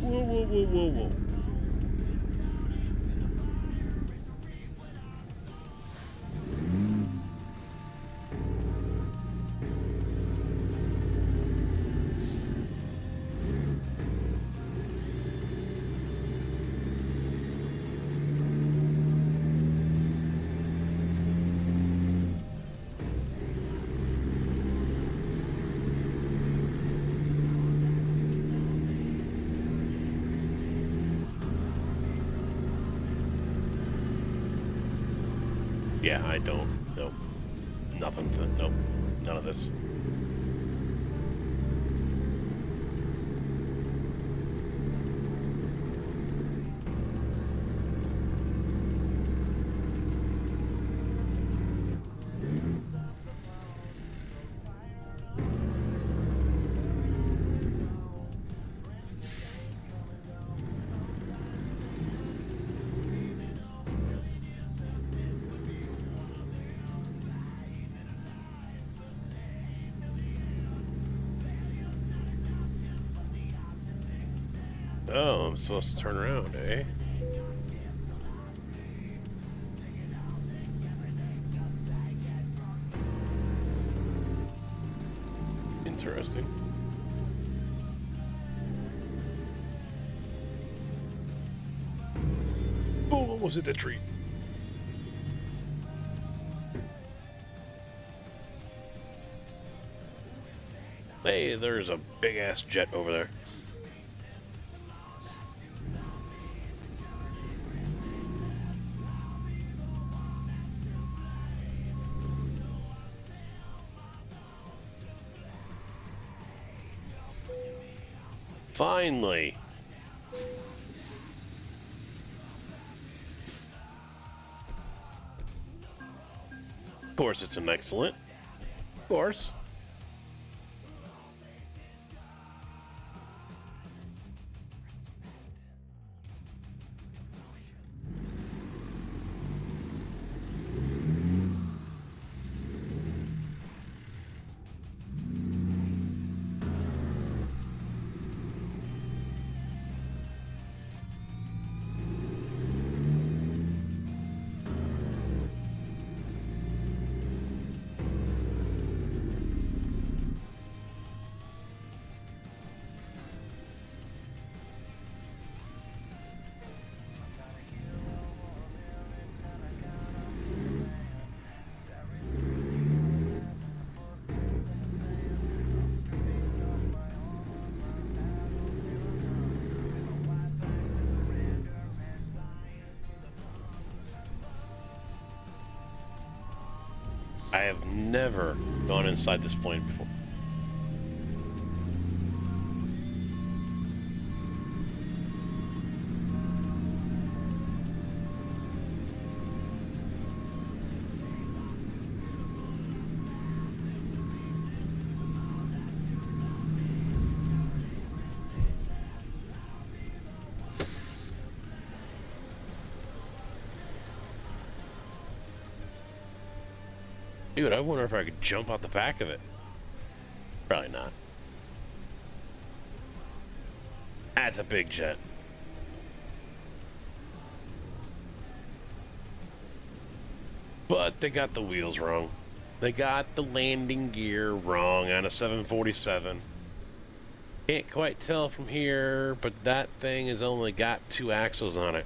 Whoa, whoa, whoa, whoa, whoa. Yeah, I don't. Nope. Nothing. Nope. None of this. Oh, I'm supposed to turn around, eh? interesting. Oh, almost hit the tree. Hey, there's a big-ass jet over there. Finally. Of course, it's an excellent. Of course. I have never gone inside this plane before. Dude, I wonder if I could jump out the back of it. Probably not. That's a big jet. But they got the wheels wrong. They got the landing gear wrong on a 747. Can't quite tell from here, but that thing has only got 2 axles on it.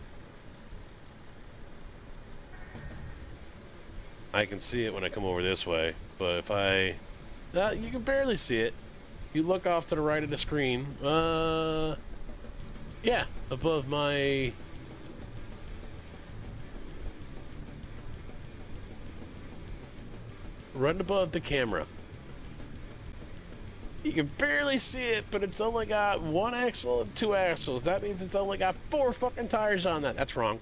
I can see it when I come over this way, but if I... you can barely see it. You look off to the right of the screen. Yeah, above my... right above the camera. You can barely see it, but it's only got 1 axle and 2 axles. That means it's only got 4 fucking tires on that. That's wrong.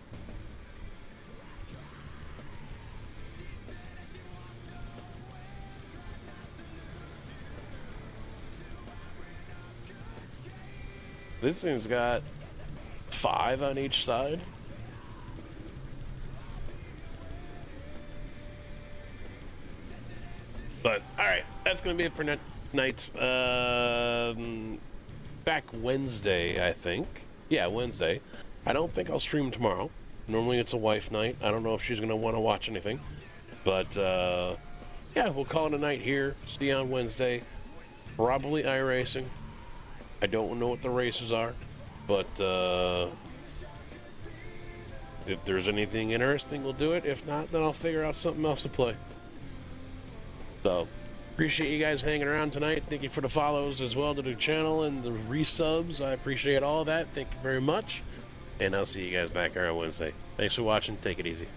This thing's got 5 on each side. But, alright, that's going to be it for tonight. Back Wednesday, I think. Yeah, Wednesday. I don't think I'll stream tomorrow. Normally it's a wife night. I don't know if she's going to want to watch anything. But, yeah, we'll call it a night here. See you on Wednesday. Probably iRacing. I don't know what the races are, but if there's anything interesting, we'll do it. If not, then I'll figure out something else to play. So, appreciate you guys hanging around tonight. Thank you for the follows as well to the channel and the resubs. I appreciate all that. Thank you very much. And I'll see you guys back here on Wednesday. Thanks for watching. Take it easy.